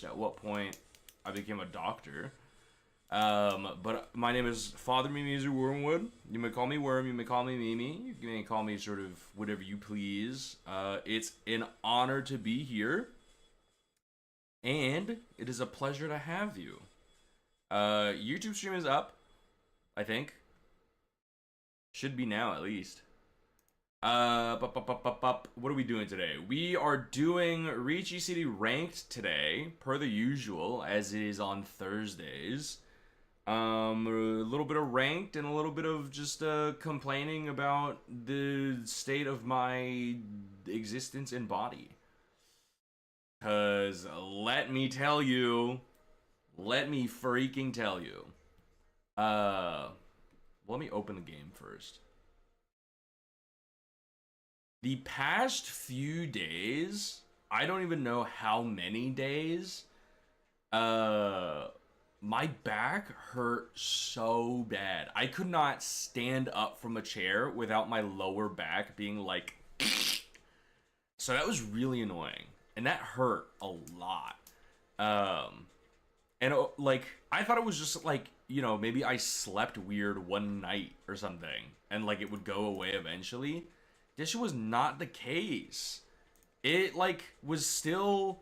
at what point I became a doctor. But my name is Father Mimizu Wormwood. You may call me Worm, you may call me Mimi, you may call me sort of whatever you please. It's an honor to be here, and it is a pleasure to have you. YouTube stream is up, I think. Should be now, at least. What are we doing today? We are doing Riichi City ranked today, per the usual, as it is on Thursdays. A little bit of ranked and a little bit of just complaining about the state of my existence and body. Cause let me tell you, let me freaking tell you. Let me open the game first. The past few days, I don't even know how many days, my back hurt so bad. I could not stand up from a chair without my lower back being like, so that was really annoying. And that hurt a lot. And like, I thought it was just like, you know, maybe I slept weird one night or something and like it would go away eventually. This was not the case. It like was still,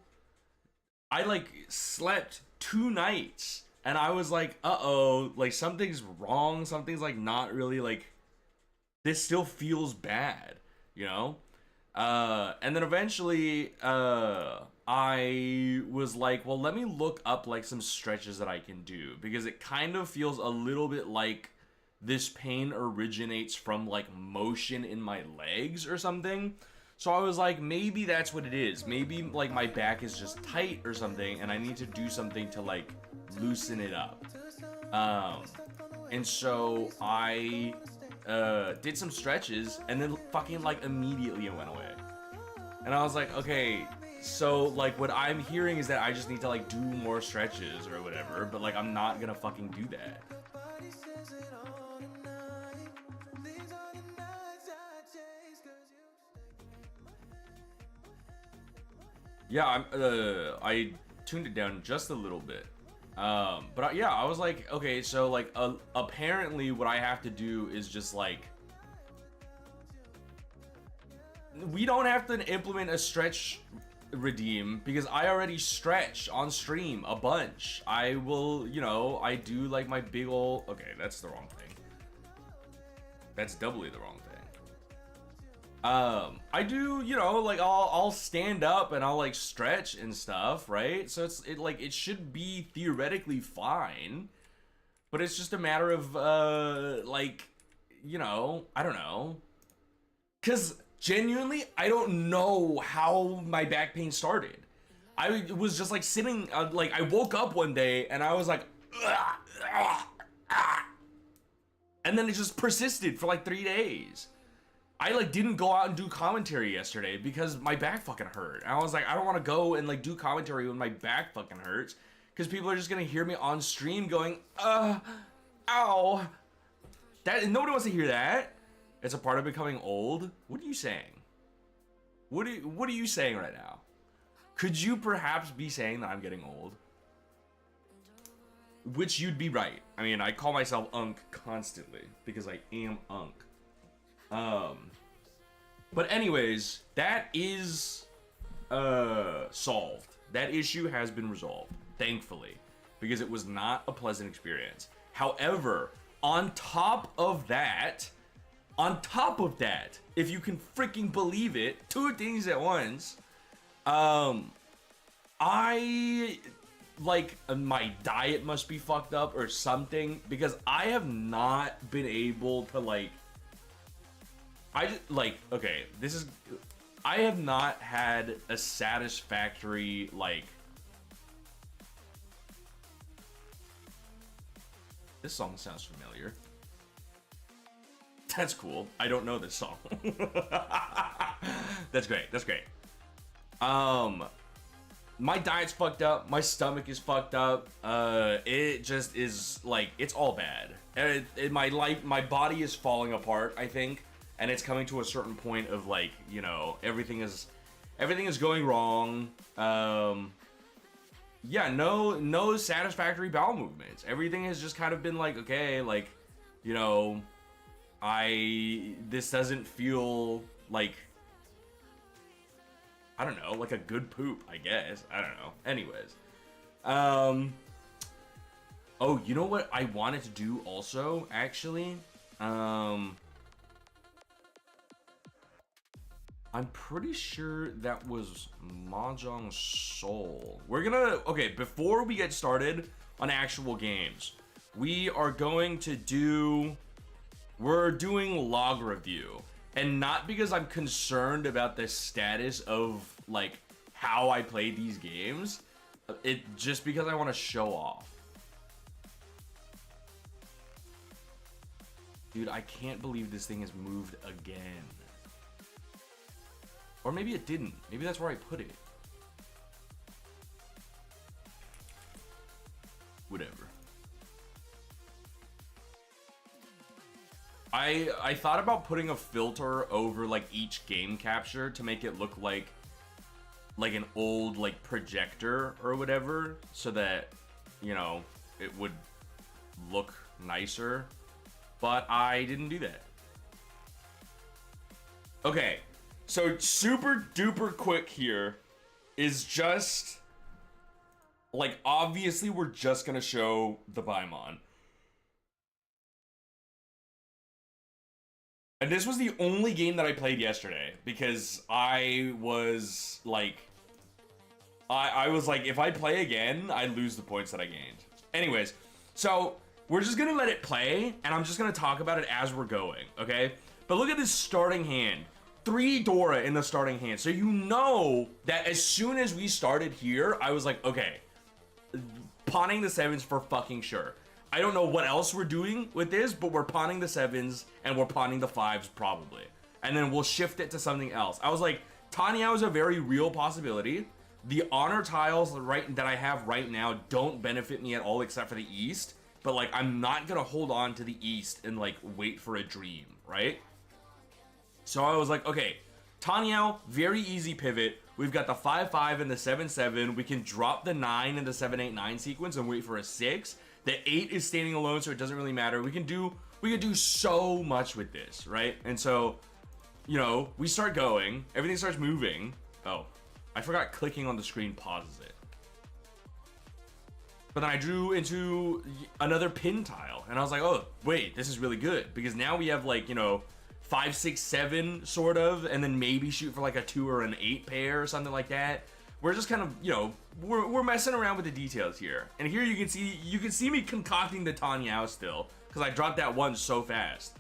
I like slept 2 nights and I was like, uh-oh, like something's wrong. Something's like not really like, this still feels bad, you know? And then eventually, I was like, well, let me look up like some stretches that I can do, because it kind of feels a little bit like this pain originates from like motion in my legs or something. So I was like, maybe that's what it is. Maybe like my back is just tight or something and I need to do something to like loosen it up. And so I did some stretches and then fucking like immediately it went away. And I was like, okay, so like what I'm hearing is that I just need to like do more stretches or whatever, but like I'm not gonna fucking do that. Yeah, I tuned it down just a little bit. But yeah, I was like, okay, so like apparently what I have to do is just like, we don't have to implement a stretch redeem because I already stretch on stream a bunch. I will, you know, I do like my big ol', okay, that's the wrong thing. That's doubly the wrong thing. I do, you know, like I'll stand up and I'll like stretch and stuff, right? So it should be theoretically fine, but it's just a matter of like, you know, I don't know. Cause genuinely, I don't know how my back pain started. I was just like sitting, like I woke up one day and I was like, and then it just persisted for like 3 days. I like didn't go out and do commentary yesterday because my back fucking hurt. And I was like, I don't want to go and like do commentary when my back fucking hurts, because people are just gonna hear me on stream going, ow. That nobody wants to hear that. It's a part of becoming old. What are you saying? What are you saying right now? Could you perhaps be saying that I'm getting old? Which you'd be right. I mean, I call myself Unk constantly because I am Unk. But anyways, that is solved. That issue has been resolved, thankfully, because it was not a pleasant experience. However, on top of that, if you can freaking believe it, 2 things at once, I like my diet must be fucked up or something, because I have not been able to like, okay, I have not had a satisfactory, like, this song sounds familiar. That's cool. I don't know this song. That's great. That's great. My diet's fucked up. My stomach is fucked up. It just is like, it's all bad. And my body is falling apart, I think. And it's coming to a certain point of like, you know, everything is going wrong. yeah, no satisfactory bowel movements. Everything has just kind of been like, okay, like, you know, this doesn't feel like, I don't know, like a good poop, I guess. I don't know. Anyways. Oh, you know what I wanted to do also, actually? I'm pretty sure that was Mahjong Soul. Okay, before we get started on actual games, we're doing log review. And not because I'm concerned about the status of, like, how I play these games. Just because I want to show off. Dude, I can't believe this thing has moved again. Or maybe it didn't. Maybe that's where I put it. Whatever. I thought about putting a filter over like each game capture to make it look like an old like projector or whatever, so that, you know, it would look nicer. But I didn't do that. Okay, so super duper quick here is just like, obviously we're just gonna show the Paimon. And this was the only game that I played yesterday because I was like, I was like, if I play again, I lose the points that I gained. Anyways, so we're just gonna let it play, and I'm just gonna talk about it as we're going, okay? But look at this starting hand. 3 Dora in the starting hand. So you know that as soon as we started here, I was like, okay, pawning the 7s for fucking sure. I don't know what else we're doing with this, but we're pawning the 7s and we're pawning the 5s probably. And then we'll shift it to something else. I was like, Tanyao is a very real possibility. The honor tiles that I have right now don't benefit me at all except for the East. But like, I'm not gonna hold on to the East and like wait for a dream, right? So I was like, okay, Tanyao, very easy pivot. We've got the 5-5 and the 7-7. We can drop the 9 in the 7-8-9 sequence and wait for a 6. The 8 is standing alone, so it doesn't really matter. We can do so much with this, right? And so, you know, we start going. Everything starts moving. Oh, I forgot clicking on the screen pauses it. But then I drew into another pin tile, and I was like, oh, wait, this is really good. Because now we have, like, you know, 5, 6, 7, sort of, and then maybe shoot for, like, a 2 or an 8 pair or something like that. We're just kind of, you know, we're messing around with the details here. And here you can see me concocting the Tanyao still, because I dropped that 1 so fast.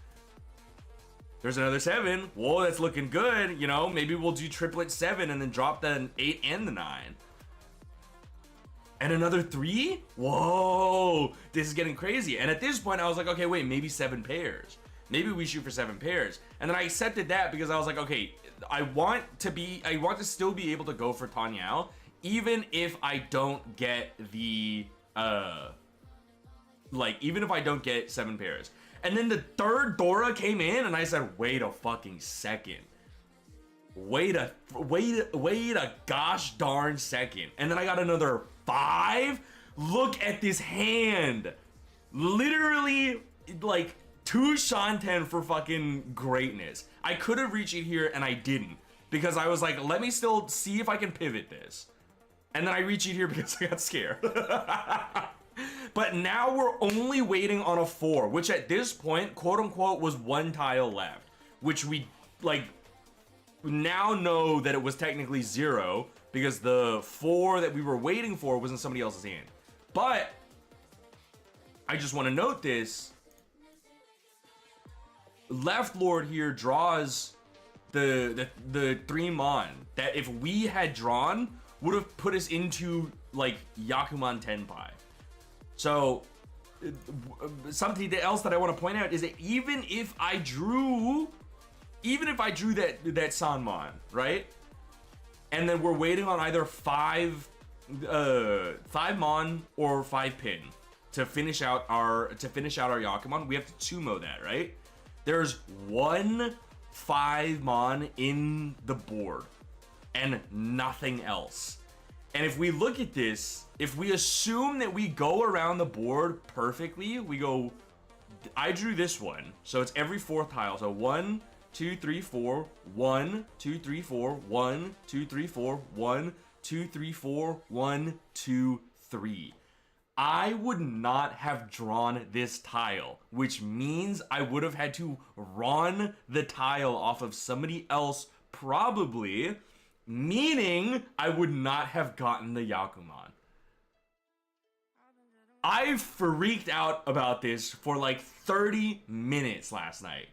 There's another 7. Whoa, that's looking good. You know, maybe we'll do triplet 7 and then drop the 8 and the 9. And another 3? Whoa, this is getting crazy. And at this point, I was like, okay, wait, maybe 7 pairs. Maybe we shoot for 7 pairs. And then I accepted that because I was like, okay, I want to still be able to go for Tanyao, even if I don't get the, even if I don't get 7 pairs. And then the 3rd Dora came in, and I said, wait a fucking second. Wait a gosh darn second. And then I got another 5. Look at this hand. Literally, like, 2 Shanten for fucking greatness. I could have reached it here, and I didn't. Because I was like, let me still see if I can pivot this. And then I reached it here because I got scared. But now we're only waiting on a 4, which at this point, quote unquote, was 1 tile left. Which we, like, now know that it was technically 0, because the 4 that we were waiting for was in somebody else's hand. But I just want to note this. Left Lord here draws the 3 Mon that if we had drawn would have put us into like Yakuman Tenpai. So something else that I want to point out is that even if I drew that Sanmon, right? And then we're waiting on either 5 Mon or 5 Pin to finish out our Yakuman. We have to 2-mo that, right? There's 1 5 Mon in the board and nothing else. And if we look at this, if we assume that we go around the board perfectly, we go, I drew this one. So it's every fourth tile. So 1, 2, 3, 4, 1, 2, 3, 4, 1, 2, 3, 4, 1, 2, 3, 4, 1, 2, 3. I would not have drawn this tile, which means I would have had to run the tile off of somebody else, probably, meaning I would not have gotten the Yakuman. I freaked out about this for like 30 minutes last night.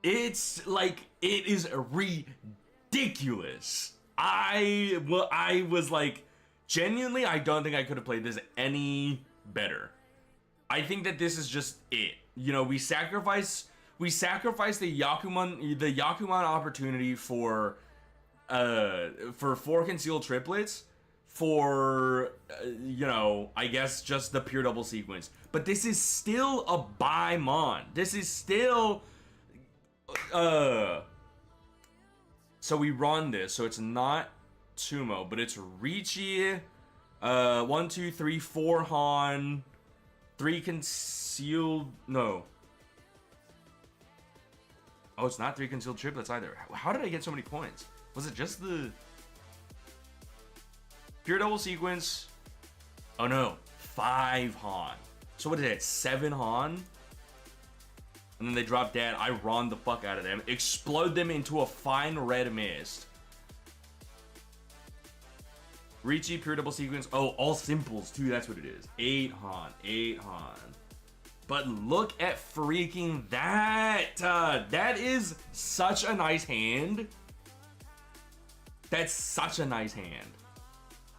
It's like, it is ridiculous. I was like, genuinely, I don't think I could have played this any better. I think that this is just it. You know, we sacrifice the Yakuman opportunity for 4 concealed triplets for you know, I guess just the pure double sequence. But this is still a buy-mon. This is still so we run this, so it's not Tumo, but it's Riichi, 1, 2, 3, 4 Han, 3 concealed, no. Oh, it's not 3 concealed triplets either. How did I get so many points? Was it just the pure double sequence? Oh no, 5 Han. So what is it, 7 Han? And then they drop dead. I run the fuck out of them, explode them into a fine red mist. Riichi, pure double sequence. Oh, all simples too, that's what it is. 8 Han, 8 Han. But look at freaking that. That is such a nice hand. That's such a nice hand.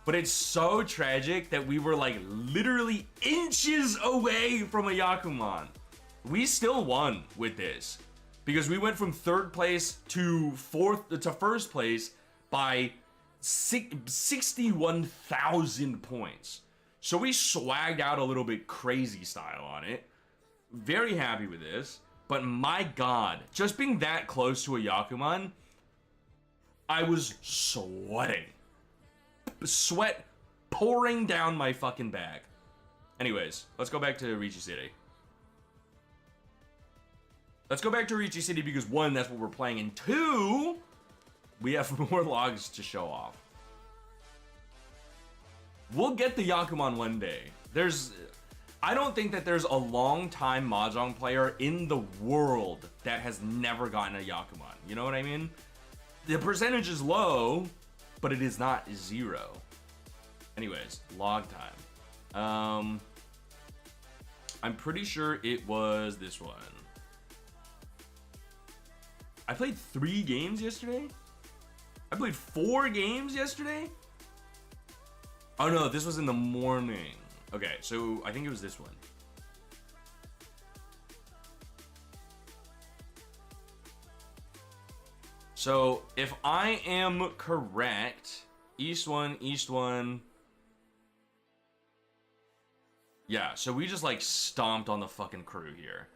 But it's so tragic that we were like literally inches away from a Yakuman. We still won with this because we went from 3rd place to first place by 61,000 points. So we swagged out a little bit crazy style on it. Very happy with this, but my god, just being that close to a Yakuman, I was sweating. Sweat pouring down my fucking back. Anyways, let's go back to Riichi City. Let's go back to Riichi City because 1, that's what we're playing, and 2, we have more logs to show off. We'll get the Yakuman one day. I don't think that there's a long-time Mahjong player in the world that has never gotten a Yakuman. You know what I mean? The percentage is low, but it is not 0. Anyways, log time. I'm pretty sure it was this one. I played 3 games yesterday? I played 4 games yesterday? Oh no, this was in the morning. Okay, so I think it was this one. So if I am correct, East one. Yeah, so we just like stomped on the fucking crew here.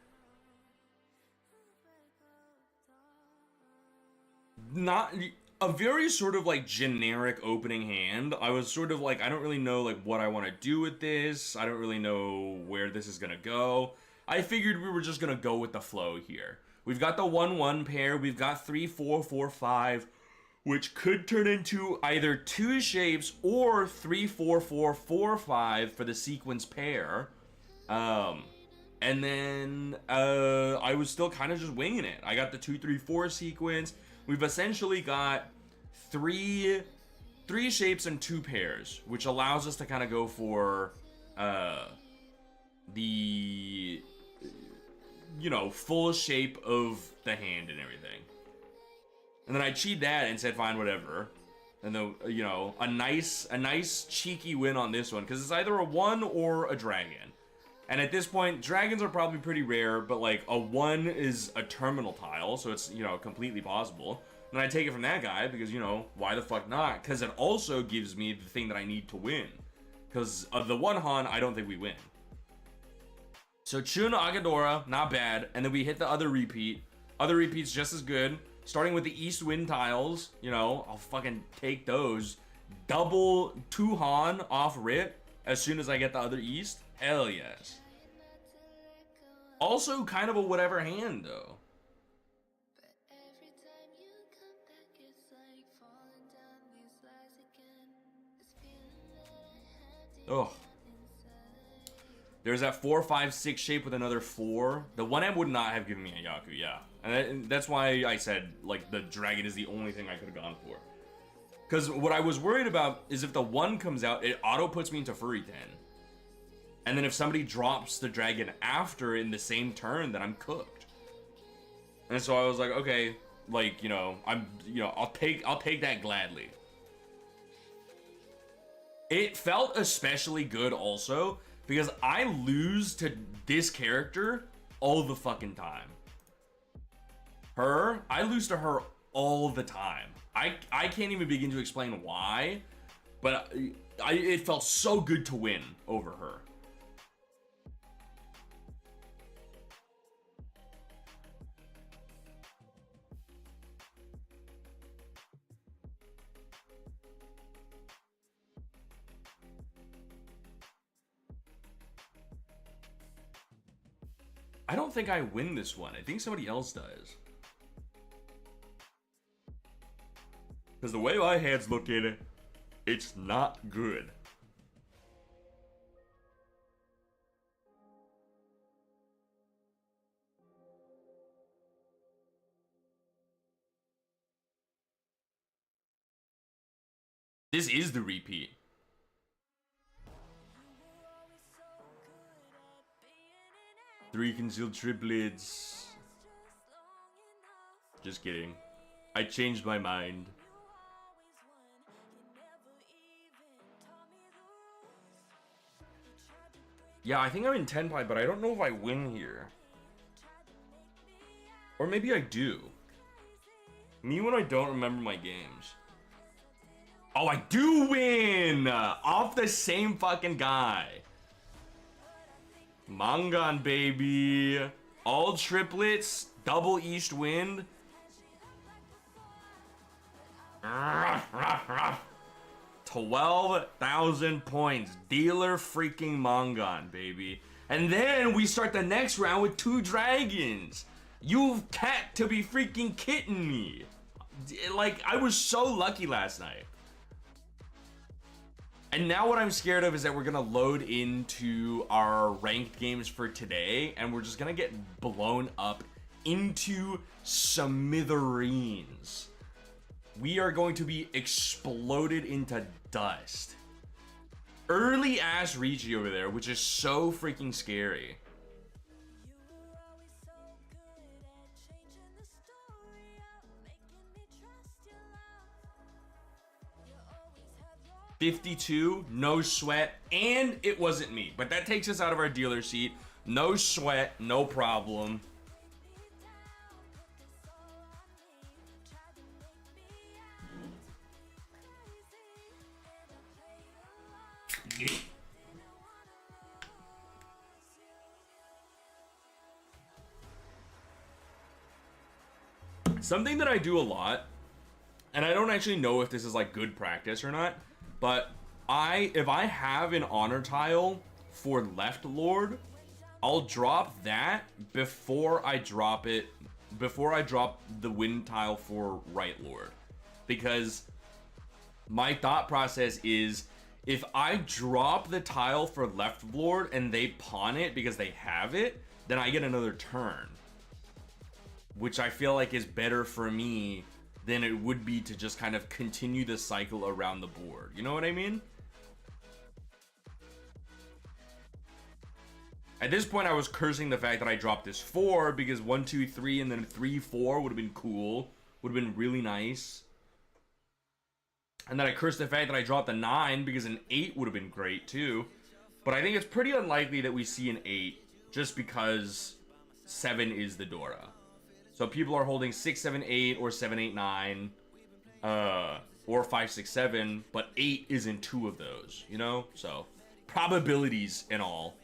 Not a very sort of like generic opening hand. I was sort of like, I don't really know like what I want to do with this. I don't really know where this is gonna go. I figured we were just gonna go with the flow here. We've got the 1-1 pair. We've got 3-4, 4-5, which could turn into either 2 shapes or 3-4, 4, 4-5 for the sequence pair. And then I was still kind of just winging it. I got the 2-3-4 sequence. We've essentially got three shapes and 2 pairs, which allows us to kind of go for the, you know, full shape of the hand and everything. And then I cheat that and said, fine, whatever. And then, you know, a nice cheeky win on this one, because it's either a 1 or a dragon. And at this point, dragons are probably pretty rare, but like a 1 is a terminal tile, so it's, you know, completely possible. And I take it from that guy because, you know, why the fuck not? Because it also gives me the thing that I need to win. Because of the 1 Han, I don't think we win. So Chun Agadora, not bad. And then we hit the other repeat. Other repeat's just as good. Starting with the east wind tiles, you know, I'll fucking take those. Double 2 Han off rip as soon as I get the other east. Hell yes. Also kind of a whatever hand though. Oh. There's that 4, 5, 6 shape with another 4. The 1M would not have given me a Yaku, yeah. And that's why I said, like, the dragon is the only thing I could have gone for. Because what I was worried about is if the 1 comes out, it auto puts me into Furry 10. And then if somebody drops the dragon after in the same turn, then I'm cooked. And so I was like, okay, like, you know, I'll take that gladly. It felt especially good also because I lose to this character all the fucking time. I lose to her all the time. I can't even begin to explain why, but it felt so good to win over her. I don't think I win this one. I think somebody else does. Because the way my hand's looking, it's not good. This is the repeat. Three concealed triplets. Just kidding. I changed my mind. Yeah, I think I'm in 10 pie, but I don't know if I win here. Or maybe I do. Me when I don't remember my games. Oh, I do win! Off the same fucking guy. Mangan, baby. All triplets. Double east wind. 12,000 points. Dealer freaking Mangan, baby. And then we start the next round with 2 dragons. You've got to be freaking kidding me. Like, I was so lucky last night. And now what I'm scared of is that we're gonna load into our ranked games for today, and we're just gonna get blown up into smithereens. We are going to be exploded into dust. Early ass Riichi over there, which is so freaking scary. $52, no sweat, and it wasn't me. But that takes us out of our dealer seat. No sweat, no problem. Something that I do a lot, and I don't actually know if this is like good practice or not, but if I have an honor tile for left lord, I'll drop that before I drop the wind tile for right lord. Because my thought process is, if I drop the tile for left lord and they pawn it because they have it, then I get another turn. Which I feel like is better for me than it would be to just kind of continue the cycle around the board. You know what I mean? At this point, I was cursing the fact that I dropped this 4 because 1, 2, 3, and then 3, 4 would have been cool. Would have been really nice. And then I cursed the fact that I dropped the 9 because an 8 would have been great too. But I think it's pretty unlikely that we see an 8 just because 7 is the Dora. So people are holding 6, 7, 8 or 7, 8, 9 or 5, 6, 7, but 8 isn't 2 of those, you know? So probabilities and all.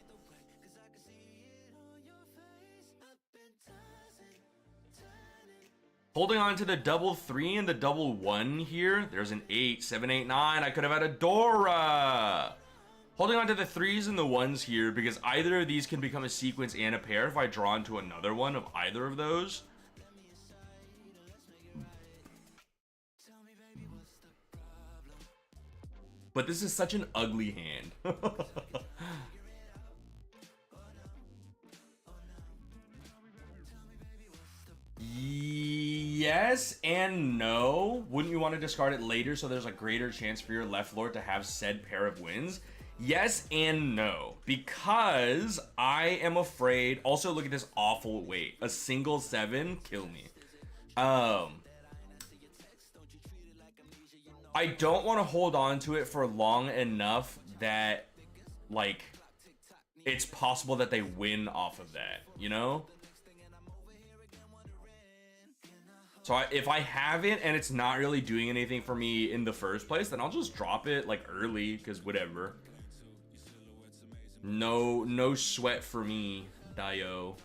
Holding on to the double 3 and the double 1 here. There's an 8, 7, 8, 9. I could have had a Dora. Holding on to the 3s and the 1s here because either of these can become a sequence and a pair if I draw into another one of either of those. But this is such an ugly hand. Yes and no. Wouldn't you want to discard it later so there's a greater chance for your left lord to have said pair of wins? Yes and no. Because I am afraid. Also, look at this awful weight. A single 7, kill me. I don't want to hold on to it for long enough that, like, it's possible that they win off of that, you know? So if I have it and it's not really doing anything for me in the first place, then I'll just drop it, like, early, because whatever. No sweat for me, Dio.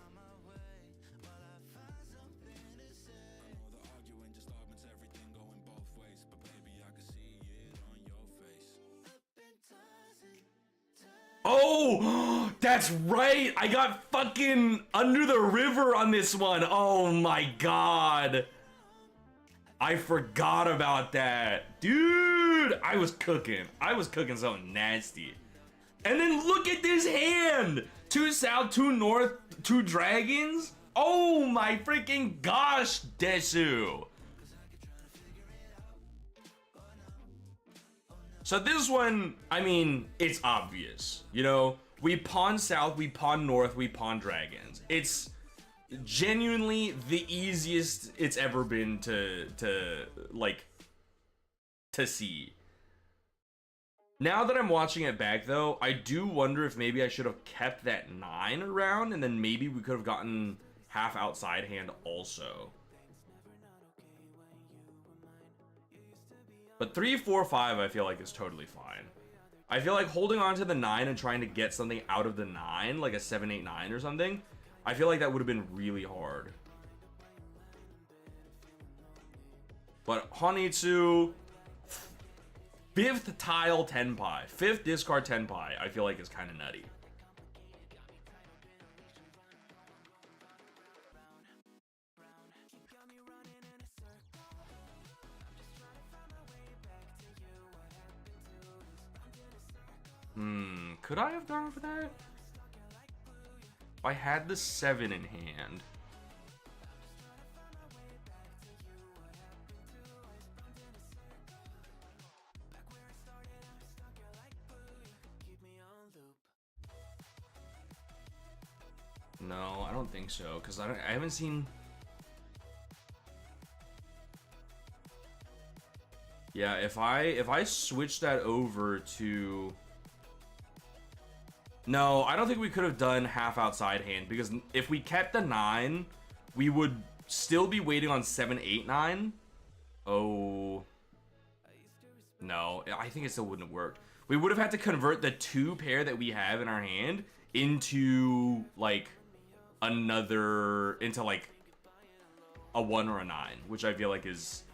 Oh, that's right. I got fucking Under the River on this one. Oh my god. I forgot about that. Dude, I was cooking. I was cooking something nasty. And then look at this hand. 2 south, 2 north, 2 dragons. Oh my freaking gosh, Desu. So this one, I mean, it's obvious. You know, we pawn south, we pawn north, we pawn dragons. It's genuinely the easiest it's ever been to see. Now that I'm watching it back though, I do wonder if maybe I should have kept that 9 around and then maybe we could have gotten half outside hand also. But 3, 4, 5 I feel like is totally fine. I feel like holding on to the 9 and trying to get something out of the 9, like a 7, 8, 9 or something, I feel like that would have been really hard. But Honitsu, 5th tile Tenpai, 5th discard Tenpai, I feel like is kind of nutty. Could I have gone for that? If I had the 7 in hand. No, I don't think so, because I haven't seen... Yeah, if I switch that over to... No, I don't think we could have done half outside hand, because if we kept the 9, we would still be waiting on 7, 8, 9. Oh. No, I think it still wouldn't have worked. We would have had to convert the 2 pair that we have in our hand into, like, into, like, a 1 or a 9, which I feel like is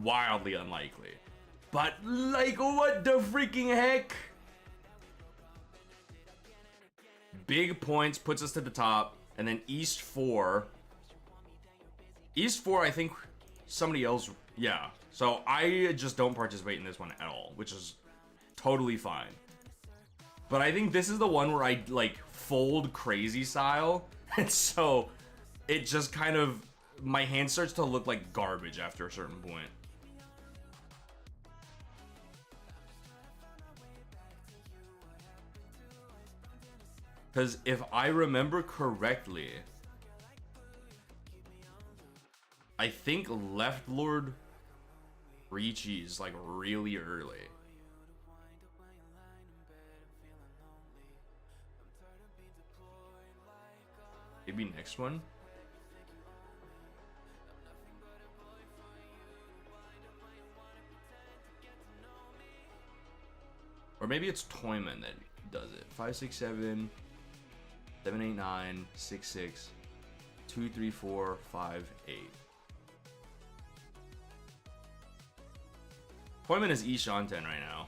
wildly unlikely. But, like, what the freaking heck? Big points puts us to the top, and then East 4. East 4, I think somebody else, yeah. So I just don't participate in this one at all, which is totally fine. But I think this is the one where I, like, fold crazy style, and so it just kind of, my hand starts to look like garbage after a certain point. Because if I remember correctly, I think Left Lord Riichi is like really early. Maybe next one? Or maybe it's Toyman that does it. 5, 6, 7... 7, 8, 9, 6, 6, 2, 3, 4, 5, 8. Appointment is Ishanten right now.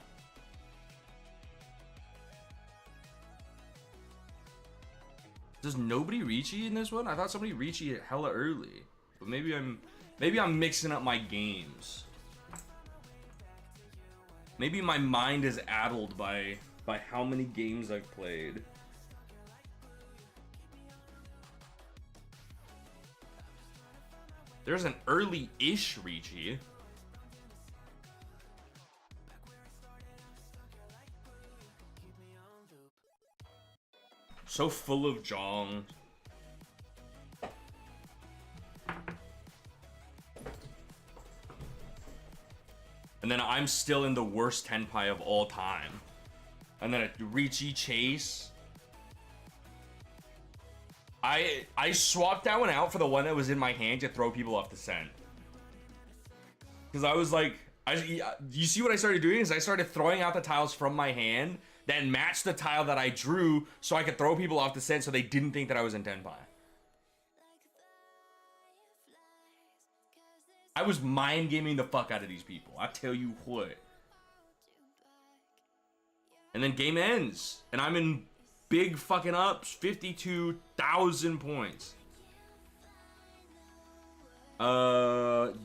Does nobody Riichi in this one? I thought somebody Riichi hella early. But maybe I'm mixing up my games. Maybe my mind is addled by how many games I've played. There's an early-ish Riichi. So full of Jong. And then I'm still in the worst Tenpai of all time. And then a Riichi Chase. I swapped that one out for the one that was in my hand to throw people off the scent. Because I was like, you see what I started doing is I started throwing out the tiles from my hand that matched the tile that I drew so I could throw people off the scent so they didn't think that I was in Tenpai. I was mind gaming the fuck out of these people. I tell you what. And then game ends. And I'm in big fucking ups. 52,000 points.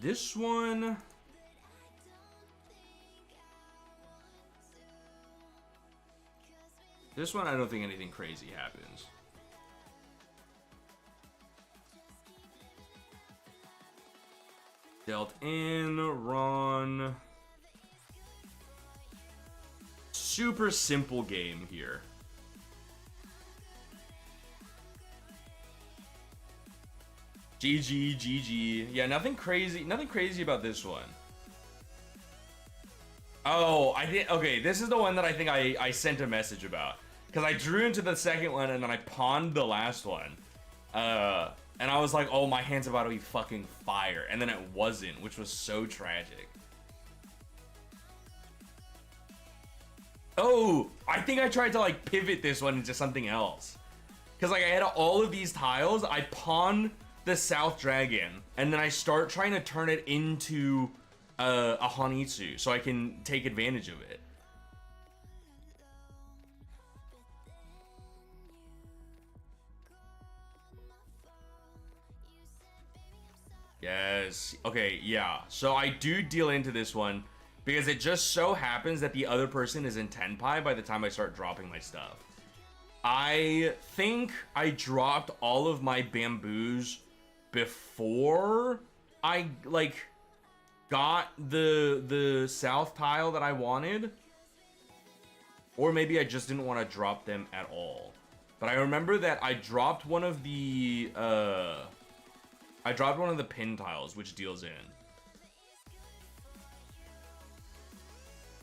This one. This one, I don't think anything crazy happens. Dealt in, run. Super simple game here. GG, GG. Yeah, nothing crazy about this one. Oh, I think, okay, this is the one that I think I sent a message about. Because I drew into the second one and then I pawned the last one. And I was like, oh, my hand's about to be fucking fire. And then it wasn't, which was so tragic. Oh, I think I tried to like pivot this one into something else. Because like I had all of these tiles, I pawn the South Dragon, and then I start trying to turn it into a Hanitsu so I can take advantage of it. Yes. Okay, yeah. So I do deal into this one because it just so happens that the other person is in Tenpai by the time I start dropping my stuff. I think I dropped all of my bamboos before I like got the south tile that I wanted. Or maybe I just didn't want to drop them at all. But I remember that I dropped one of the pin tiles, which deals in.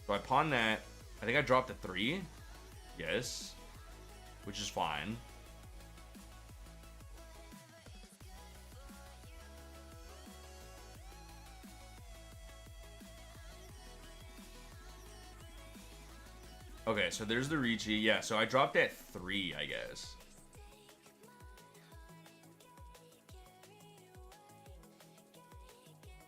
So I pawned that. I think I dropped a 3. Yes. Which is fine. Okay, so there's the Riichi. Yeah, so I dropped at 3, I guess.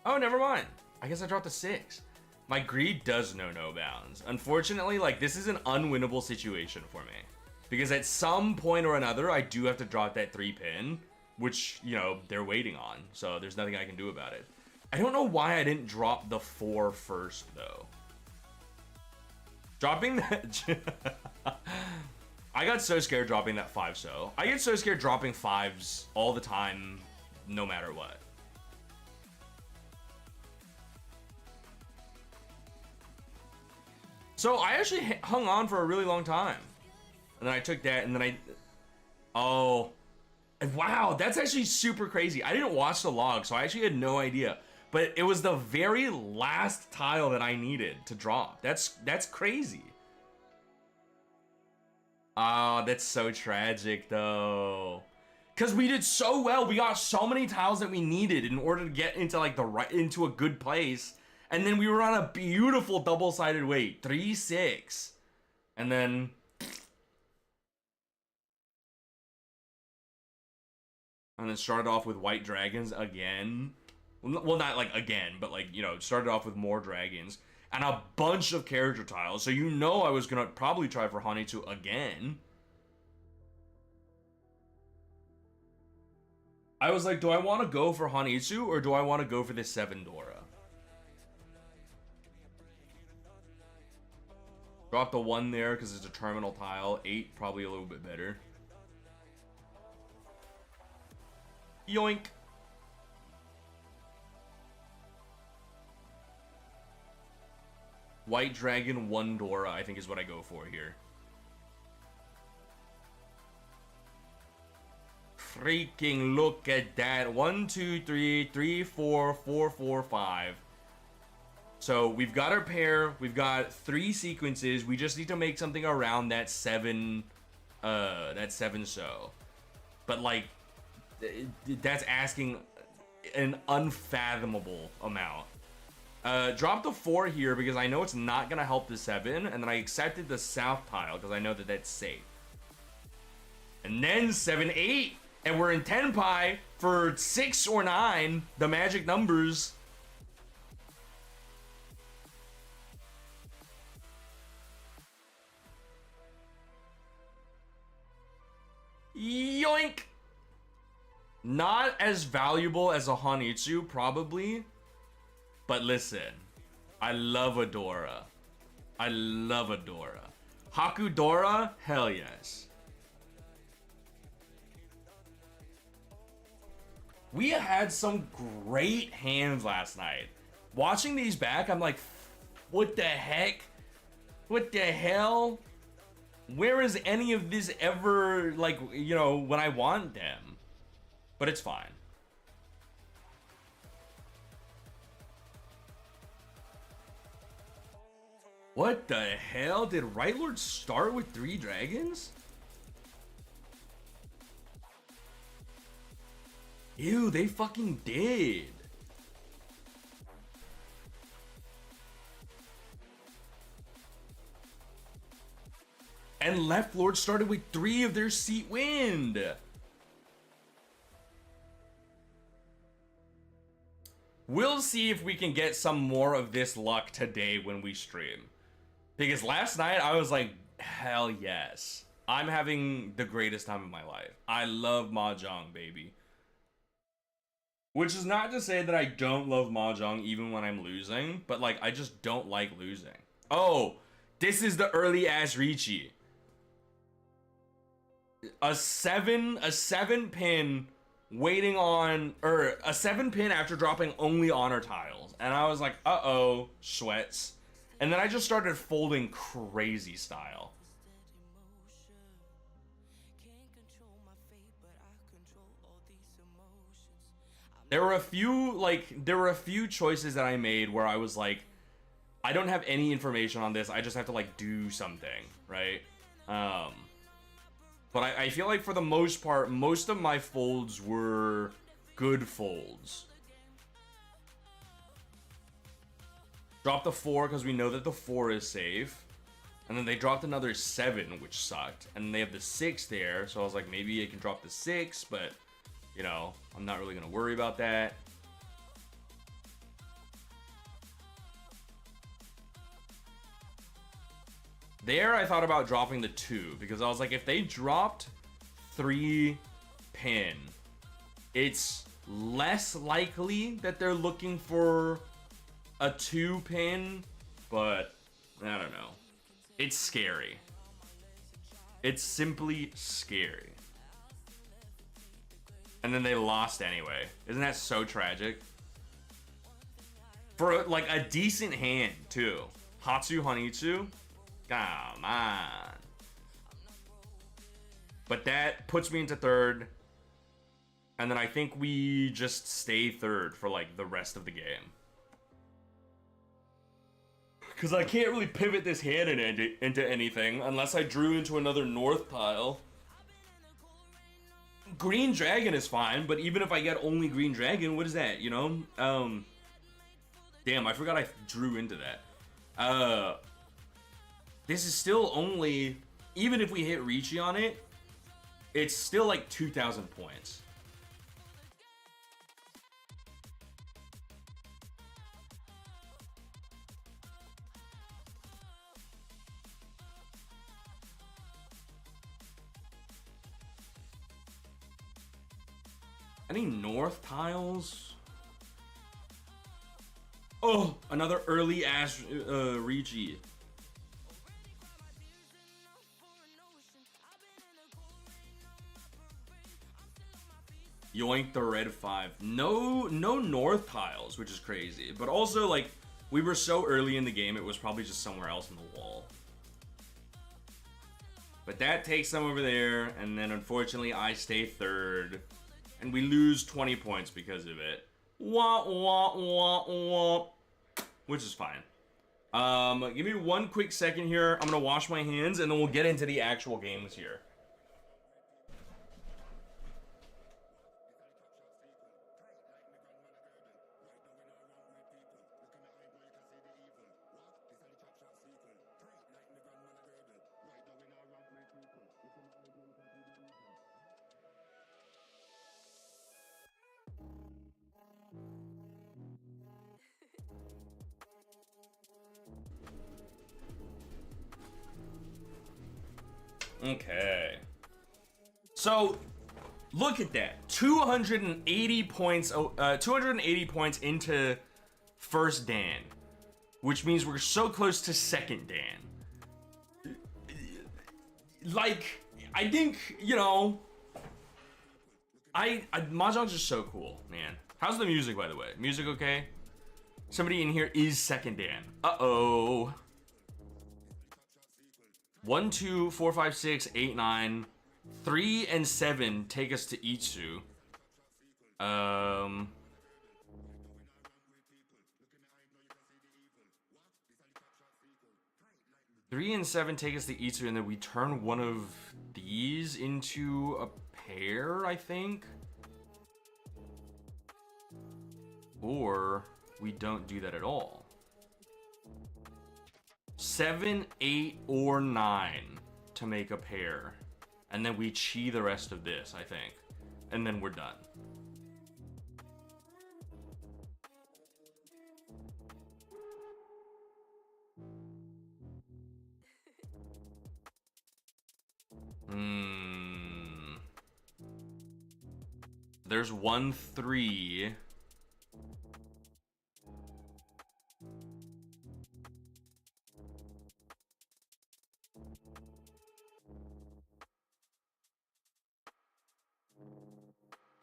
Oh, never mind. I guess I dropped a 6. My greed does know no bounds. Unfortunately, like, this is an unwinnable situation for me. Because at some point or another, I do have to drop that 3 pin, which, you know, they're waiting on. So there's nothing I can do about it. I don't know why I didn't drop the 4 first, though. Dropping that... I got so scared dropping that 5, so. I get so scared dropping 5s all the time, no matter what. So I actually hung on for a really long time. And then I took that and then I... Oh. Wow, that's actually super crazy. I didn't watch the log, so I actually had no idea. But it was the very last tile that I needed to drop. That's crazy. Oh, that's so tragic, though. Because we did so well. We got so many tiles that we needed in order to get into, like, into a good place. And then we were on a beautiful double-sided weight. 3-6. And then... And then started off with white dragons again. Well, not like again, but like, you know, started off with more dragons. and a bunch of character tiles. So you know I was gonna probably try for Hanitsu again. I was like, do I want to go for Hanitsu or do I want to go for this 7 Dora? Drop the 1 there because it's a terminal tile. 8 probably a little bit better. Yoink. White Dragon, 1 Dora, I think is what I go for here. Freaking look at that. 1, 2, 3, 3, 4, 4, 4, 5. So we've got our pair. We've got 3 sequences. We just need to make something around that 7. So. But like, that's asking an unfathomable amount. Drop the 4 here because I know it's not gonna help the 7, and then I accepted the south tile because I know that that's safe. And then 7, 8, and we're in 10 pi for 6 or 9, the magic numbers. Yoink! Not as valuable as a Hanitsu, probably. But listen, I love Adora. I love Adora. Haku Dora? Hell yes. We had some great hands last night. Watching these back, I'm like, what the heck? What the hell? Where is any of this ever, like, you know, when I want them? But it's fine. What the hell? Did Right Lord start with 3 dragons? Ew, they fucking did. And Left Lord started with 3 of their Seat Wind. We'll see if we can get some more of this luck today when we stream. Because last night I was like, hell yes. I'm having the greatest time of my life. I love Mahjong, baby. Which is not to say that I don't love Mahjong even when I'm losing, but like, I just don't like losing. Oh, this is the early ass Riichi. A 7 pin waiting on, or a 7 pin after dropping only honor tiles. And I was like, uh-oh, sweats. And then I just started folding crazy style. There were a few choices that I made where I was like, I don't have any information on this. I just have to like do something, right? But I feel like for the most part, most of my folds were good folds. Drop the 4 because we know that the 4 is safe. And then they dropped another 7, which sucked. And they have the 6 there, so I was like, maybe I can drop the 6, but, you know, I'm not really going to worry about that. There, I thought about dropping the 2, because I was like, if they dropped 3 pin, it's less likely that they're looking for a 2 pin, but I don't know. It's scary. It's simply scary. And then they lost anyway. Isn't that so tragic? For like a decent hand too. Hatsu Hanitsu. Come on. But that puts me into 3rd. And then I think we just stay 3rd for like the rest of the game. Because I can't really pivot this hand into anything unless I drew into another north tile. Green Dragon is fine, but even if I get only Green Dragon, what is that, you know? Damn, I forgot I drew into that. This is still only, even if we hit Riichi on it, it's still like 2,000 points. Any north tiles? Oh, another early ass Riichi. Yoink the red 5. No north tiles, which is crazy. But also, like, we were so early in the game, it was probably just somewhere else in the wall. But that takes them over there, and then unfortunately I stay third. And we lose 20 points because of it. Wah, wah, wah, wah. Which is fine. Give me one quick second here. I'm gonna wash my hands, and then we'll get into the actual games here. Okay. So, look at that. 280 points 280 points into first Dan, which means we're so close to second Dan. Like, I think, you know, Mahjong's just so cool, man. How's the music, by the way? Music okay? Somebody in here is second Dan. Uh-oh. 1, 2, 4, 5, 6, 8, 9. 3 and 7 take us to Itsu. 3 and 7 take us to Itsu, and then we turn one of these into a pair, I think. Or we don't do that at all. 7, 8, or 9 to make a pair. And then we chi the rest of this, I think. And then we're done. There's 1, 3.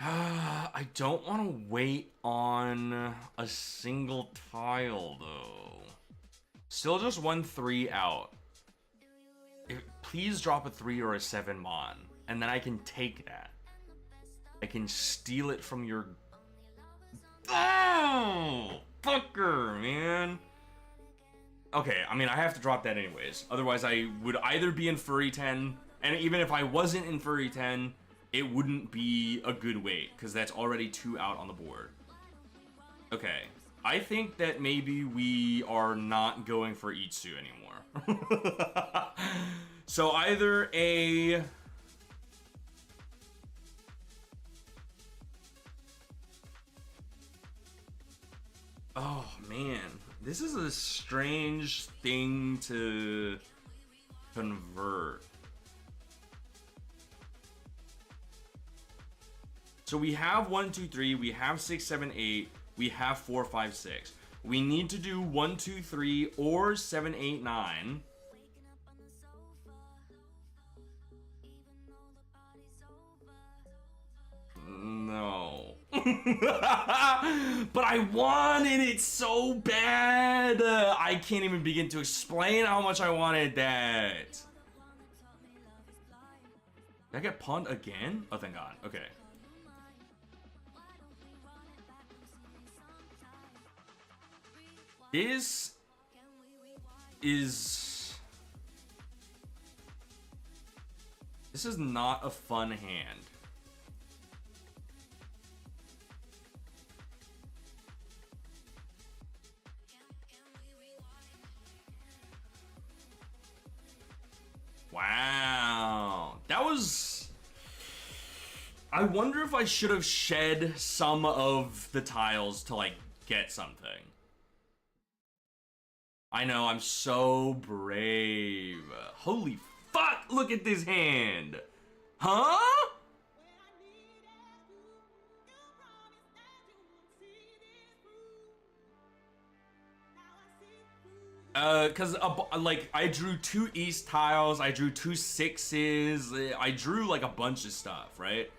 I don't want to wait on a single tile, though. Still just 1, 3 out. Please drop a 3 or a 7 mon, and then I can take that. I can steal it from your... Oh! Fucker, man! Okay, I mean, I have to drop that anyways. Otherwise, I would either be in Furry 10, and even if I wasn't in Furry 10, it wouldn't be a good wait, because that's already 2 out on the board. Okay, I think that maybe we are not going for Itsu anymore. So either a... Oh, man. This is a strange thing to convert. So we have 1, 2, 3, we have 6, 7, 8, we have 4, 5, 6. We need to do 1, 2, 3, or 7, 8, 9. No. But I wanted it so bad. I can't even begin to explain how much I wanted that. Did I get pawned again? Oh, thank God. Okay. This is not a fun hand. Wow. That was... I wonder if I should have shed some of the tiles to, like, get something. I know, I'm so brave. Holy fuck, look at this hand. Huh? Cause like I drew 2 east tiles, I drew 2 sixes, I drew like a bunch of stuff, right?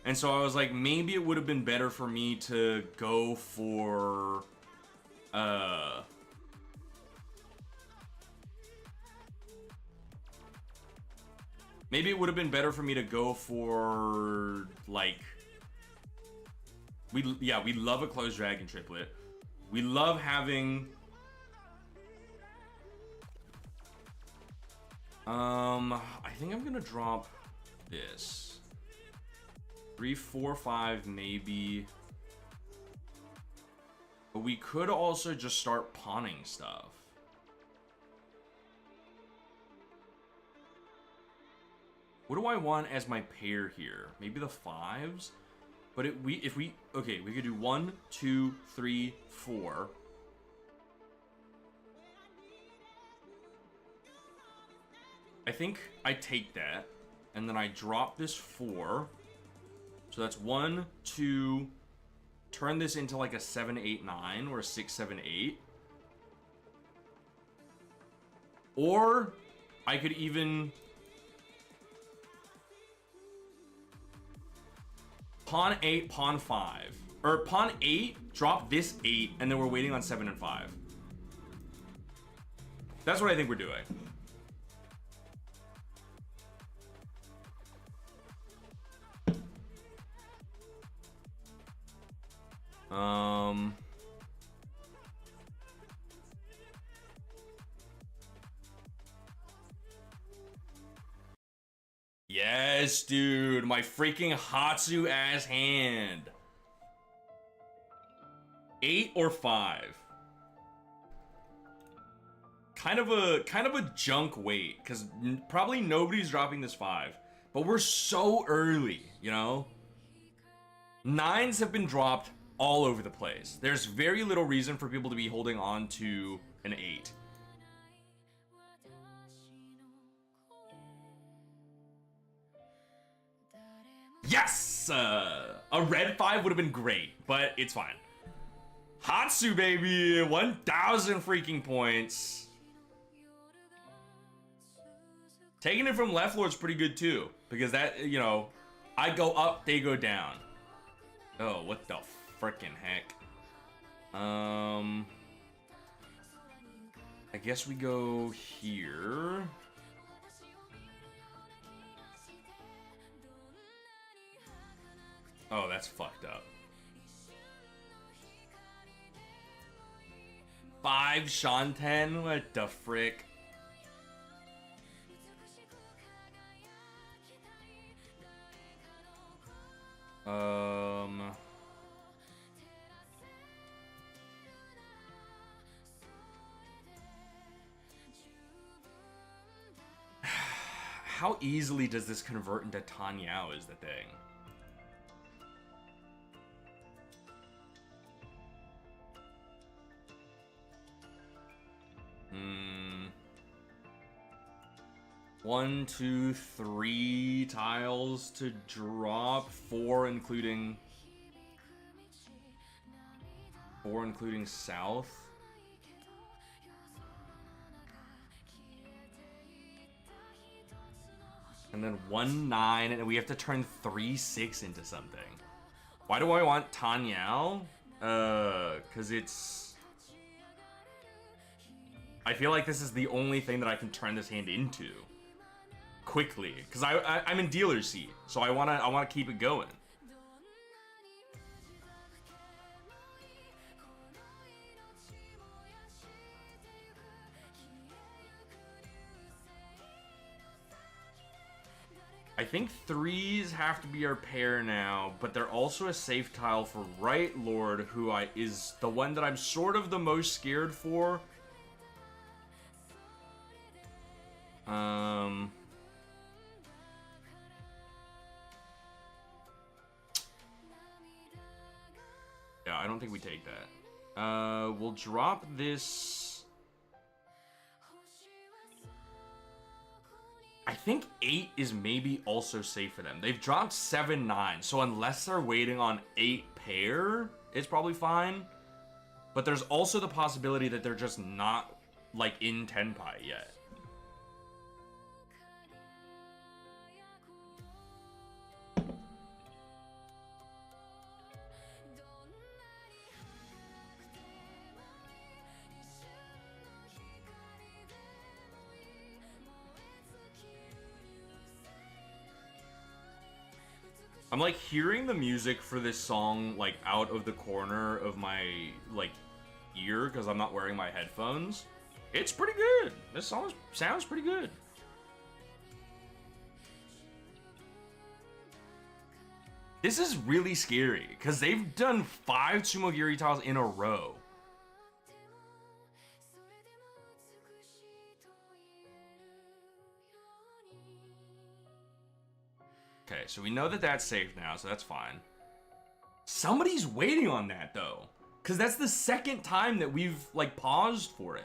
And so I was like, maybe it would have been better for me to go for, maybe it would have been better for me to go for, like, we love a closed dragon triplet. We love having, I think I'm gonna drop this. 3, 4, 5, maybe. But we could also just start pawning stuff. What do I want as my pair here? Maybe the 5s? But okay, we could do 1, 2, 3, 4. I think I take that, and then I drop this 4. So that's 1, 2, turn this into like a 7, 8, 9, or a 6, 7, 8. Or I could even pawn 8, pawn 5. Or pawn 8, drop this 8, and then we're waiting on 7 and 5. That's what I think we're doing. Yes, dude, my freaking Hatsu ass hand. 8 or 5. Kind of a junk weight, because probably nobody's dropping this 5. But we're so early, you know? 9s have been dropped all over the place. There's very little reason for people to be holding on to an 8. Yes! A red 5 would have been great, but it's fine. Hatsu, baby! 1,000 freaking points. Taking it from left lord's pretty good too, because that, you know, I go up, they go down. Oh, what the frickin' heck? I guess we go here. Oh, that's fucked up. 5 Shanten? What the frick? How easily does this convert into Tanyao is the thing. One, 2, 3 tiles to drop. 4 including south. And then 1, 9, and we have to turn 3, 6 into something. Why do I want Tanyao? Cause it's... I feel like this is the only thing that I can turn this hand into quickly, because I'm in dealer seat, so I wanna keep it going. I think 3s have to be our pair now, but they're also a safe tile for right lord, who is the one that I'm sort of the most scared for. Yeah, I don't think we take that. We'll drop this. I think 8 is maybe also safe for them. They've dropped 7, 9, so unless they're waiting on 8 pair, it's probably fine. But there's also the possibility that they're just not like in Tenpai yet. I'm like hearing the music for this song like out of the corner of my like ear because I'm not wearing my headphones. It's pretty good. This song sounds pretty good. This is really scary because they've done 5 Tsumogiri tiles in a row. Okay, so we know that that's safe now, so that's fine. Somebody's waiting on that, though. Because that's the second time that we've, like, paused for it.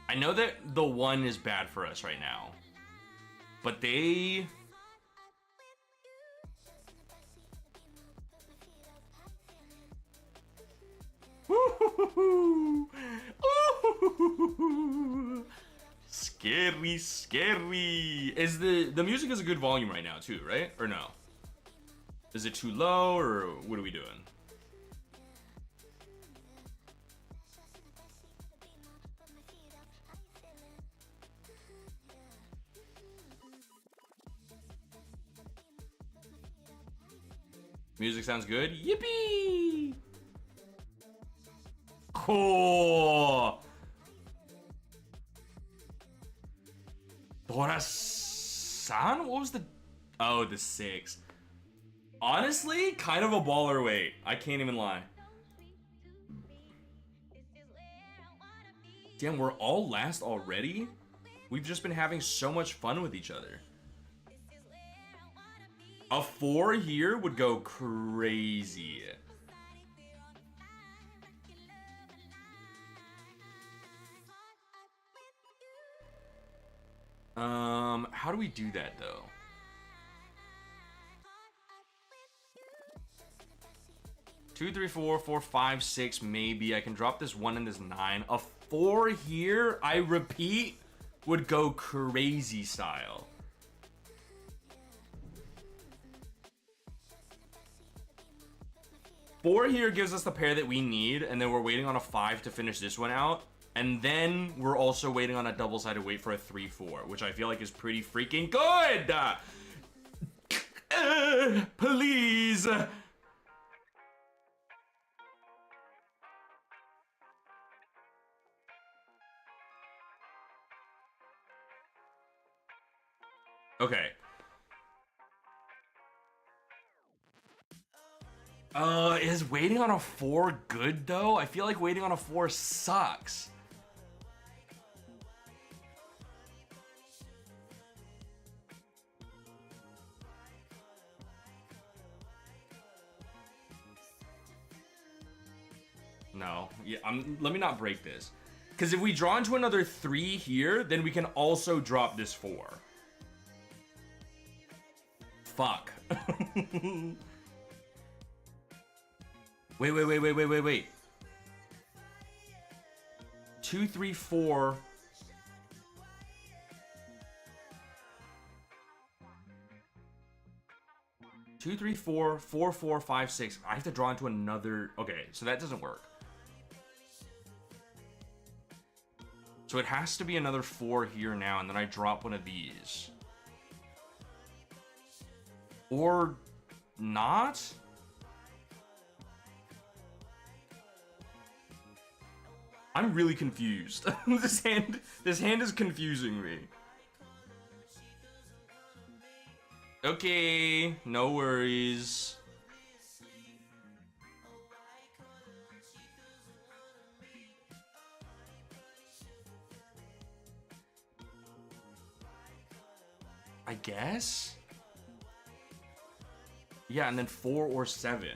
I know that the 1 is bad for us right now. But they... Scary, scary. Is the music is a good volume right now too, right? Or no? Is it too low or what are we doing? Music sounds good. Yippee! Cool. Dora-san? What was the... Oh, the 6. Honestly, kind of a baller weight. I can't even lie. Damn, we're all last already? We've just been having so much fun with each other. A 4 here would go crazy. How do we do that though? Two, three, four, 4, 5, 6, maybe. I can drop this 1 and this 9. A 4 here, I repeat, would go crazy style. Four here gives us the pair that we need, and then we're waiting on a 5 to finish this one out. And then we're also waiting on a double-sided wait for a 3-4, which I feel like is pretty freaking good! Please! Okay. Is waiting on a 4 good though? I feel like waiting on a 4 sucks. No, yeah, let me not break this. Because if we draw into another 3 here, then we can also drop this 4. Fuck. Wait. 2, 3, 4. Two, 3, 4, 4, 4, 5, 6. I have to draw into another. Okay, so that doesn't work. So it has to be another 4 here now, and then I drop one of these. Or not? I'm really confused. This hand is confusing me. Okay, no worries. I guess? Yeah, and then 4 or 7.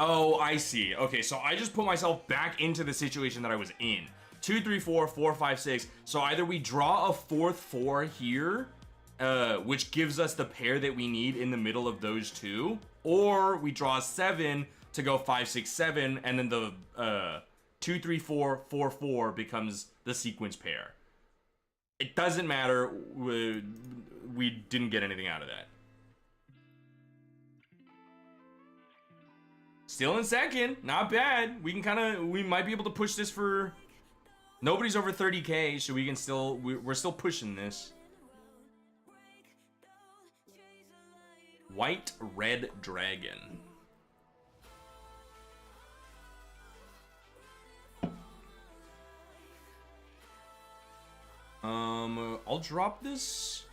Oh, I see. Okay, so I just put myself back into the situation that I was in. 2, 3, 4, 4, 5, 6. So either we draw a fourth 4 here, which gives us the pair that we need in the middle of those two, or we draw a 7 to go 5, 6, 7, and then the 2, 3, 4, 4, 4 becomes the sequence pair. It doesn't matter. We didn't get anything out of that. Still in second, not bad. We might be able to push this for. Nobody's over 30K, so we can still. We're still pushing this. White Red Dragon. I'll drop this.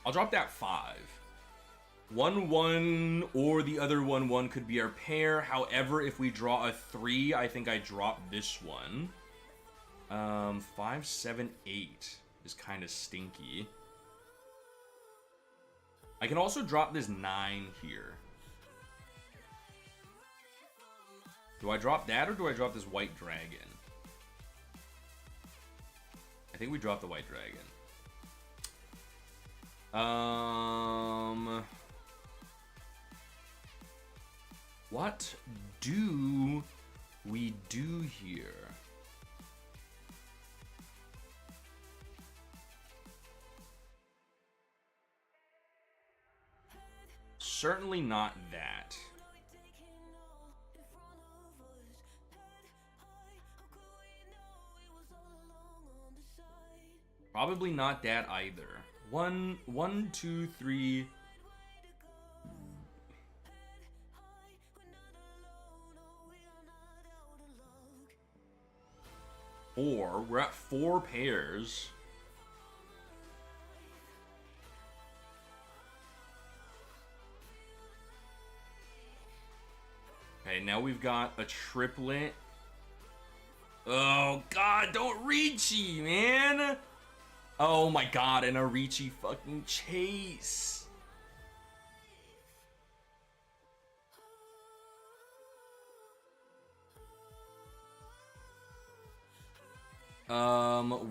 I'll drop that 5. 1, 1, or the other 1, 1 could be our pair. However, if we draw a 3, I think I drop this one. 5, 7, 8 is kind of stinky. I can also drop this 9 here. Do I drop that or do I drop this White Dragon? I think we drop the White Dragon. What do we do here? Certainly not that. Probably not that either. 1, 2, 3. Four. We're at 4 pairs. Okay, now we've got a triplet. Oh god, don't Riichi, man! Oh my god, and a Riichi fucking chase.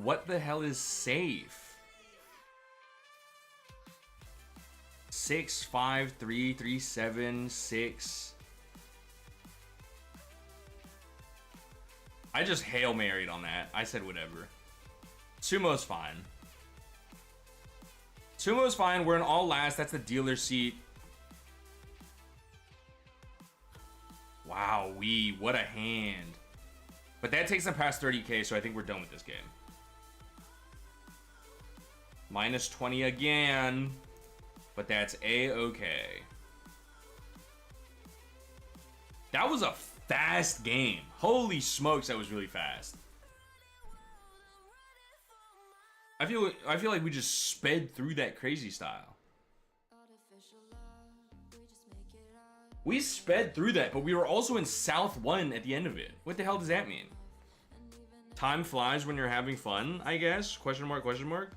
What the hell is safe? 6, 5, 3, 3, 7, 6. I just Hail Married on that. I said whatever. Sumo's fine. Sumo's fine. We're in all last. That's the dealer seat. Wow, what a hand. But that takes them past 30K, so I think we're done with this game. Minus 20 again. But that's A-okay. That was a fast game. Holy smokes, that was really fast. I feel like we just sped through that crazy style. We sped through that, but we were also in South 1 at the end of it. What the hell does that mean? Time flies when you're having fun, I guess? Question mark, question mark?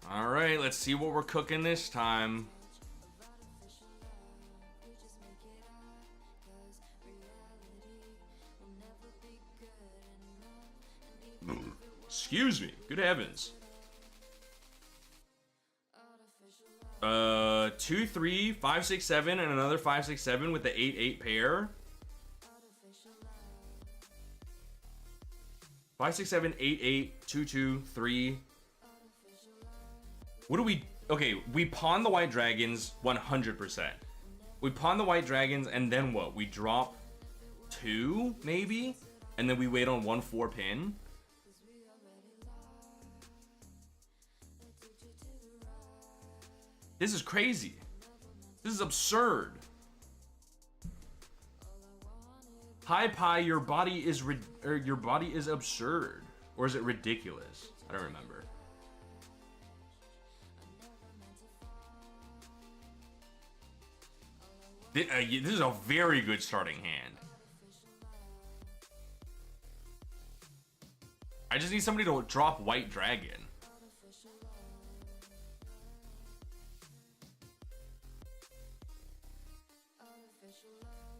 All right, let's see what we're cooking this time. Excuse me. Good heavens. 2, 3, 5, 6, 7, and another 5, 6, 7 with the 8, 8 pair. 5, 6, 7, 8, 8, 2, 2, 3. What do we... Okay, we pawn the White Dragons 100%. We pawn the White Dragons, and then what? We drop 2, maybe? And then we wait on 1 4 pin? This is crazy. This is absurd. Hi Pi, your body is absurd. Or is it ridiculous? I don't remember. This is a very good starting hand. I just need somebody to drop white dragon.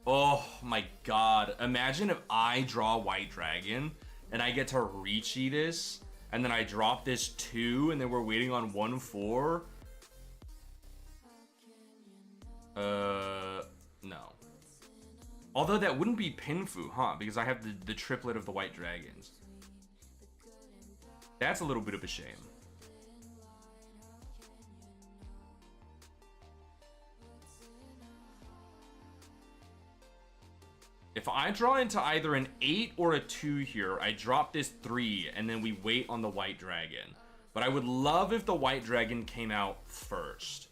Oh my god. Imagine if I draw white dragon and I get to Riichi this, and then I drop this 2, and then we're waiting on 1/4. No. Although that wouldn't be Pinfu, huh? Because I have the triplet of the white dragons. That's a little bit of a shame. If I draw into either an 8 or a 2 here, I drop this 3, and then we wait on the white dragon. But I would love if the white dragon came out first.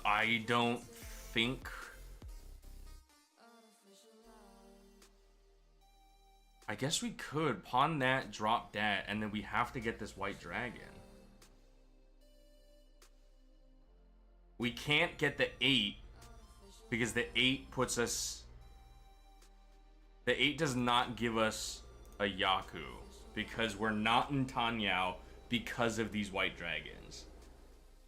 I don't think... I guess we could pawn that, drop that, and then we have to get this white dragon. We can't get the 8 because the 8 puts us... The 8 does not give us a Yaku because we're not in Tanyao because of these white dragons.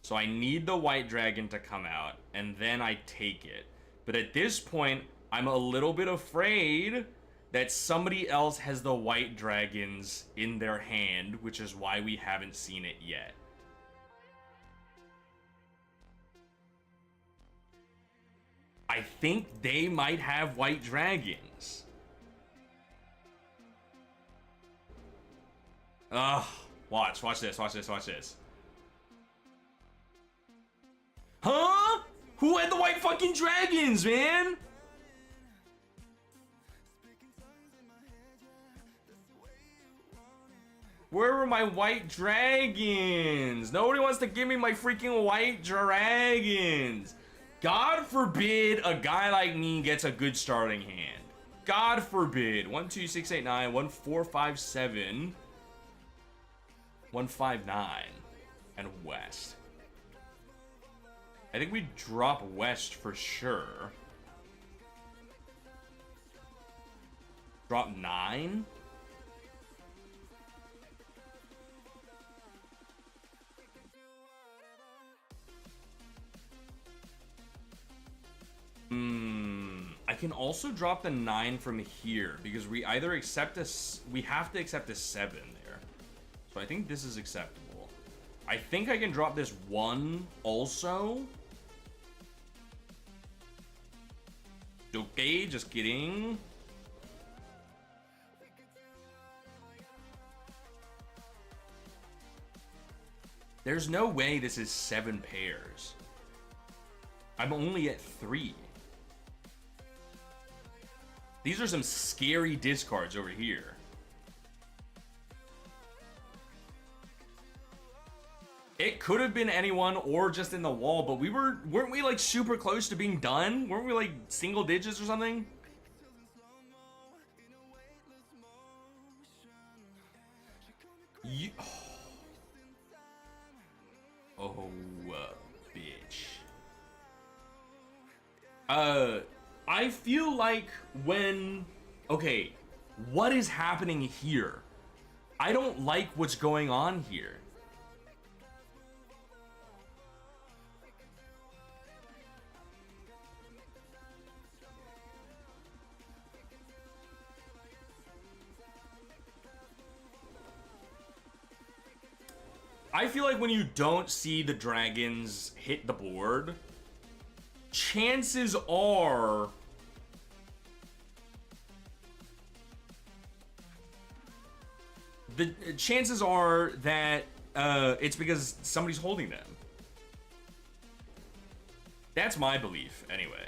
So I need the white dragon to come out, and then I take it. But at this point, I'm a little bit afraid that somebody else has the white dragons in their hand, which is why we haven't seen it yet. I think they might have white dragons. Ugh. Watch this, watch this, watch this. Huh? Who had the white fucking dragons, man? Where were my white dragons? Nobody wants to give me my freaking white dragons. God forbid a guy like me gets a good starting hand. God forbid. 1, 2, 6, 8, 9, 1, 4, 5, 7, 1, 5, 9, and west. I think we drop west for sure. Drop 9? I can also drop the 9 from here because we either accept this, we have to accept a 7 there. So I think this is acceptable. I think I can drop this 1 also. Okay, just kidding. There's no way this is 7 pairs. I'm only at 3. These are some scary discards over here. It could have been anyone or just in the wall, but weren't we like super close to being done? Weren't we like single digits or something? Bitch. I feel like when... Okay, what is happening here? I don't like what's going on here. I feel like when you don't see the dragons hit the board, chances are that it's because somebody's holding them. That's my belief, anyway.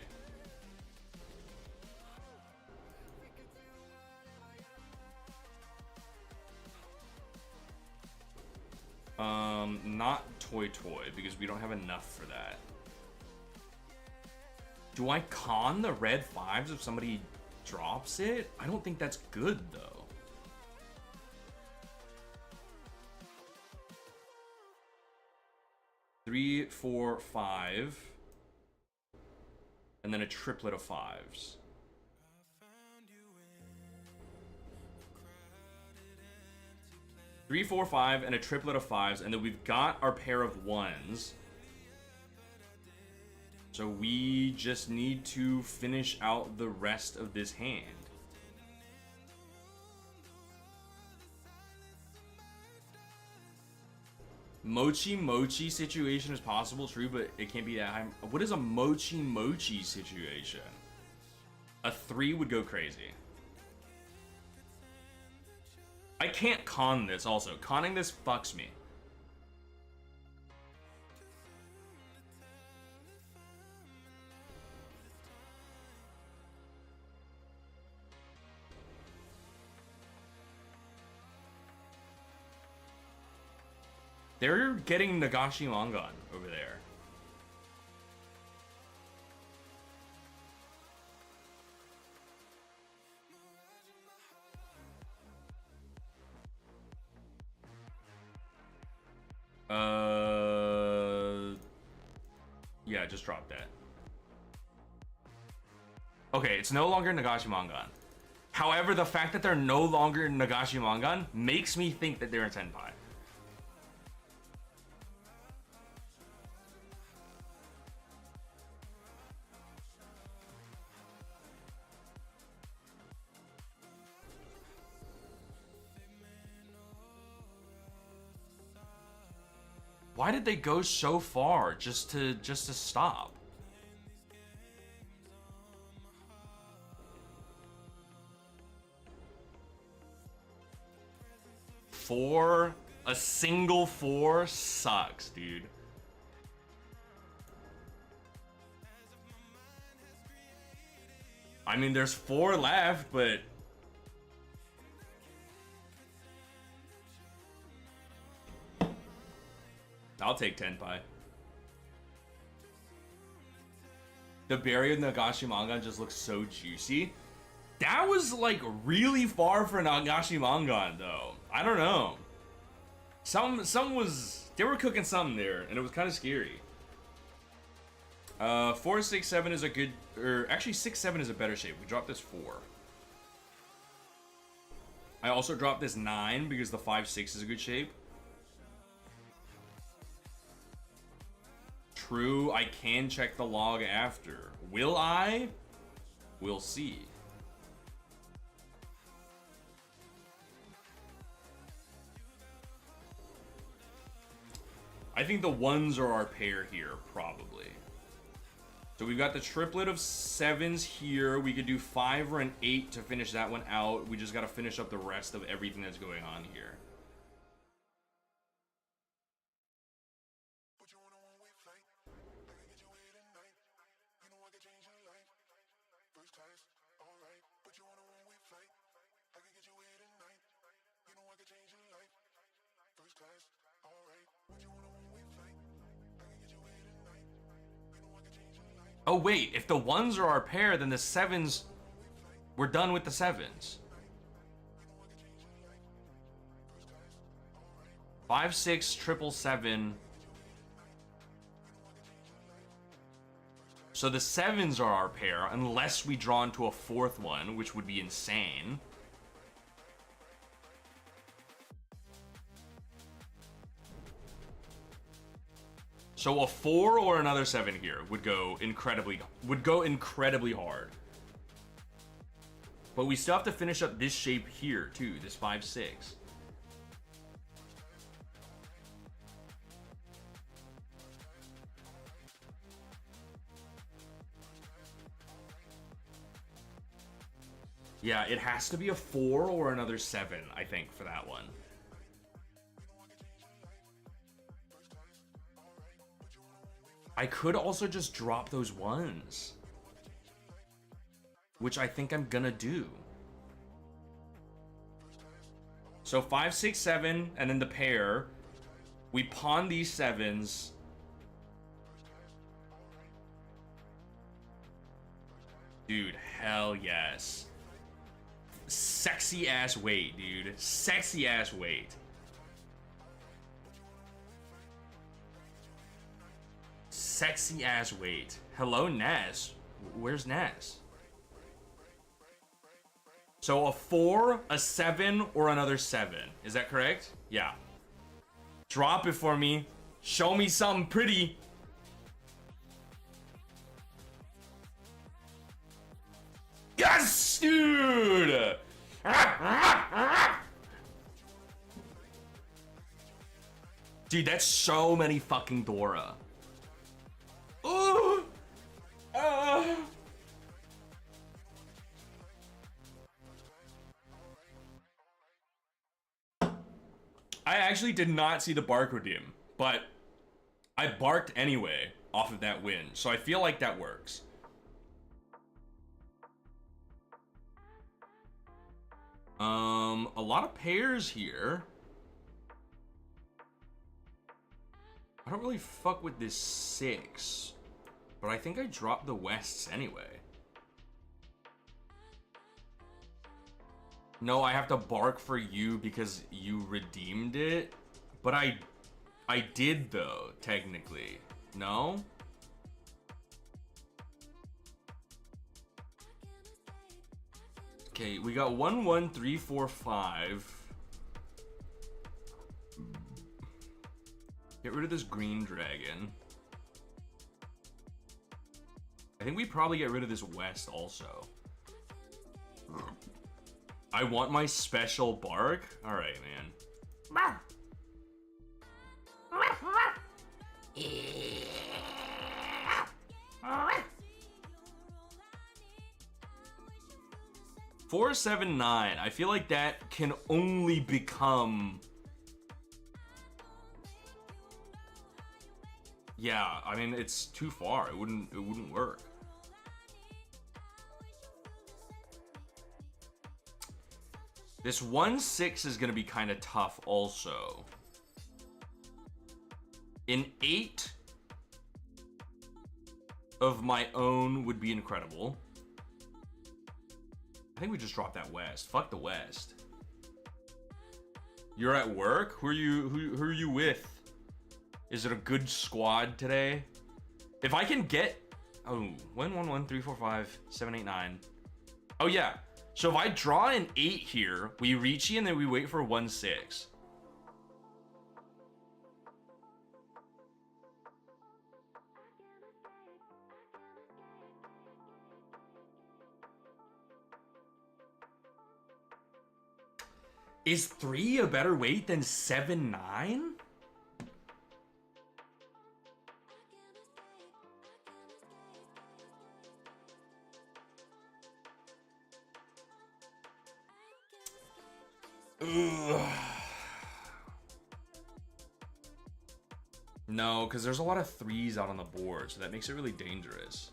Not toy, because we don't have enough for that. Do I con the red 5s if somebody drops it. I don't think that's good though. Three, 4, 5, and then a triplet of 5s. 3, 4, 5, and a triplet of 5s, and then we've got our pair of 1s. So we just need to finish out the rest of this hand. Mochi situation is possible, true, but it can't be that high. What is a mochi situation? A 3 would go crazy. I can't con this also. Conning this fucks me. They're getting Nagashi Mangan over there. Yeah, just drop that. Okay, it's no longer Nagashi Mangan. However, the fact that they're no longer Nagashi Mangan makes me think that they're in Senpai. Why did they go so far just to stop? Four, a single 4 sucks, dude. I mean, there's 4 left, but I'll take Tenpai. The berry of Nagashi Mangan just looks so juicy. That was like really far for Nagashi Mangan though. I don't know. They were cooking something there and it was kind of scary. 4, 6, 7 is a good, or actually 6, 7 is a better shape. We dropped this 4. I also dropped this 9 because the 5, 6 is a good shape. True, I can check the log after. Will I? We'll see. I think the 1s are our pair here, probably. So we've got the triplet of 7s here. We could do 5 or an 8 to finish that one out. We just got to finish up the rest of everything that's going on here. Oh wait, if the 1s are our pair, then the 7s, we're done with the 7s. 5, 6, triple 7. So the 7s are our pair, unless we draw into a 4th one, which would be insane. So a 4 or another 7 here would go incredibly hard. But we still have to finish up this shape here too, this 5, 6. Yeah, it has to be a 4 or another 7, I think, for that one. I could also just drop those 1s, which I think I'm gonna do. So 5, 6, 7, and then the pair. We pawn these 7s. Dude, hell yes. sexy ass weight, dude. Sexy ass weight. Sexy ass weight. Hello, Naz. Where's Naz? So a 4, a 7, or another 7. Is that correct? Yeah. Drop it for me. Show me something pretty. Yes, dude! Dude, that's so many fucking Dora. Ooh! I actually did not see the bark redeem, but I barked anyway off of that win, so I feel like that works. A lot of pairs here. I don't really fuck with this 6, but I think I dropped the Wests anyway. No, I have to bark for you because you redeemed it, but I did though, technically. No? Okay, we got 1, 1, 3, 4, 5. Get rid of this green dragon. I think we probably get rid of this West also. I want my special bark? Alright, man. 479. I feel like that can only become... Yeah, I mean, it's too far. It wouldn't work. This 1-6 is gonna be kind of tough also. An 8 of my own would be incredible. I think we just dropped that West. Fuck the West. You're at work? Who are you with? Is it a good squad today? If I can get... Oh, 1, 1, 1, 3, 4, 5, 7, 8, 9. Oh, yeah. So if I draw an 8 here, we Riichi and then we wait for 1-6. Is 3 a better weight than 7, 9? Ugh. No, because there's a lot of 3s out on the board, so that makes it really dangerous.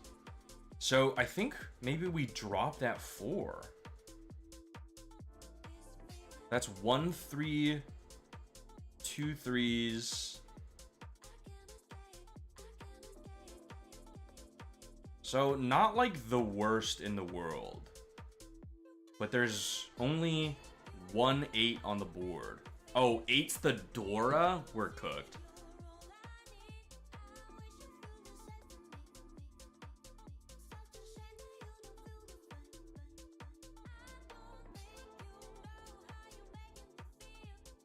So I think maybe we drop that 4. That's 1 3, 2 3s. So not like the worst in the world, but there's only 1 8 on the board. Oh, 8's the Dora? We're cooked.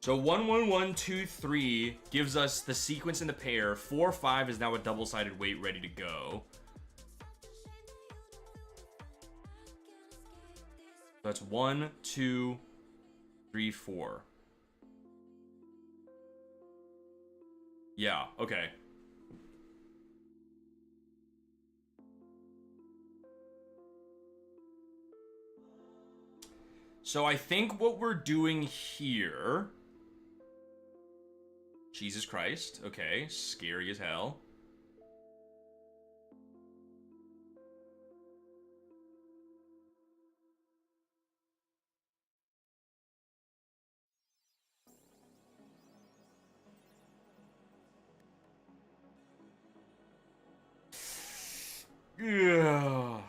So 1 1 1 2 3 gives us the sequence in the pair. 4 5 is now a double-sided weight ready to go. That's 1 2 3 4. Yeah, okay. So I think what we're doing here... Jesus Christ. Okay, scary as hell. Yeah.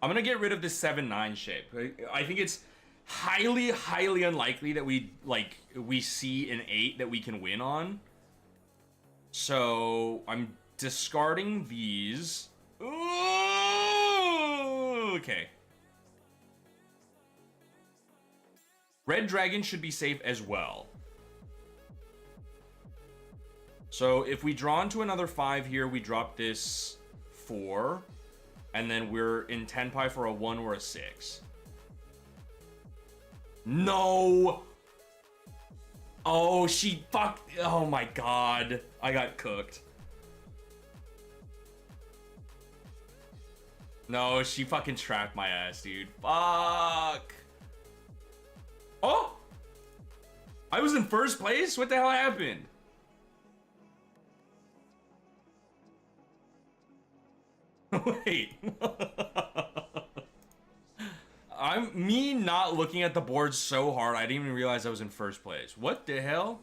I'm gonna get rid of this 7-9 shape. I think it's highly unlikely that we see an 8 that we can win on. So I'm discarding these. Ooh, okay. Red dragon should be safe as well. So if we draw into another 5 here, we drop this 4. And then we're in 10 pi for a 1 or a 6. No! Oh, she fucked. Oh my god. I got cooked. No, she fucking trapped my ass, dude. Fuck. Oh! I was in first place? What the hell happened? Wait. Me not looking at the board so hard, I didn't even realize I was in first place. What the hell?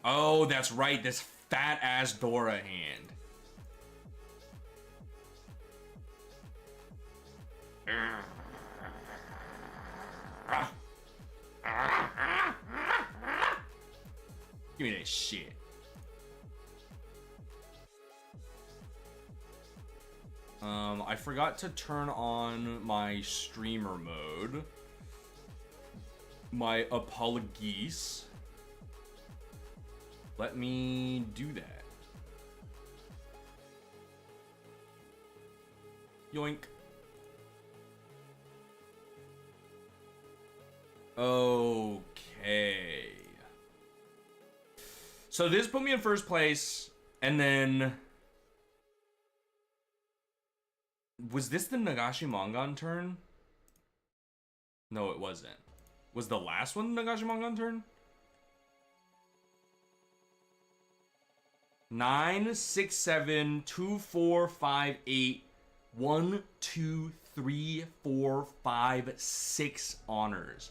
Oh, that's right. This fat ass Dora hand. Give me that shit. I forgot to turn on my streamer mode. My apologies. Let me do that. Yoink. Okay. So this put me in first place, and then... Was this the Nagashi Mangan turn? No, it wasn't. Was the last one the Nagashi Mangan turn? 9, 6, 7, 2, 4, 5, 8, 1, 2, 3, 4, 5, 6 honors.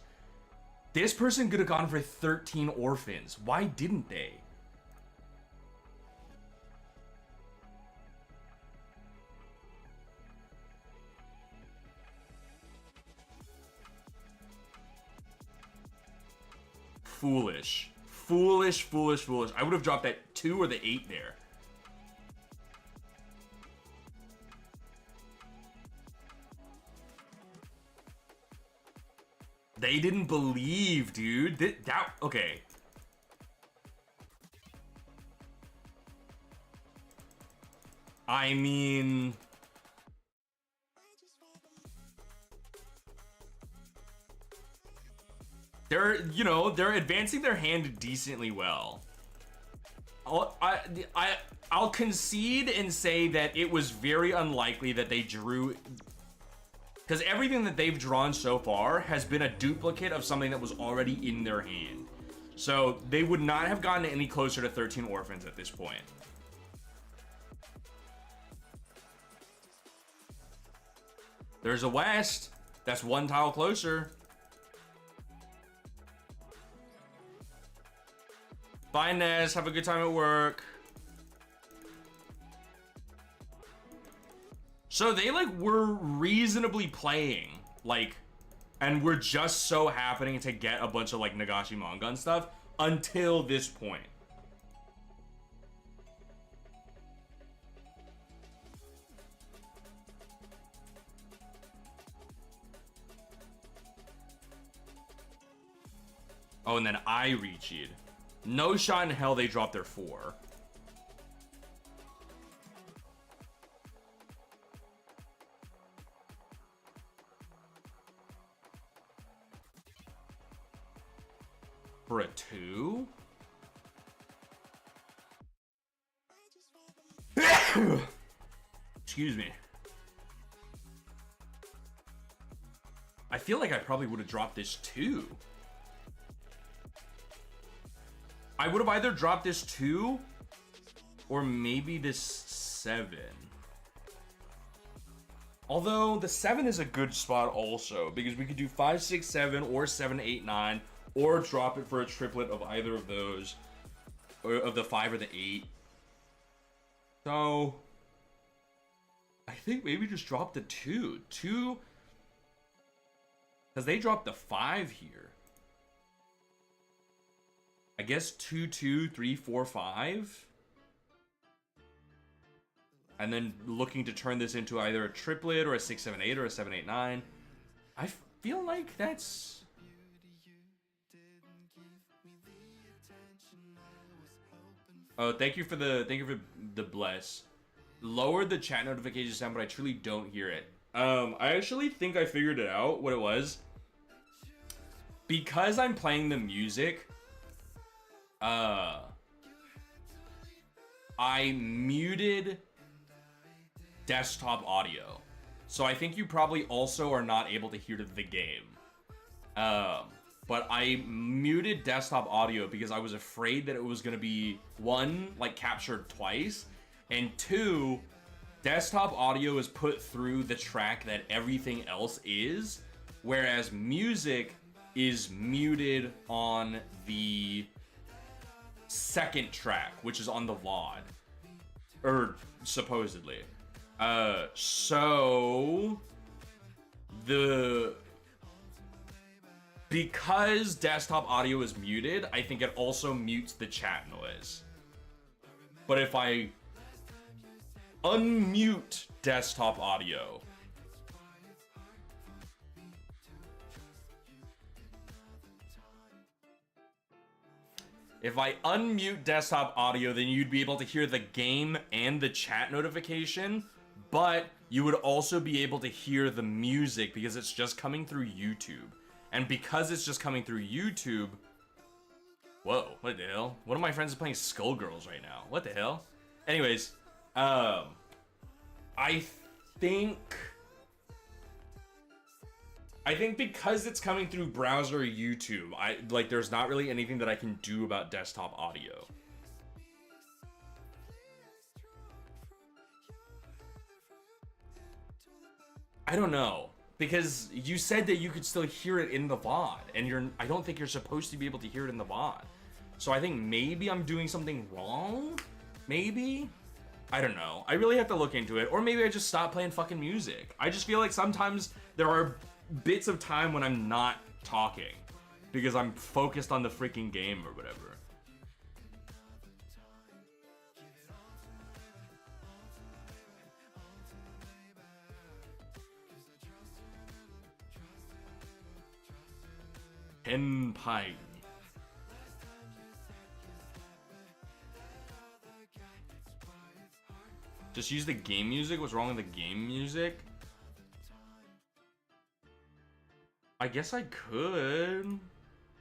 This person could have gone for 13 orphans. Why didn't they? Foolish. Foolish. I would have dropped that 2 or the 8 there. They didn't believe, dude. Okay. I mean... They're advancing their hand decently well. I'll concede and say that it was very unlikely that they drew, because everything that they've drawn so far has been a duplicate of something that was already in their hand. So they would not have gotten any closer to 13 orphans at this point. There's a west. That's 1 tile closer. Bye, Nez. Have a good time at work. So they, were reasonably playing, and we're just so happening to get a bunch of, Nagashi Mangan stuff until this point. Oh, and then I Riichi'd. No shot in hell they dropped their 4. For a 2? Excuse me. I feel like I probably would have dropped this 2. I would have either dropped this 2 or maybe this 7. Although the 7 is a good spot also, because we could do 5, 6, 7 or 7, 8, 9 or drop it for a triplet of either of those, or of the 5 or the 8. So I think maybe just drop the 2, because they dropped the 5 here. I guess 2, 2, 3, 4, 5. And then looking to turn this into either a triplet or a 6, 7, 8 or a 7, 8, 9. I feel like that's... Oh, thank you for the bless. Lowered the chat notification sound, but I truly don't hear it. I actually think I figured it out, what it was. Because I'm playing the music, I muted desktop audio. So I think you probably also are not able to hear the game. But I muted desktop audio because I was afraid that it was going to be, 1, like captured twice, and 2, desktop audio is put through the track that everything else is, whereas music is muted on the second track, which is on the VOD. Or supposedly. So because desktop audio is muted, I think it also mutes the chat noise. But if I unmute desktop audio, then you'd be able to hear the game and the chat notification, but you would also be able to hear the music because it's just coming through YouTube. And because it's just coming through YouTube... Whoa, what the hell? One of my friends is playing Skullgirls right now. What the hell? Anyways, I think because it's coming through browser or YouTube, there's not really anything that I can do about desktop audio. I don't know, because you said that you could still hear it in the VOD, and I don't think you're supposed to be able to hear it in the VOD. So I think maybe I'm doing something wrong? Maybe? I don't know. I really have to look into it, or maybe I just stop playing fucking music. I just feel like sometimes there are bits of time when I'm not talking because I'm focused on the freaking game or whatever. Henpai. Just use the game music? What's wrong with the game music? I guess I could,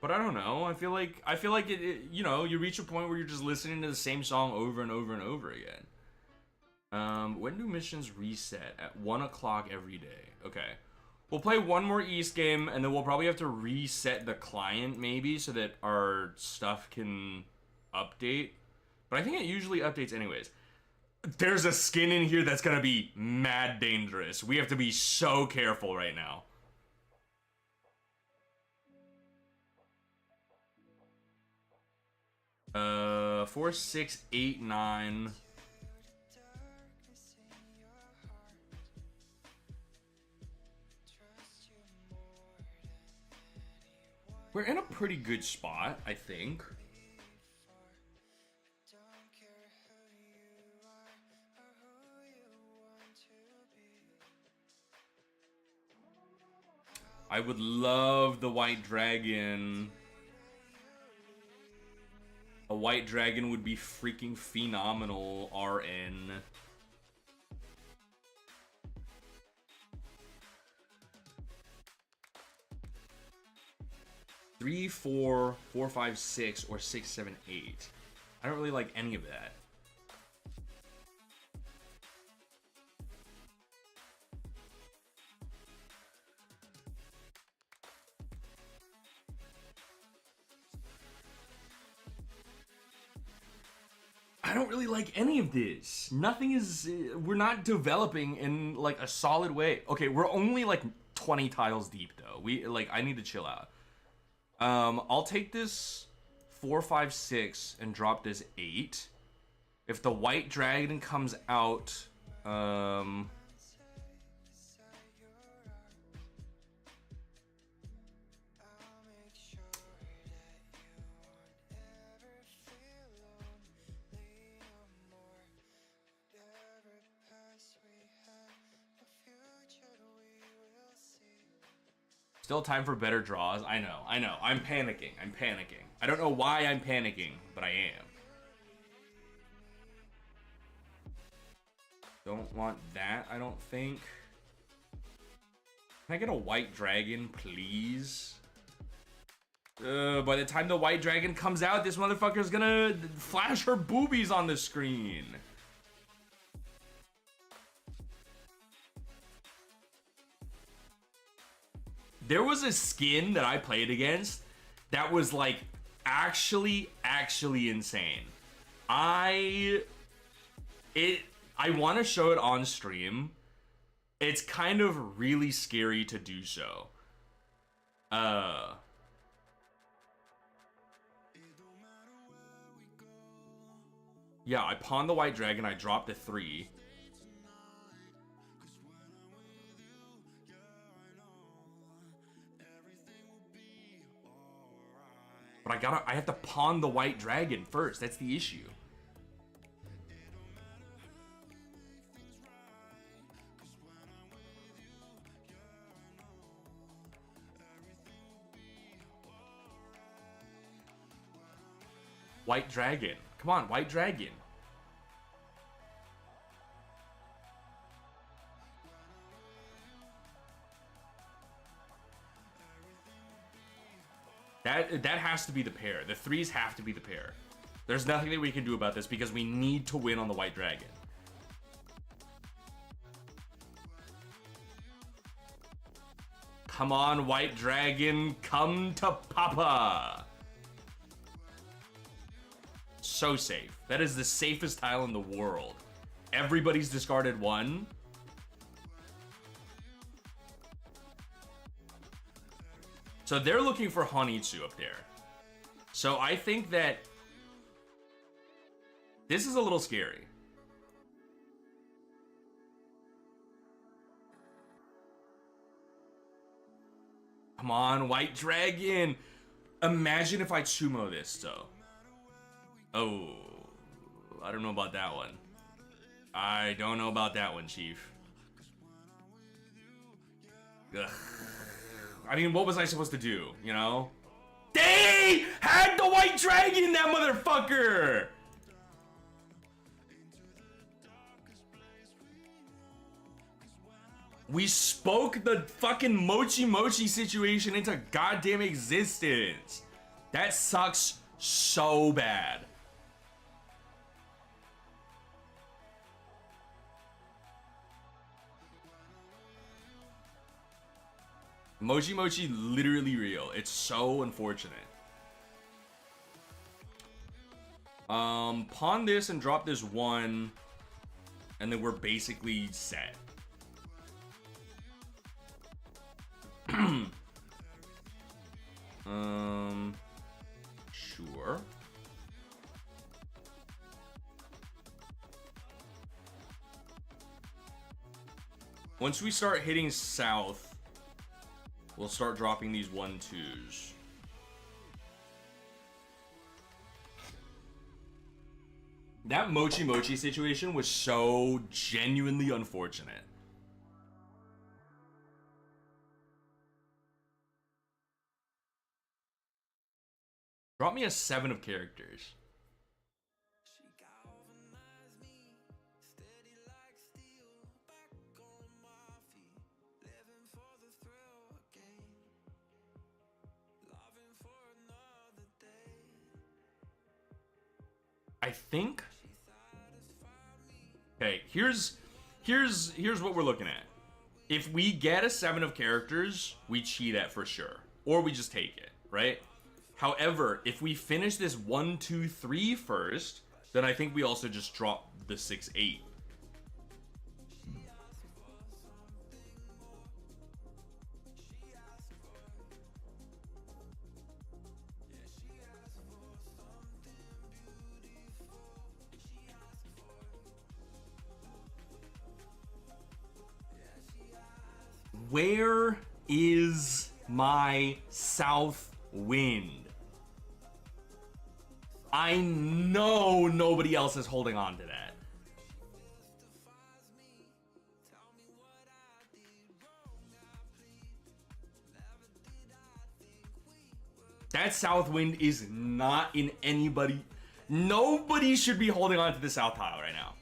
but I don't know. I feel like it, you know, you reach a point where you're just listening to the same song over and over and over again. When do missions reset? At 1 o'clock every day. Okay. We'll play one more East game, and then we'll probably have to reset the client, maybe, so that our stuff can update. But I think it usually updates anyways. There's a skin in here that's gonna be mad dangerous. We have to be so careful right now. 4, 6, 8, 9... We're in a pretty good spot, I think. I would love the white dragon. A white dragon would be freaking phenomenal, RN. Three, 4, 4, 5, 6, or 6, 7, 8. I don't really like any of that. I don't really like any of this. Nothing is... we're not developing in, like, a solid way. Okay, we're only, like, 20 tiles deep, though. I need to chill out. I'll take this 4, 5, 6 and drop this 8. If the white dragon comes out, still time for better draws. I know. I'm panicking. I don't know why I'm panicking, but I am. Don't want that, I don't think. Can I get a white dragon, please? By the time the white dragon comes out, this motherfucker's gonna flash her boobies on the screen. There was a skin that I played against that was like actually insane. I want to show it on stream. It's kind of really scary to do so. Yeah, I pawned the white dragon, I dropped a 3. But I have to pawn the white dragon first. That's the issue. White dragon. Come on, white dragon. That has to be the pair. The 3s have to be the pair. There's nothing that we can do about this because we need to win on the white dragon. Come on, white dragon, come to Papa. So safe. That is the safest tile in the world. Everybody's discarded 1. So they're looking for Honitsu up there. So I think that this is a little scary. Come on, white dragon. Imagine if I Chumo this, though. Oh, I don't know about that one. I don't know about that one, Chief. Ugh. I mean, what was I supposed to do, you know? They had the white dragon, that motherfucker! We spoke the fucking Mochi Mochi situation into goddamn existence. That sucks so bad. Mochi Mochi literally real. It's so unfortunate. Pawn this and drop this 1, and then we're basically set. Sure. Once we start hitting south, we'll start dropping these 1-2s. That Mochi Mochi situation was so genuinely unfortunate. Drop me a 7 of characters. I think. Okay, here's what we're looking at. If we get a 7 of characters, we cheat at for sure, or we just take it, right? However, if we finish this 1, 2, 3 first, then I think we also just drop the 6, 8. Where is my south wind? I know nobody else is holding on to that. That south wind is not in anybody. Nobody should be holding on to the south tile right now.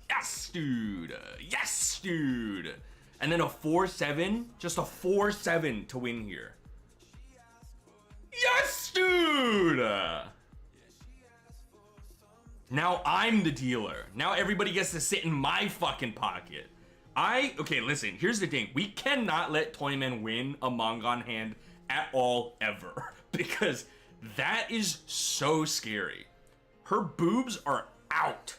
Yes, dude. Yes, dude. And then a 4-7. Just a 4-7 to win here. Yes, dude. Now I'm the dealer. Now everybody gets to sit in my fucking pocket. Okay, listen. Here's the thing. We cannot let Toyman win a Mongon hand at all, ever. Because that is so scary. Her boobs are out.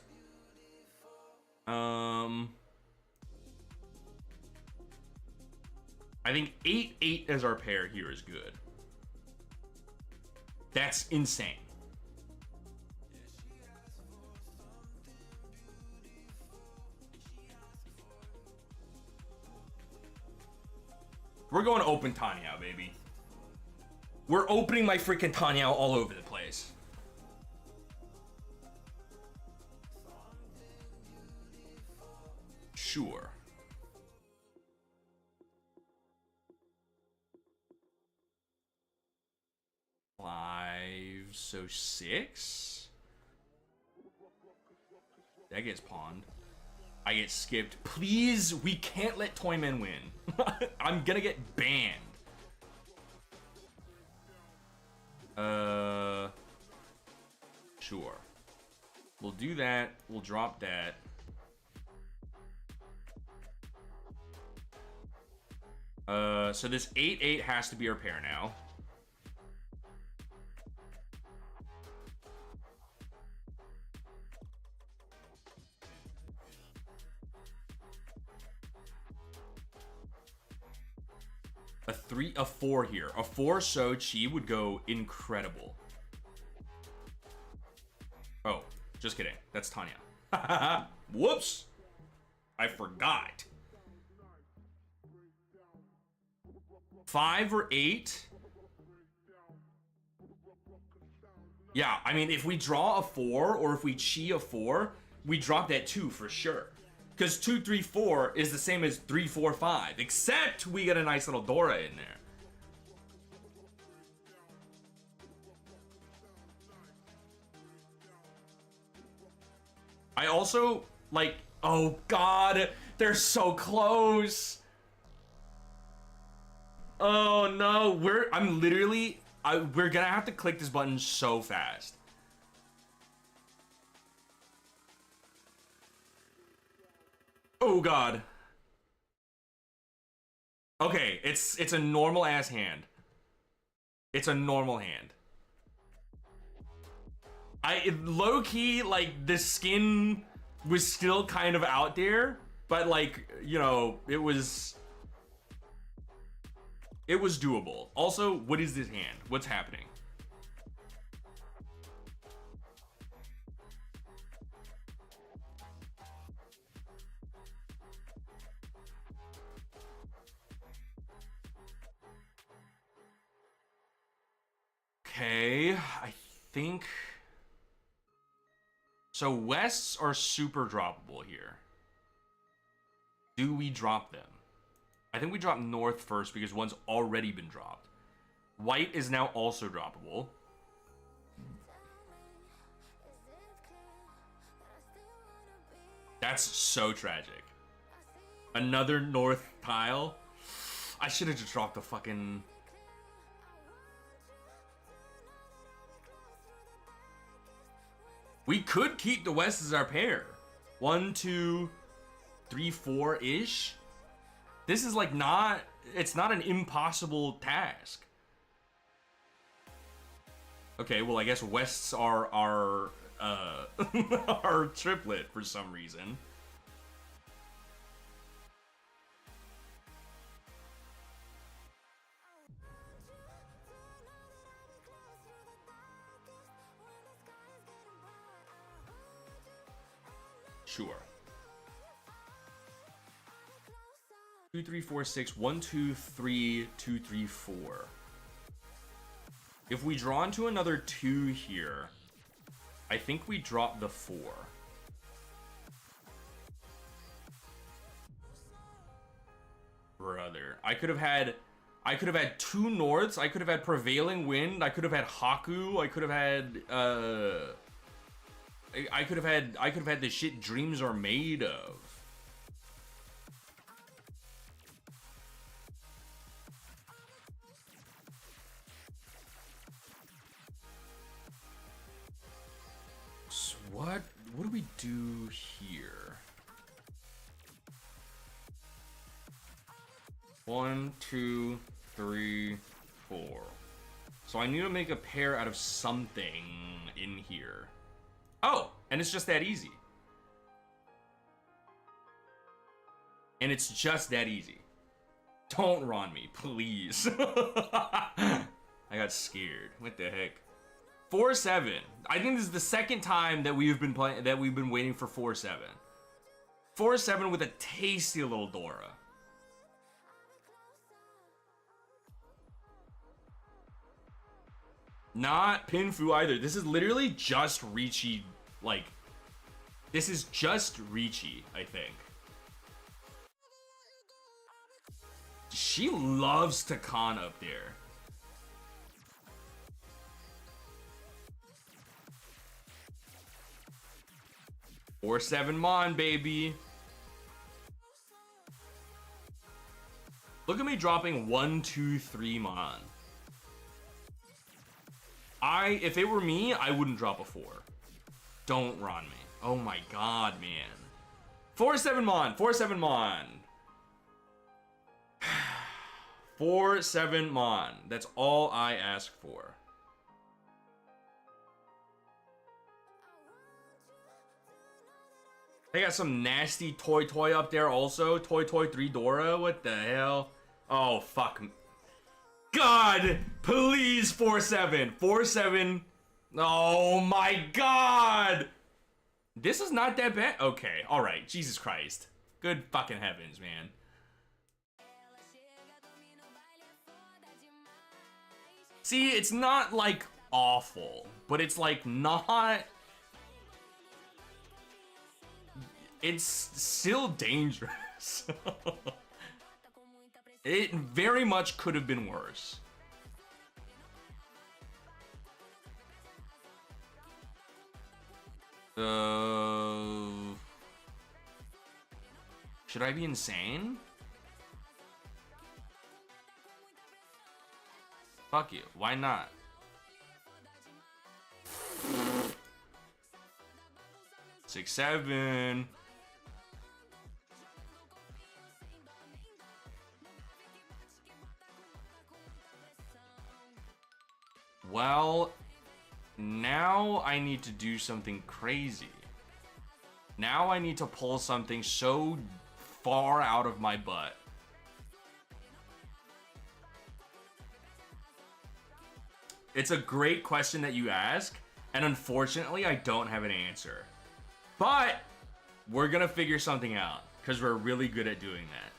I think 8-8 as our pair here is good. That's insane. We're going to open Tanya, baby. We're opening my freaking Tanya all over the place. Sure. Five, so 6? That gets pawned. I get skipped. Please, we can't let Toyman win. I'm gonna get banned. Sure. We'll do that. We'll drop that. So this 8-8 has to be our pair now. A 4 here. A 4 so Chi would go incredible. Oh, just kidding. That's Tanya. Whoops. I forgot. 5 or 8. Yeah, I mean, if we draw a 4 or if we Chi a 4, we drop that 2 for sure. Because 2, 3, 4 is the same as 3, 4, 5. Except we get a nice little Dora in there. I also, like, oh god, they're so close. Oh no, we're gonna have to click this button so fast. Oh god. Okay, it's a normal ass hand. It's a normal hand. Low key, like, the skin was still kind of out there, but like, you know, it was doable. Also, what is this hand? What's happening? Okay, I think so. Wests are super droppable here. Do we drop them? I think we drop North first because one's already been dropped. White is now also droppable. That's so tragic. Another North tile. I should have just dropped the fucking... We could keep the West as our pair. 1, 2, 3, 4-ish. This is like not... It's not an impossible task. Okay, well I guess Wests are our our triplet for some reason. Sure. 2, 3, 4, 6. 1, 2, 3, 2, 3, 4. If we draw into another 2 here, I think we drop the 4. Brother, I could have had 2 norths. I could have had prevailing wind. I could have had Haku. I could have had I could have had the shit dreams are made of. So what do we do here? 1, 2, 3, 4. So I need to make a pair out of something in here. Oh, and it's just that easy. And it's just that easy. Don't run me, please. I got scared. What the heck? 4-7. I think this is the second time that we've been playing, that we've been waiting for 4-7. 4-7 with a tasty little Dora. Not Pinfu either. This is literally just Riichi, like, this is just Riichi, I think. She loves to con up there. Or 7 Mon, baby. Look at me dropping 1, 2, 3 Mon. If it were me, I wouldn't drop a 4. Don't run me. Oh my god, man. 4-7 Mon. 4-7 Mon. 4-7 Mon. That's all I ask for. They got some nasty Toy up there also. Toy 3 Dora. What the hell? Oh, fuck. God, please, 4-7. 4-7. Oh my god. This is not that bad. Okay, alright. Jesus Christ. Good fucking heavens, man. See, it's not like awful, but it's like not... It's still dangerous. It very much could have been worse. Should I be insane? Fuck you. Why not? Six, 7. Well, now I need to do something crazy. Now I need to pull something so far out of my butt. It's a great question that you ask, and unfortunately I don't have an answer. But we're gonna figure something out, because we're really good at doing that.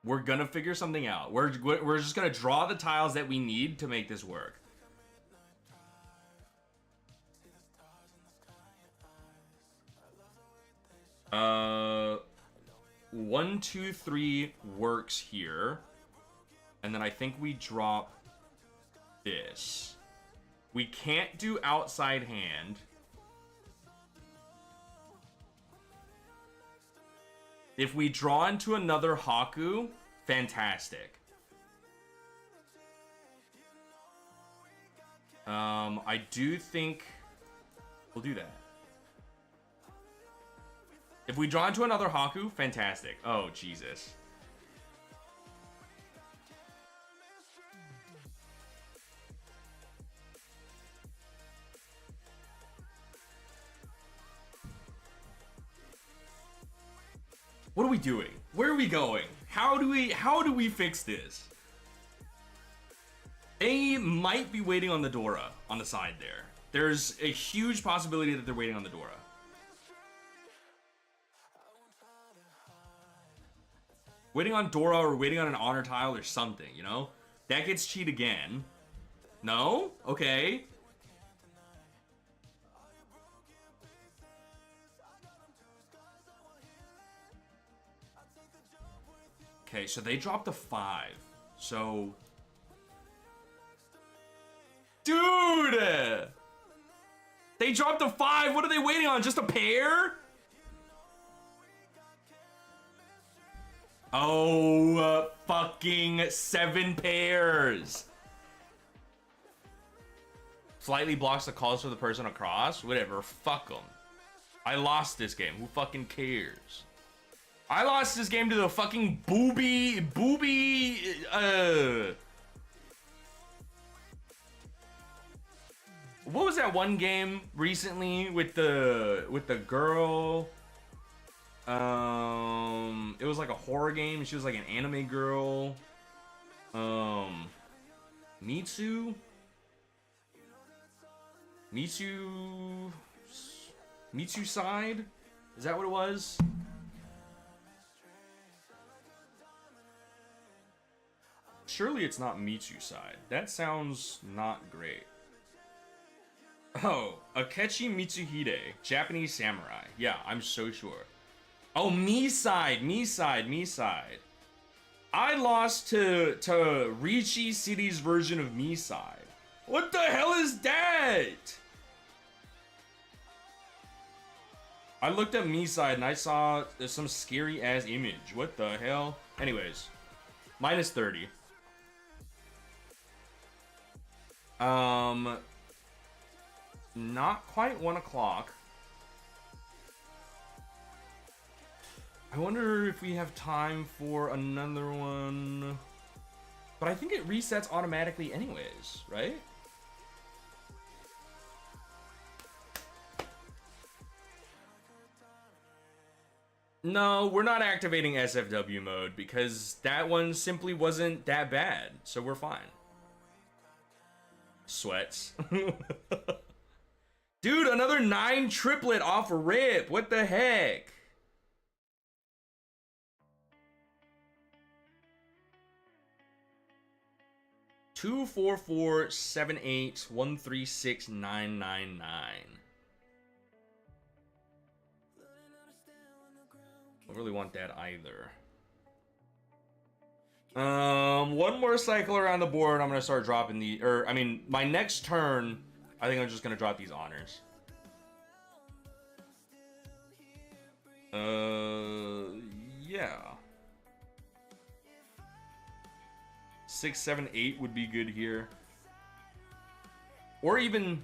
We're gonna figure something out. We're just gonna draw the tiles that we need to make this work. One, 2, 3 works here. And then I think we drop this. We can't do outside hand. If we draw into another Haku, fantastic. I do think we'll do that. If we draw into another Haku, fantastic. Oh, Jesus. What are we doing? Where are we going? How do we fix this? They might be waiting on the Dora on the side there. There's a huge possibility that they're waiting on the Dora. Waiting on Dora or waiting on an honor tile or something, you know? That gets cheat again. No? Okay. Okay, so they dropped a 5. So... Dude! They dropped a 5! What are they waiting on? Just a pair? Oh, fucking 7 pairs. Slightly blocks the calls for the person across. Whatever, fuck them. I lost this game. Who fucking cares? I lost this game to the fucking booby. What was that one game recently with the girl? It was like a horror game. She was like an anime girl. Mitsu side? Is that what it was? Surely it's not Mitsu side. That sounds not great. Oh, Akechi Mitsuhide, Japanese samurai. Yeah, I'm so sure. Oh, me side. I lost to Riichi City's version of me side. What the hell is that? I looked at me side and I saw there's some scary ass image. What the hell? Anyways, minus 30. Not quite 1 o'clock. I wonder if we have time for another one. But I think it resets automatically anyways, right? No, we're not activating SFW mode because that one simply wasn't that bad, so we're fine. Sweats. Dude, another 9 triplet off a rip. What the heck? Two, 4, 4, 7, 8, 1, 3, 6, 9, 9, 9. Don't really want that either. One more cycle around the board. I'm gonna start dropping the, my next turn, I think I'm just gonna drop these honors. Yeah. 6, 7, 8 would be good here. Or even...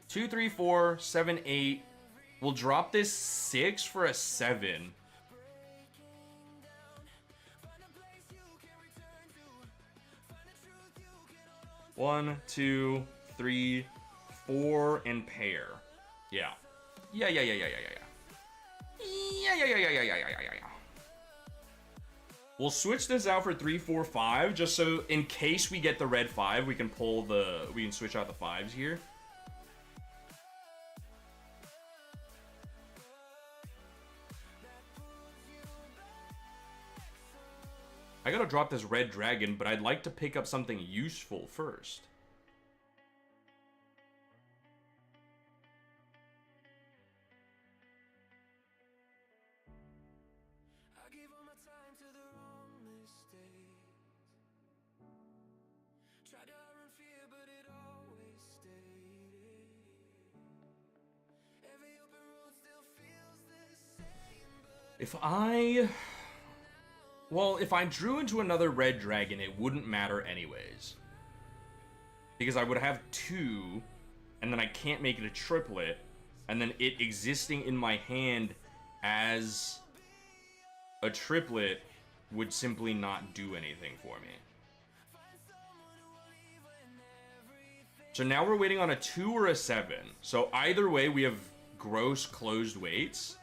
Two, 3, 4, 7, 8. We'll drop this 6 for a 7. One, 2, 3, 4, and pair. Yeah. Yeah. We'll switch this out for 3, 4, 5, just so in case we get the red 5, we can switch out the 5s here. I gotta drop this red dragon, but I'd like to pick up something useful first. If I drew into another red dragon, it wouldn't matter anyways. Because I would have 2, and then I can't make it a triplet, and then it existing in my hand as a triplet would simply not do anything for me. So now we're waiting on a 2 or a 7. So either way, we have gross closed weights.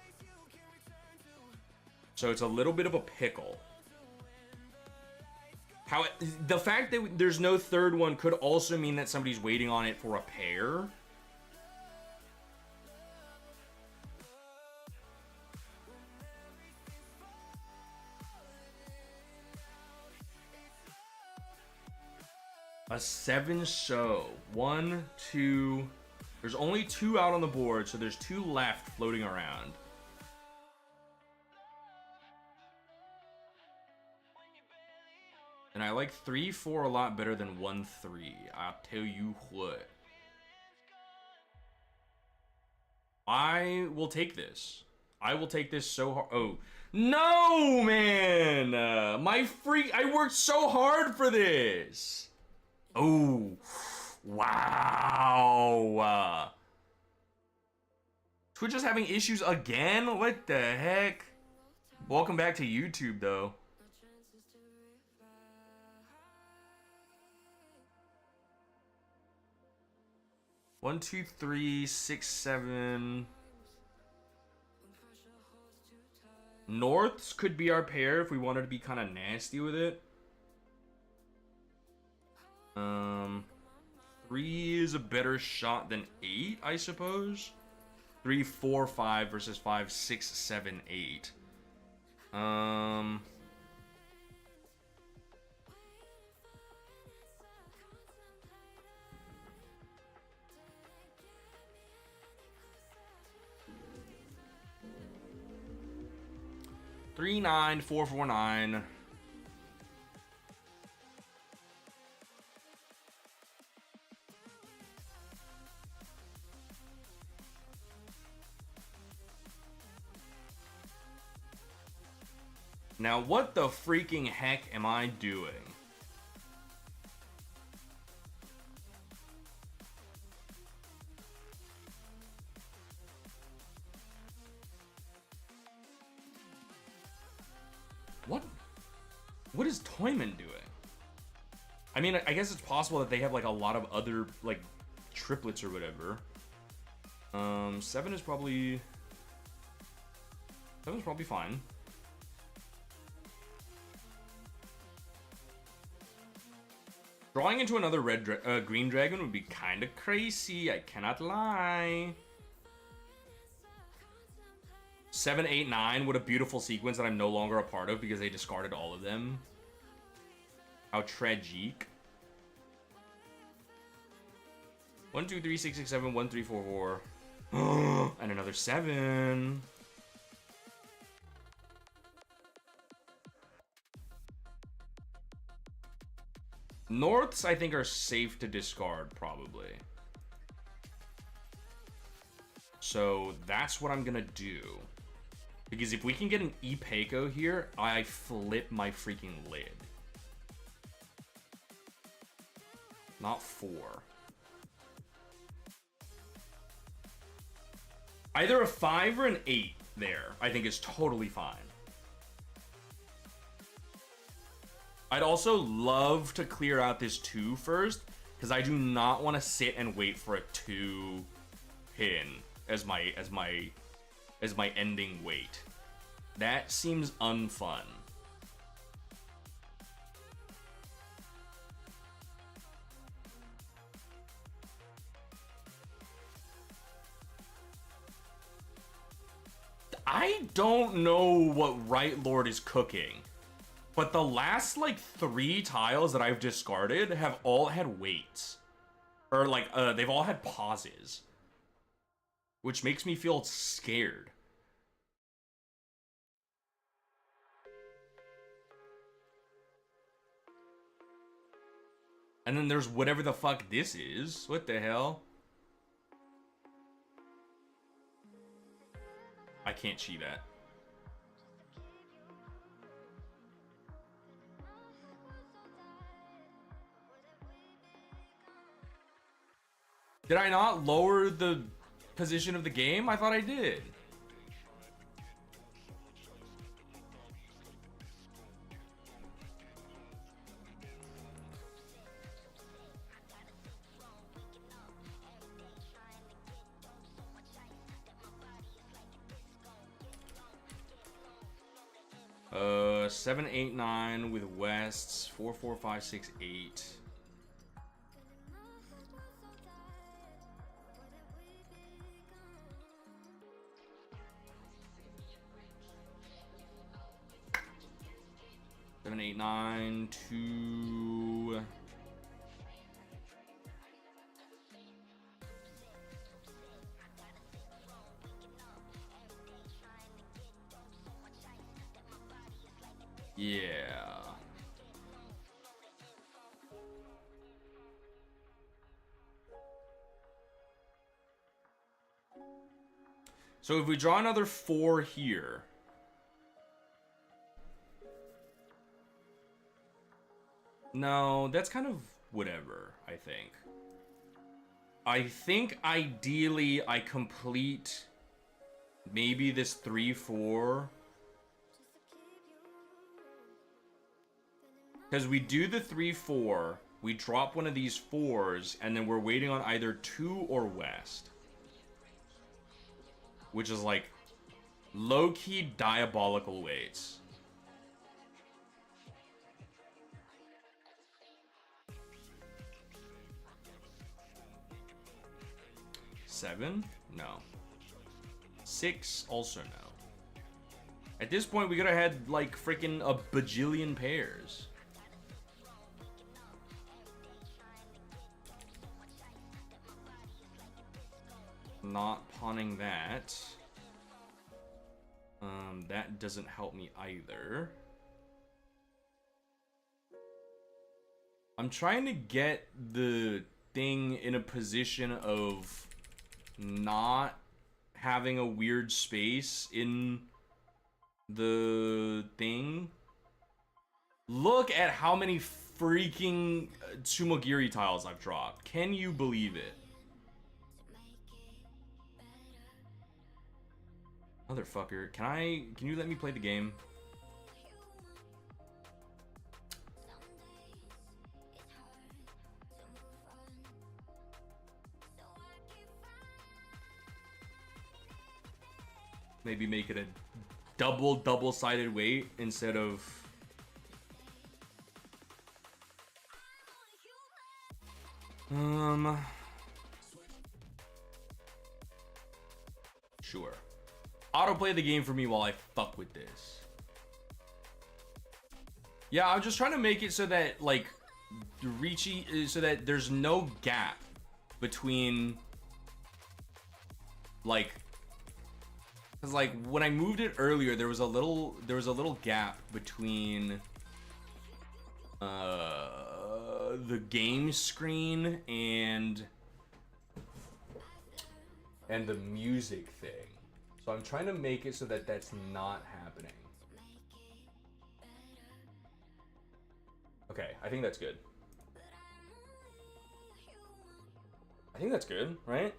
So it's a little bit of a pickle. The fact that there's no third one could also mean that somebody's waiting on it for a pair. A 7 show. 1, 2. There's only 2 out on the board, so there's 2 left floating around. And I like 3, 4 a lot better than 1, 3. I'll tell you what. I will take this. I will take this so hard. Oh. No, man! I worked so hard for this! Oh, wow. Twitch is having issues again? What the heck? Welcome back to YouTube, though. One, 2, 3, 6, 7. Norths could be our pair if we wanted to be kind of nasty with it. 3 is a better shot than 8, I suppose. 3, 4, 5 versus 5, 6, 7, 8. 3, 9, 4, 4, 9. Now, what the freaking heck am I doing? What is Toyman doing? I mean, I guess it's possible that they have like a lot of other like triplets or whatever. 7 is probably fine. Drawing into another green dragon would be kind of crazy, I cannot lie. 7, 8, 9, what a beautiful sequence that I'm no longer a part of because they discarded all of them. How tragic. 1, 2, 3, 6, 6, 7, 1, 3, 4, 4. And another 7. Norths, I think, are safe to discard, probably. So that's what I'm gonna do. Because if we can get an Ipeco here, I flip my freaking lid. Not 4. Either a 5 or an 8 there, I think is totally fine. I'd also love to clear out this 2 first, because I do not want to sit and wait for a 2 pin as my ending weight. That seems unfun. I don't know what Right Lord is cooking. But the last, like, 3 tiles that I've discarded have all had weights. Or, like, they've all had pauses. Which makes me feel scared. And then there's whatever the fuck this is. What the hell? I can't see that. Did I not lower the position of the game? I thought I did. 7, 8, 9 with Wests. 4, 4, 5, 6, 8. Seven, 8, 9, 2. Yeah. So if we draw another 4 here. No, that's kind of whatever, I think. I think ideally I complete maybe this 3, 4. Because we do the 3, 4, we drop one of these 4s, and then we're waiting on either 2 or West. Which is like low-key diabolical waits. Seven? No. 6? Also no. At this point, we could have had like freaking a bajillion pairs. Not pawning that. That doesn't help me either. I'm trying to get the thing in a position of not having a weird space in the thing. Look at how many freaking Tsumogiri tiles I've dropped. Can you believe it? Motherfucker, can you let me play the game? Maybe make it a double-sided weight instead of... Sure. Autoplay the game for me while I fuck with this. Yeah, I'm just trying to make it so that, like, Riichi, so that there's no gap between, like, because, like, when I moved it earlier, there was a little gap between the game screen and the music thing. So I'm trying to make it so that that's not happening. Okay, I think that's good. I think that's good, right?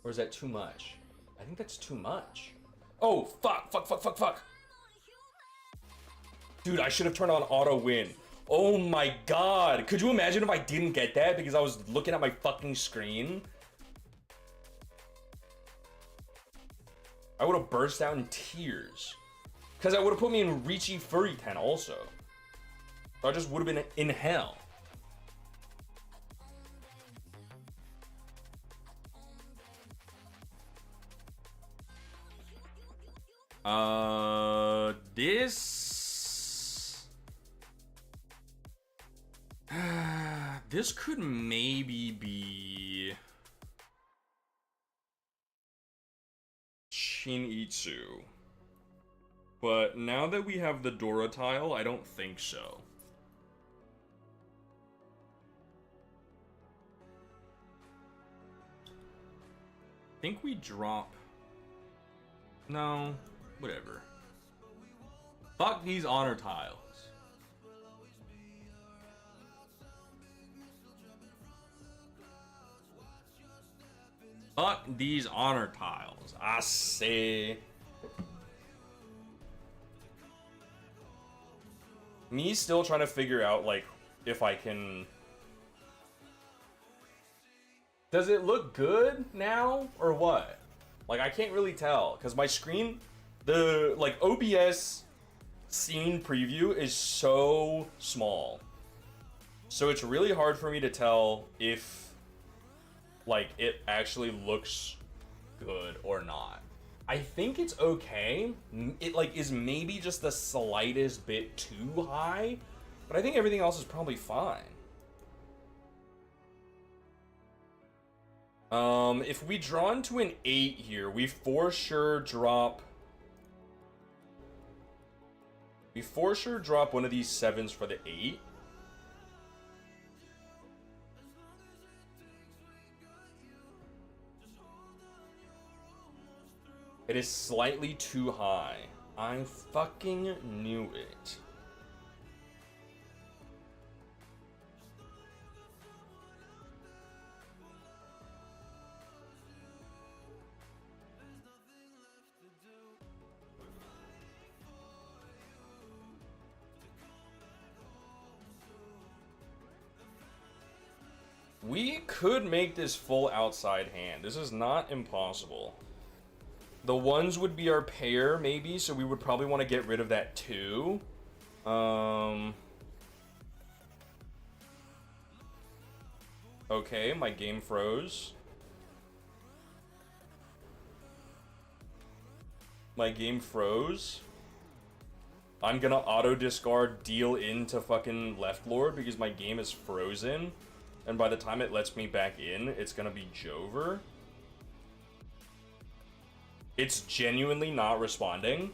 Or is that too much? I think that's too much. Oh, fuck. Dude, I should have turned on auto win. Oh my god. Could you imagine if I didn't get that because I was looking at my fucking screen? I would have burst out in tears. Because that would have put me in Riichi Furry 10 also. So I just would have been in hell. This could maybe be Shinitsu. But now that we have the Dora tile, I don't think so. I think we drop... No, whatever. Fuck these honor tiles. Fuck these honor tiles. I say. Me still trying to figure out, like, if I can... Does it look good now, or what? Like, I can't really tell, because my screen, the, like, OBS scene preview is so small. So it's really hard for me to tell if, like, it actually looks good or not. I think it's okay. It, like, is maybe just the slightest bit too high, but I think everything else is probably fine. If we draw into an 8 here, we for sure drop... We for sure drop one of these 7s for the 8. It is slightly too high. I fucking knew it. We could make this full outside hand. This is not impossible. The ones would be our pair, maybe, so we would probably want to get rid of that 2. Okay, my game froze. My game froze. I'm gonna auto-discard deal into fucking Left Lord because my game is frozen. And by the time it lets me back in, it's gonna be Jover. It's genuinely not responding.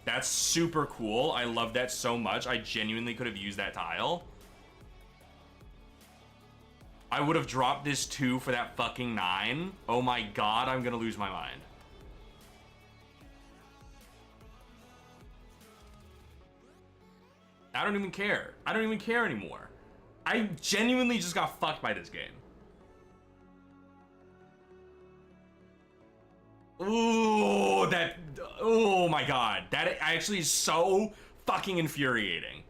That's super cool. I love that so much. I genuinely could have used that tile. I would have dropped this 2 for that fucking 9. Oh my god, I'm gonna lose my mind. I don't even care. I don't even care anymore. I genuinely just got fucked by this game. Ooh, that... Oh my god. That actually is so fucking infuriating.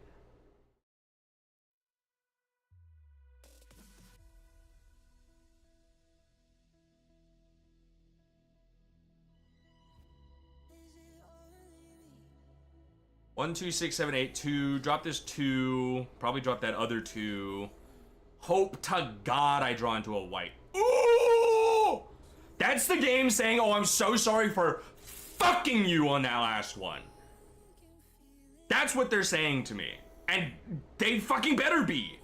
One, two, six, seven, eight, 2. Drop this 2. Probably drop that other 2. Hope to God I draw into a white. Ooh! That's the game saying, oh, I'm so sorry for fucking you on that last one. That's what they're saying to me. And they fucking better be.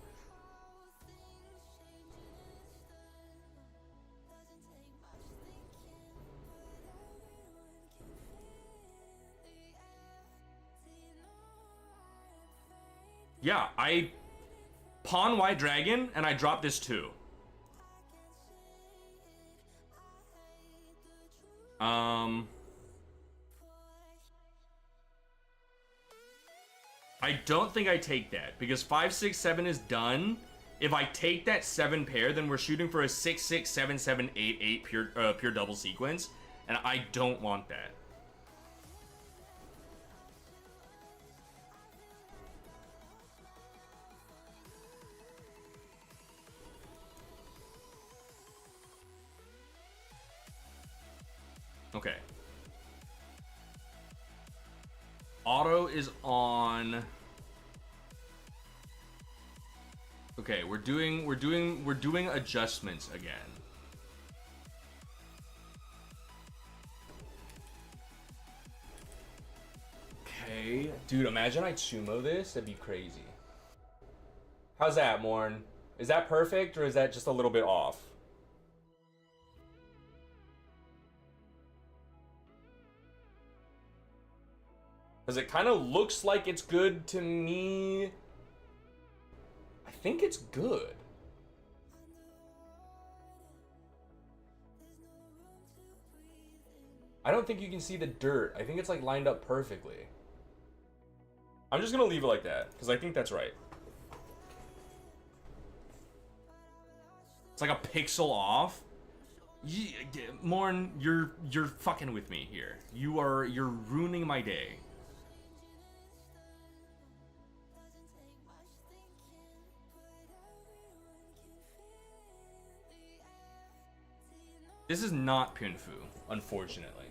Yeah, I pawn white dragon and I drop this 2. I don't think I take that because 5, 6, 7 is done. If I take that 7 pair, then we're shooting for a 6, 6, 7, 7, 8, 8 pure double sequence, and I don't want that. Okay. Auto is on. Okay, we're doing adjustments again. Okay, dude, imagine I sumo this. That'd be crazy. How's that, Morn? Is that perfect or is that just a little bit off? Because it kind of looks like it's good to me. I think it's good. I don't think you can see the dirt. I think it's like lined up perfectly. I'm just gonna leave it like that because I think that's right. It's like a pixel off. Morn, you're fucking with me here. You're ruining my day. This is not Pinfu, unfortunately.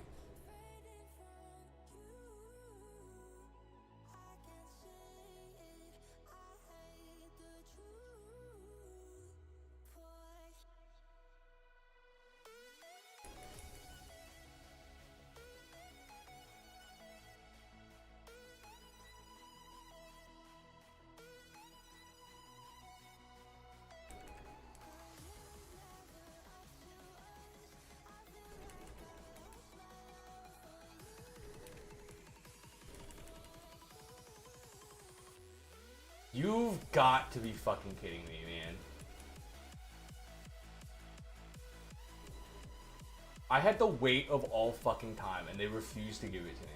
You've got to be fucking kidding me, man. I had the wait of all fucking time, and they refused to give it to me.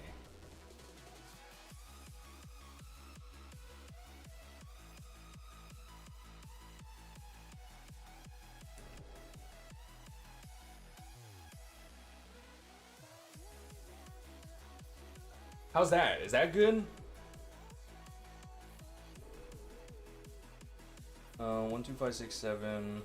How's that? Is that good? 1, 2, 5, 6, 7.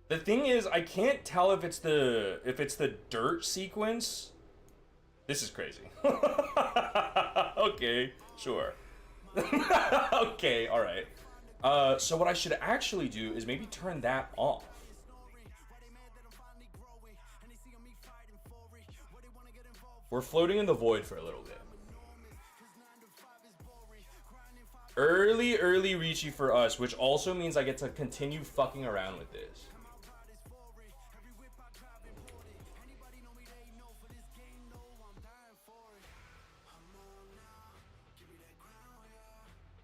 The thing is, I can't tell if it's the dirt sequence. This is crazy. Okay, sure. Okay, all right. So what I should actually do is maybe turn that off. We're floating in the void for a little bit. Early Riichi for us, which also means I get to continue fucking around with this.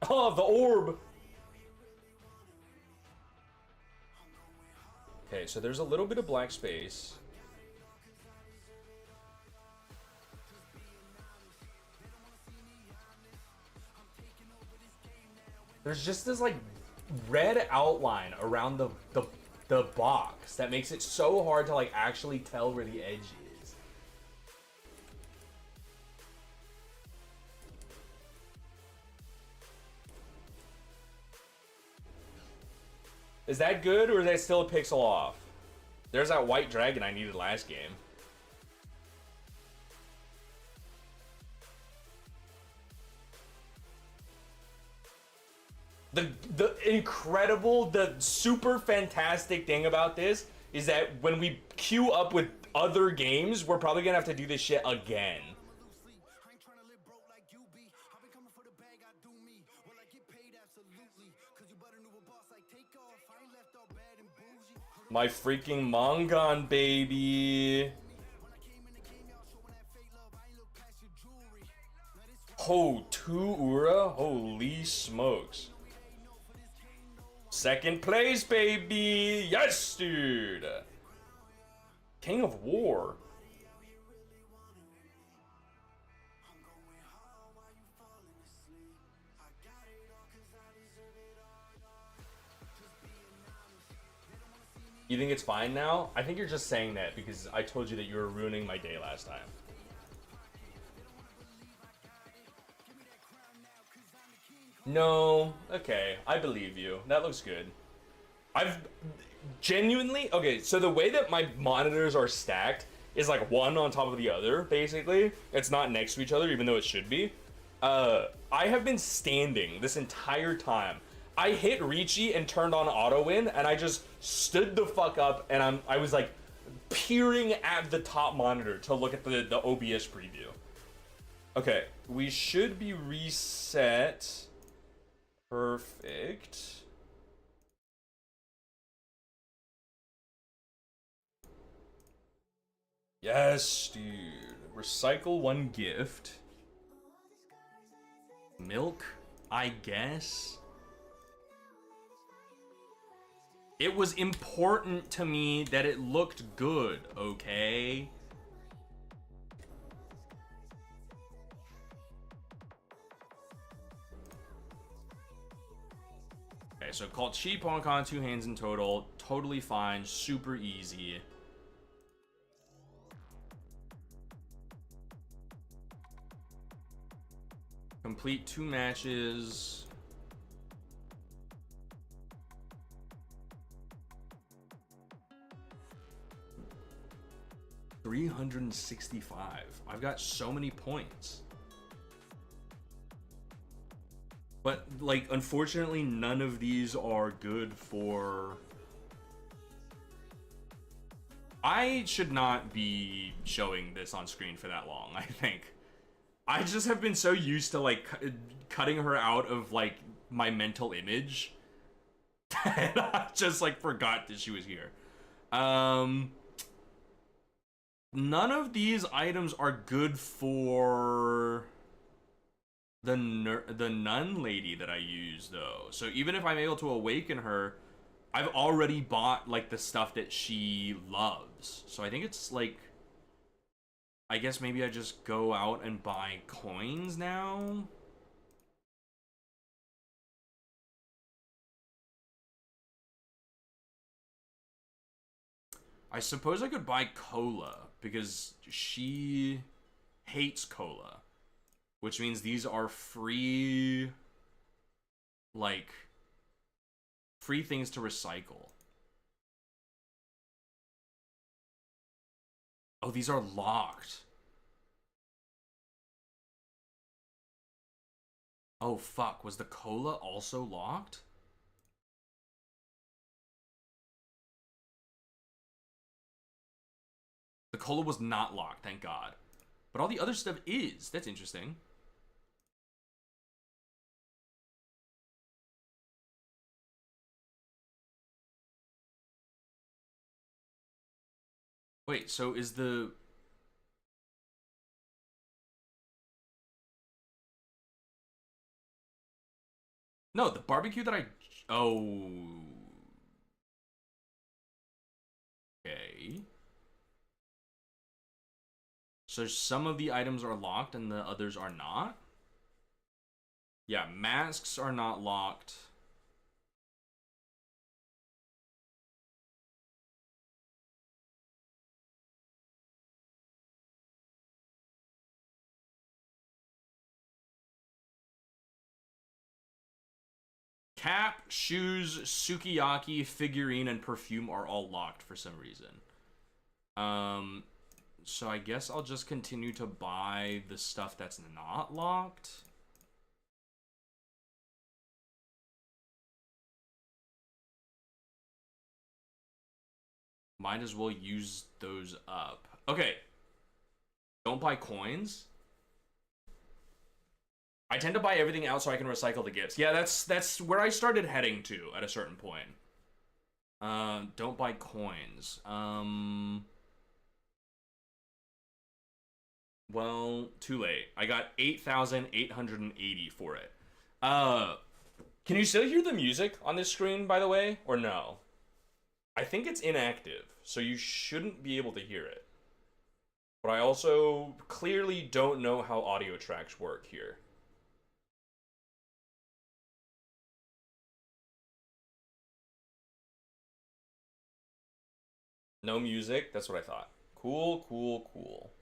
Oh, the orb! Okay, so there's a little bit of black space. There's just this like red outline around the box that makes it so hard to like actually tell where the edge is. Is that good, or is that still a pixel off? There's that white dragon I needed last game. The incredible, the super fantastic thing about this is that when we queue up with other games, we're probably gonna have to do this shit again. My freaking Mongon, baby. Oh, 2 Ura? Holy smokes. Second place, baby. Yes, dude. King of War. You think it's fine now? I think you're just saying that because I told you that you were ruining my day last time. No, okay, I believe you. That looks good. I've genuinely, okay, so the way that my monitors are stacked is like one on top of the other, basically. It's not next to each other, even though it should be. I have been standing this entire time. I hit Riichi and turned on auto win, and I just stood the fuck up, and I was like peering at the top monitor to look at the OBS preview. Okay, we should be reset. Perfect. Yes, dude. Recycle 1 gift. Milk, I guess. It was important to me that it looked good, okay? Okay, so called cheap Honkan, 2 hands in total. Totally fine, super easy. Complete 2 matches. $365. I've got so many points. But, like, unfortunately, none of these are good for... I should not be showing this on screen for that long, I think. I just have been so used to, like, cutting her out of, like, my mental image And I just like forgot that she was here. Um, None of these items are good for the nun lady that I use though. So even if I'm able to awaken her, I've already bought like the stuff that she loves. So I think it's like, I guess maybe I just go out and buy coins now. I suppose I could buy cola because she hates cola, which means these are free, like, free things to recycle. Oh, these are locked. Oh, fuck. Was the cola also locked? The cola was not locked, thank God. But all the other stuff is. That's interesting. Wait, so is the... No, the barbecue that I... Oh... Okay. So some of the items are locked and the others are not? Yeah, masks are not locked. Cap, shoes, sukiyaki, figurine, and perfume are all locked for some reason. So I guess I'll just continue to buy the stuff that's not locked. Might as well use those up. Okay. Don't buy coins. I tend to buy everything out so I can recycle the gifts. Yeah, that's where I started heading to at a certain point. Don't buy coins. Well, too late. I got 8,880 for it. Can you still hear the music on this screen, by the way, or no? I think it's inactive, so you shouldn't be able to hear it. But I also clearly don't know how audio tracks work here. No music, that's what I thought. Cool, cool, cool.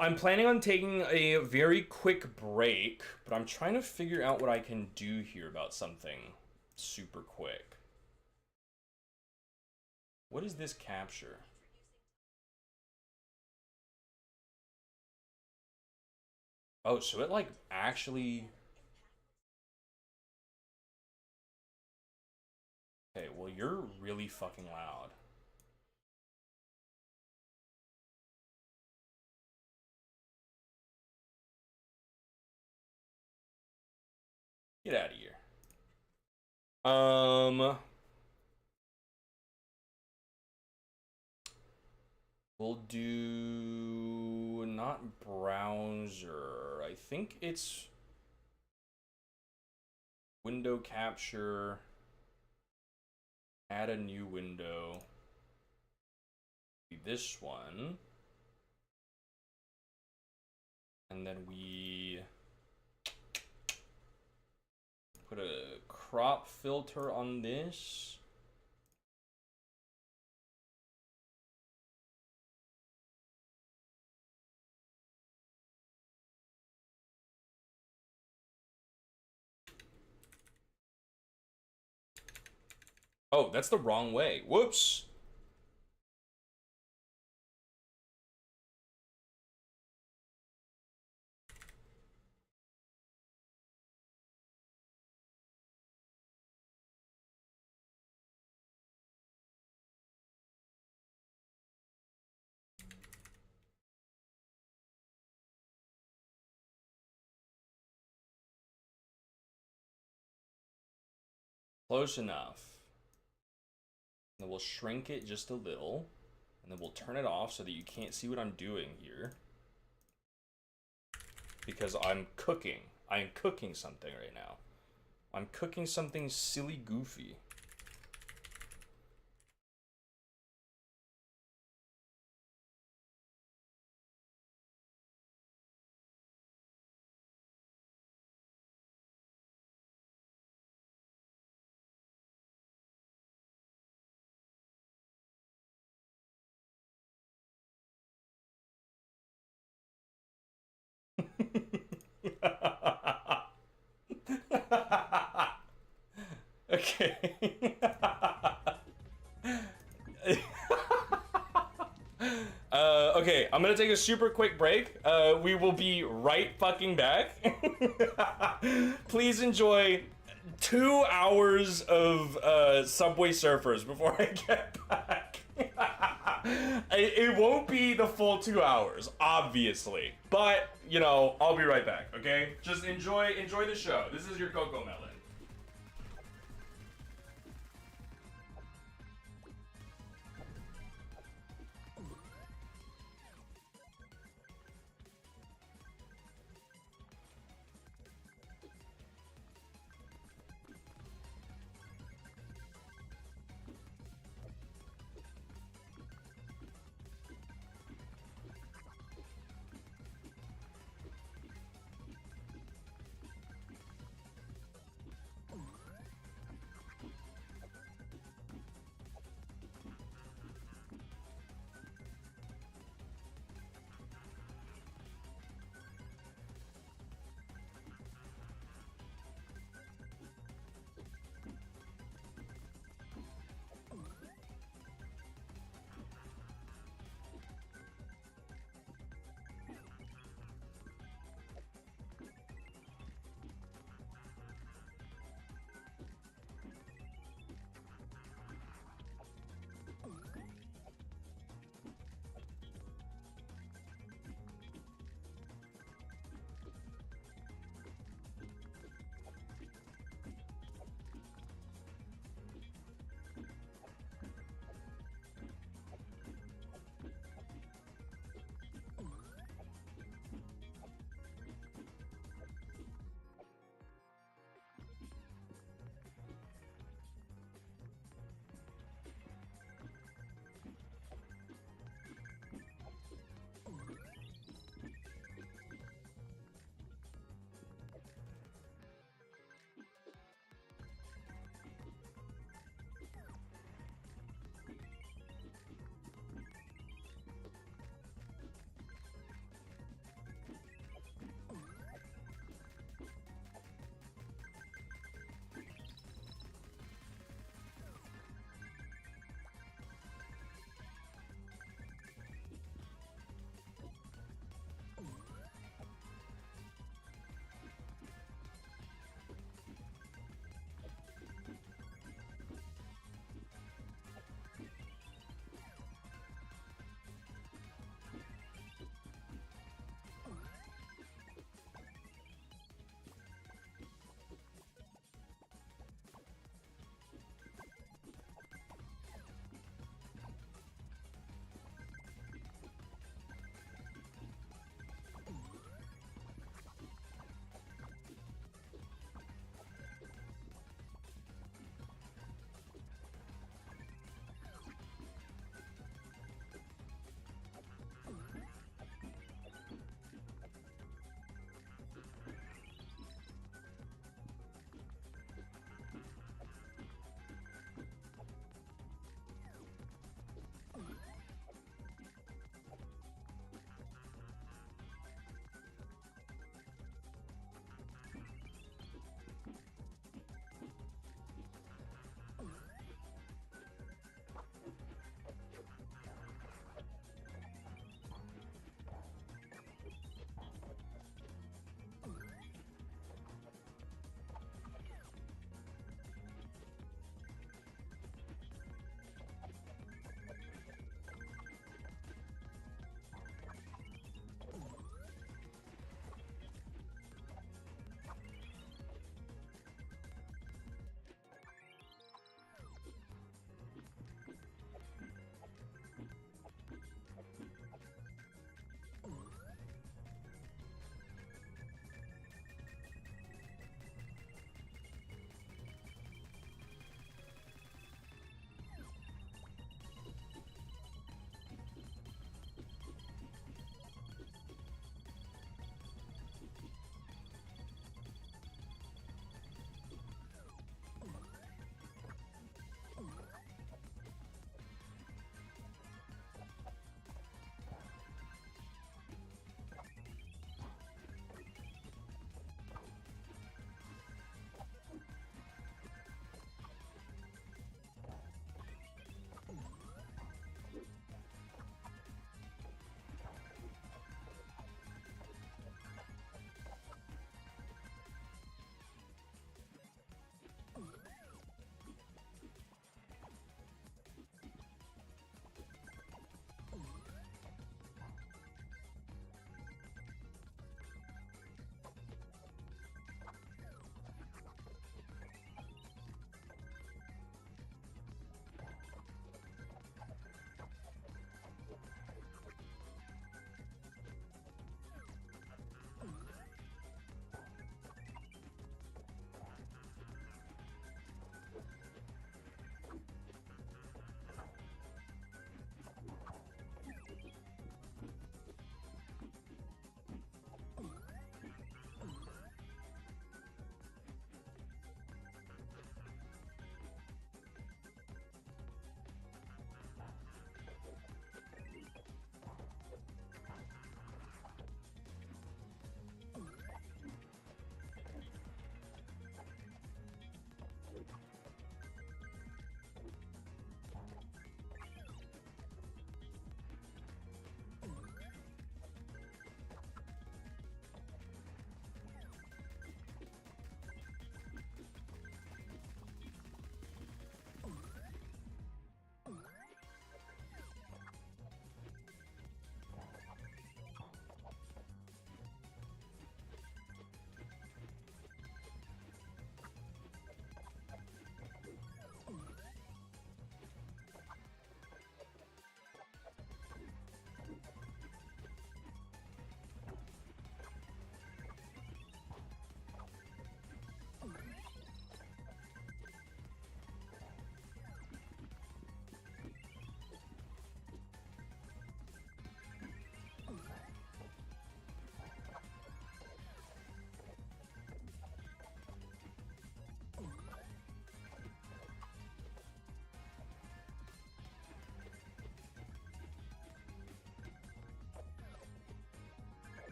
I'm planning on taking a very quick break, but I'm trying to figure out what I can do here about something super quick. What is this capture? Oh, so it like actually... Okay, well you're really fucking loud. Get out of here. We'll do not browser. I think it's window capture. Add a new window. This one. And then we put a crop filter on this. Oh, that's the wrong way. Whoops. Close enough. Then we'll shrink it just a little. And then we'll turn it off so that you can't see what I'm doing here. Because I'm cooking. I am cooking something right now. I'm cooking something silly goofy. Okay. Okay, I'm gonna take a super quick break. We will be right fucking back. Please enjoy 2 hours of Subway Surfers before I get back. It won't be the full 2 hours, obviously, but you know, I'll be right back. Okay, just enjoy the show. This is your Coco Melon.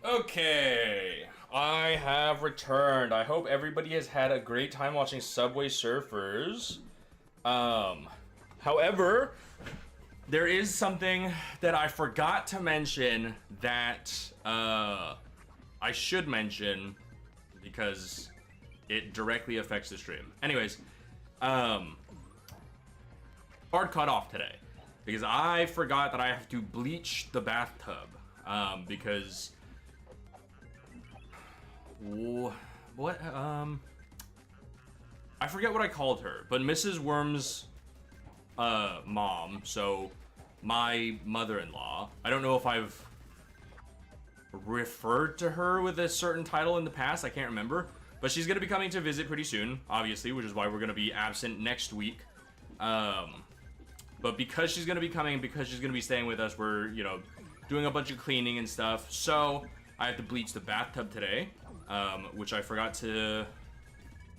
Okay, I have returned. I hope everybody has had a great time watching Subway Surfers. However, there is something that I forgot to mention that I should mention because it directly affects the stream. Anyways, hard cut off today because I forgot that I have to bleach the bathtub because what I forget what I called her, but Mrs. Worm's mom, so my mother-in-law, I don't know if I've referred to her with a certain title in the past, I can't remember, but she's gonna be coming to visit pretty soon, obviously, which is why we're gonna be absent next week. But because she's gonna be coming, because she's gonna be staying with us, we're, you know, doing a bunch of cleaning and stuff, so I have to bleach the bathtub today, which I forgot to,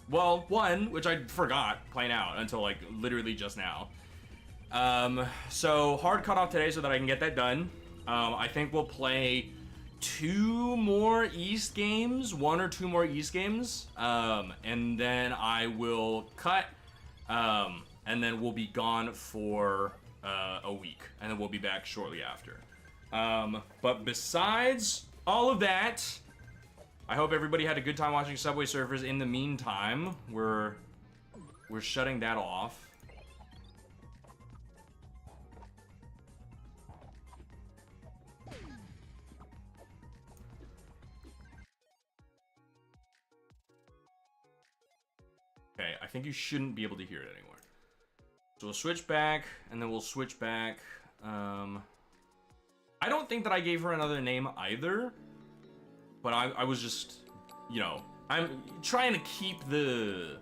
well, which I forgot plain out until like literally just now. So hard cut off today so that I can get that done. I think we'll play 2 more East games, 1 or 2 more East games, and then I will cut, and then we'll be gone for a week, and then we'll be back shortly after. But besides all of that, I hope everybody had a good time watching Subway Surfers. In the meantime, we're shutting that off. Okay, I think you shouldn't be able to hear it anymore. So we'll switch back, and then we'll switch back. I don't think that I gave her another name either, but I was just, you know, I'm trying to keep the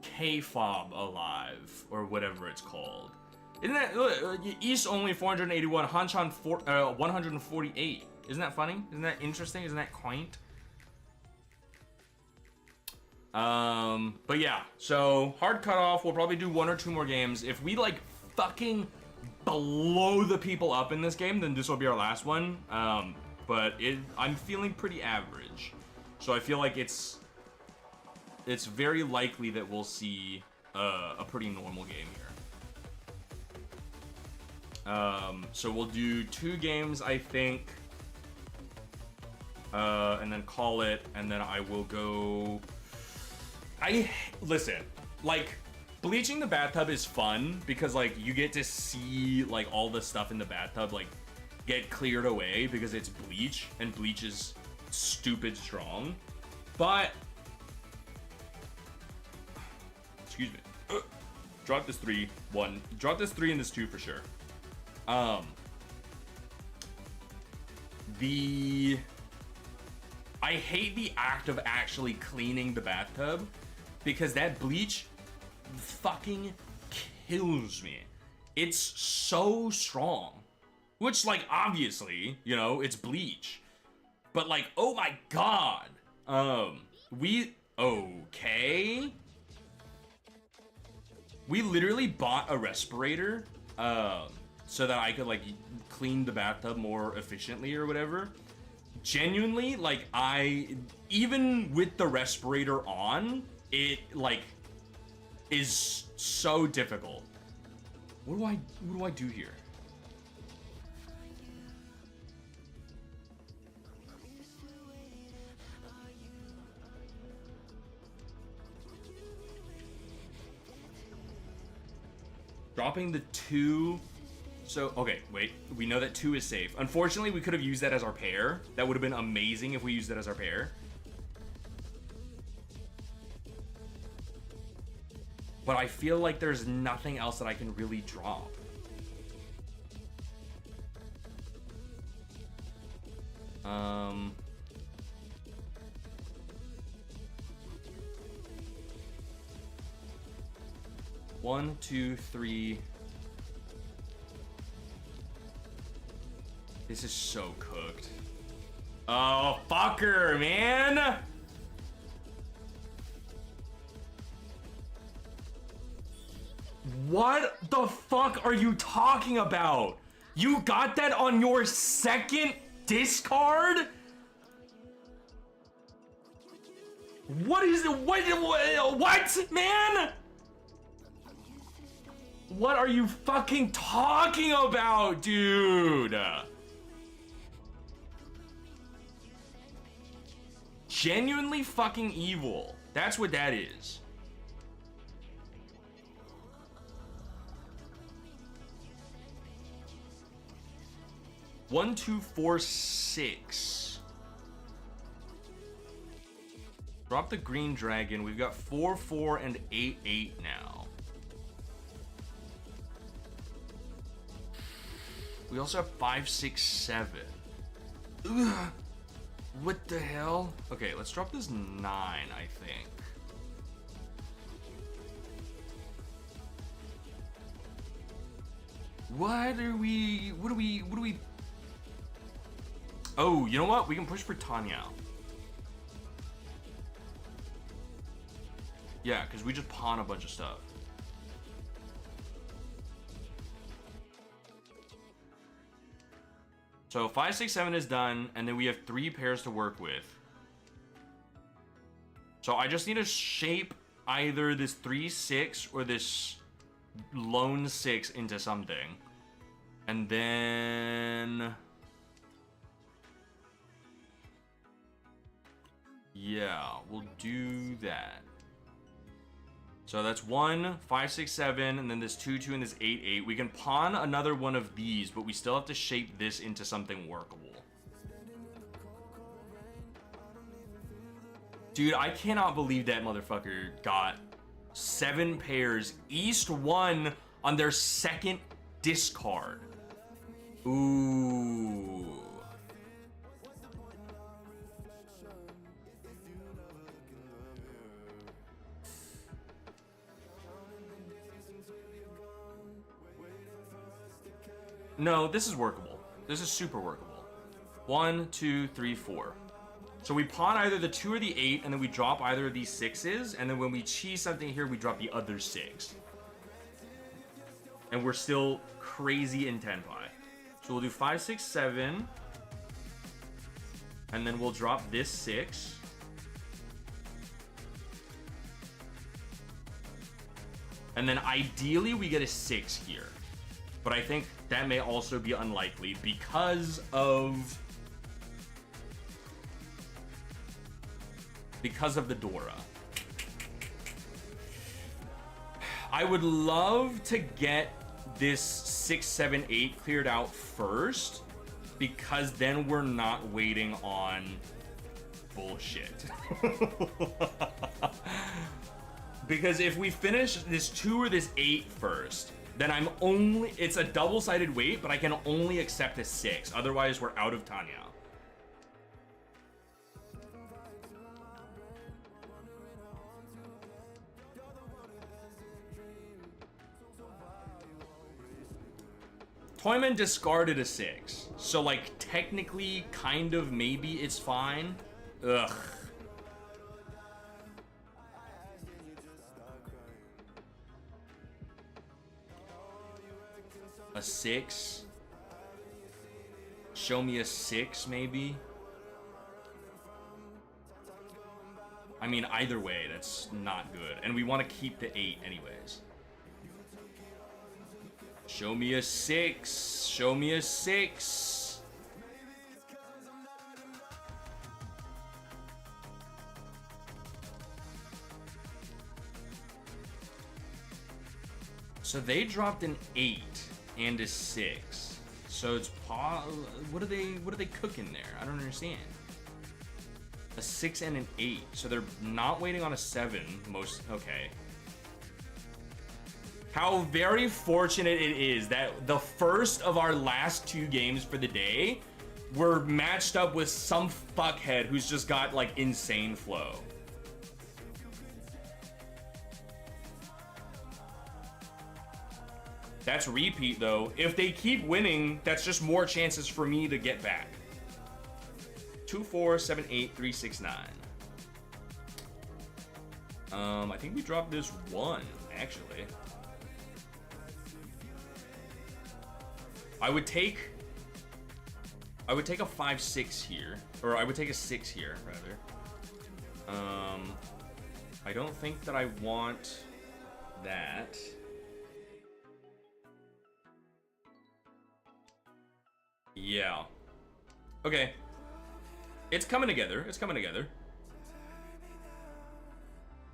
K-fob alive, or whatever it's called. Isn't that, East only 481, Hanchan 148. Isn't that funny? Isn't that interesting? Isn't that quaint? But yeah, so hard cutoff, we'll probably do 1 or 2 more games. If we like fucking blow the people up in this game, then this will be our last one. But I'm feeling pretty average. So I feel like it's very likely that we'll see a pretty normal game here. So we'll do 2 games, I think, and then call it, and then I will go. Listen, like, bleaching the bathtub is fun because, like, you get to see, like, all the stuff in the bathtub, like, get cleared away because it's bleach, and bleach is stupid strong. But, excuse me, drop this 3, 1, drop this 3 and this 2 for sure. I hate the act of actually cleaning the bathtub because that bleach fucking kills me. It's so strong. Which, like, obviously, you know, it's bleach. But, like, oh my god. Okay. We literally bought a respirator, so that I could, like, clean the bathtub more efficiently or whatever. Genuinely, like, even with the respirator on, it, like, is so difficult. What do I do here? Dropping the 2. So, okay, wait. We know that 2 is safe. Unfortunately, we could have used that as our pair. That would have been amazing if we used that as our pair. But I feel like there's nothing else that I can really drop. One, 2, 3. This is so cooked. Oh, fucker, man! What the fuck are you talking about? You got that on your second discard? What is it? What, man? What are you fucking talking about, dude? Genuinely fucking evil. That's what that is. One, 2, 4, 6. Drop the green dragon. We've got 4, 4, and 8, 8 now. We also have 5, 6, 7. Ugh. What the hell? Okay, let's drop this 9, I think. What do we... Oh, you know what? We can push for Tanya. Yeah, because we just pawn a bunch of stuff. So 5, 6, 7 is done, and then we have 3 pairs to work with. So I just need to shape either this 3, 6 or this lone 6 into something. And then... yeah, we'll do that. So that's 1, 5, 6, 7, and then this 2, 2, and this 8, 8. We can pawn another one of these, but we still have to shape this into something workable. Dude, I cannot believe that motherfucker got 7 pairs, East 1 on their second discard. Ooh. No, this is workable. This is super workable. 1, 2, 3, 4. So we pawn either the 2 or the 8, and then we drop either of these 6s, and then when we cheese something here, we drop the other 6. And we're still crazy in Tenpai. So we'll do 5, 6, 7. And then we'll drop this 6. And then ideally we get a 6 here. But I think that may also be unlikely because of the Dora. I would love to get this 6, 7, 8 cleared out first, because then we're not waiting on bullshit. Because if we finish this 2 or this 8 first, then it's a double-sided weight, but I can only accept a 6. Otherwise, we're out of Tanya. Toyman discarded a 6. So, like, technically, kind of, maybe it's fine. Ugh. A 6. Show me a 6, maybe. I mean, either way, that's not good. And we want to keep the 8 anyways. Show me a 6. Show me a 6. So they dropped an 8 and a 6. So it's what are they cooking there? I don't understand. A 6 and an 8. So they're not waiting on a 7 okay. How very fortunate it is that the first of our last 2 games for the day were matched up with some fuckhead who's just got like insane flow. That's repeat though. If they keep winning, that's just more chances for me to get back. 2, 4, 7, 8, 3, 6, 9. I think we dropped this 1, actually. I would take a 5-6 here, or I would take a 6 here rather. I don't think that I want that. Yeah. Okay. It's coming together. It's coming together.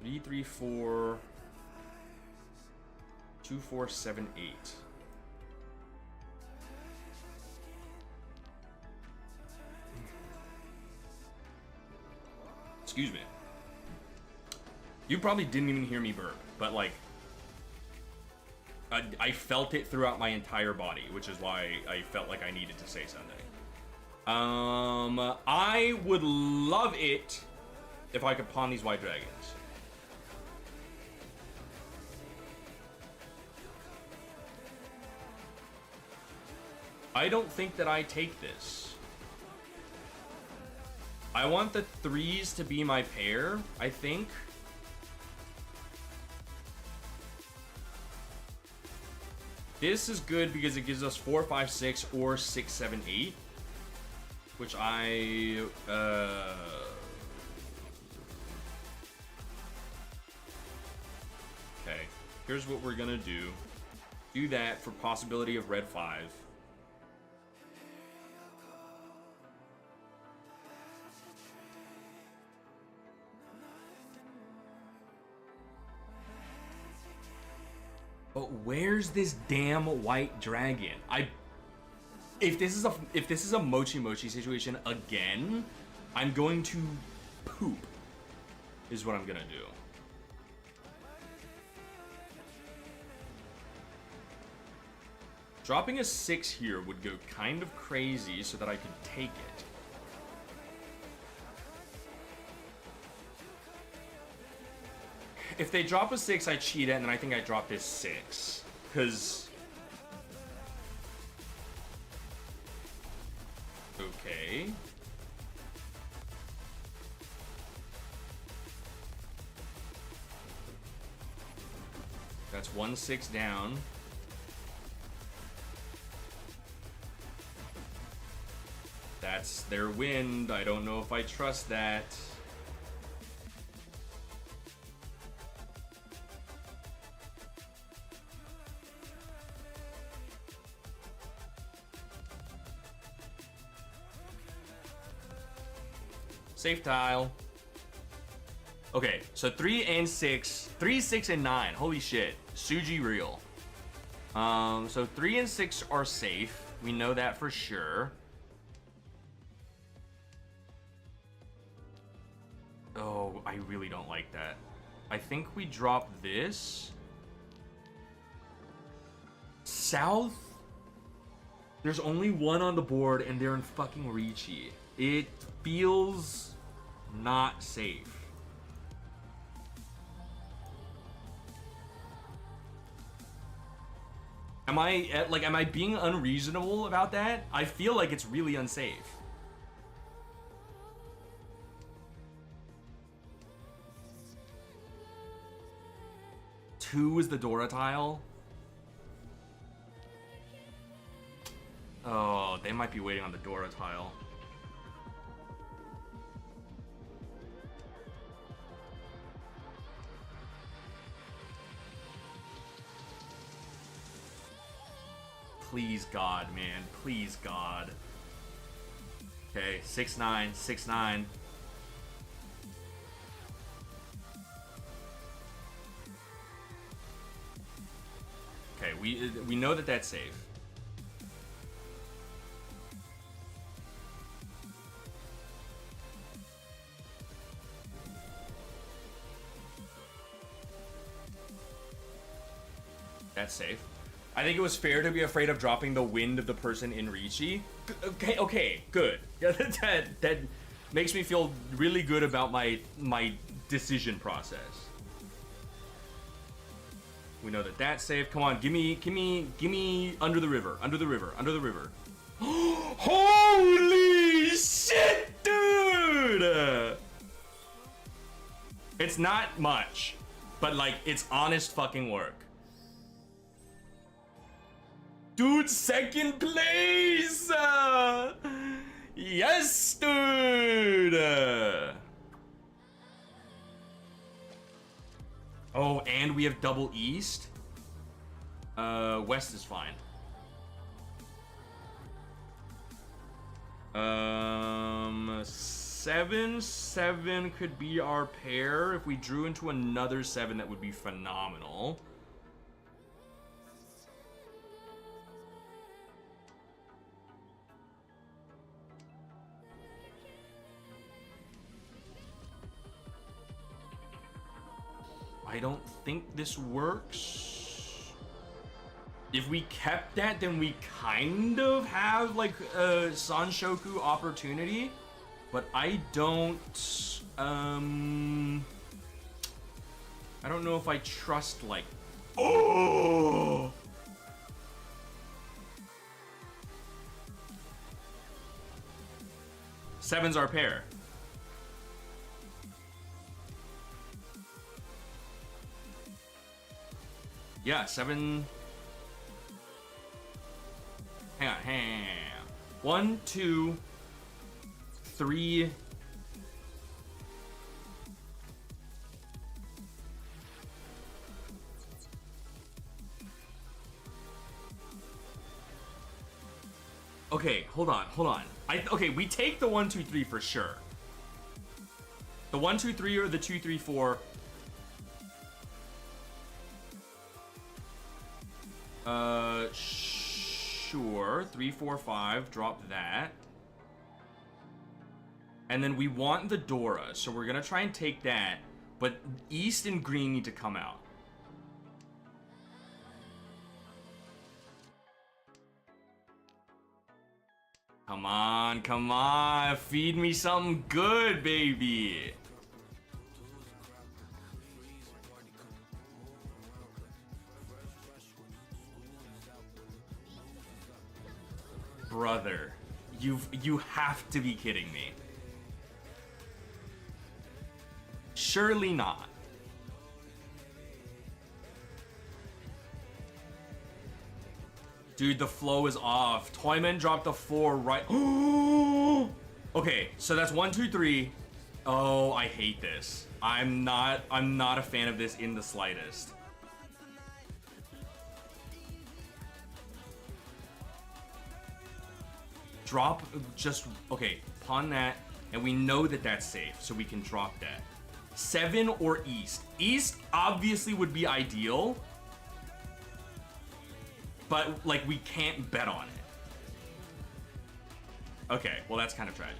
3, 3, 4. 2, 4, 7, 8. Excuse me. You probably didn't even hear me burp, but like, I felt it throughout my entire body, which is why I felt like I needed to say something. I would love it if I could pawn these white dragons. I don't think that I take this. I want the 3s to be my pair, I think. This is good because it gives us 4, 5, 6, or 6, 7, 8. Which I... Okay, here's what we're gonna do. Do that for possibility of red 5. But where's this damn white dragon? If this is a mochi mochi situation again, I'm going to poop. Is what I'm gonna do. Dropping a 6 here would go kind of crazy so that I could take it. If they drop a 6, I cheat it, and then I think I drop this 6. Because... Okay. That's 1 6 down. That's their wind. I don't know if I trust that. Safe tile. Okay, so 3 and 6. 3, 6, and 9. Holy shit. Suji real. So 3 and 6 are safe. We know that for sure. Oh, I really don't like that. I think we drop this. South? There's only one on the board and they're in fucking Riichi. It feels not safe. Am I being unreasonable about that? I feel like it's really unsafe. Two is the Dora tile. Oh, they might be waiting on the Dora tile. Please, God, man. Please, God. Okay, 6-9, 6-9. Okay, we know that that's safe. That's safe. I think it was fair to be afraid of dropping the wind of the person in Riichi. Okay, good. that makes me feel really good about my decision process. We know that that's safe. Come on, give me under the river, under the river, under the river. Holy shit, dude! It's not much, but like it's honest fucking work. Dude, second place! Yes, dude! Oh, and we have double east? West is fine. 7 could be our pair. If we drew into another 7, that would be phenomenal. I don't think this works. If we kept that, then we kind of have like a Sanshoku opportunity, but I don't know if I trust like, oh, seven's our pair. Yeah, 7. Hang on. 1, 2, 3. Okay, hold on. Okay, we take the 1, 2, 3 for sure. The 1, 2, 3 or the 2, 3, 4. Sure. 3, 4, 5. Drop that. And then we want the Dora, so we're gonna try and take that. But East and Green need to come out. Come on. Feed me something good, baby. Brother, you have to be kidding me. Surely not. Dude, the flow is off. Toyman dropped the 4 right. Okay, so that's 1, 2, 3. Oh, I hate this. I'm not a fan of this in the slightest. Drop just, okay, pawn that, and we know that that's safe, so we can drop that. 7 or East. East obviously would be ideal, but like we can't bet on it. Okay, well that's kind of tragic.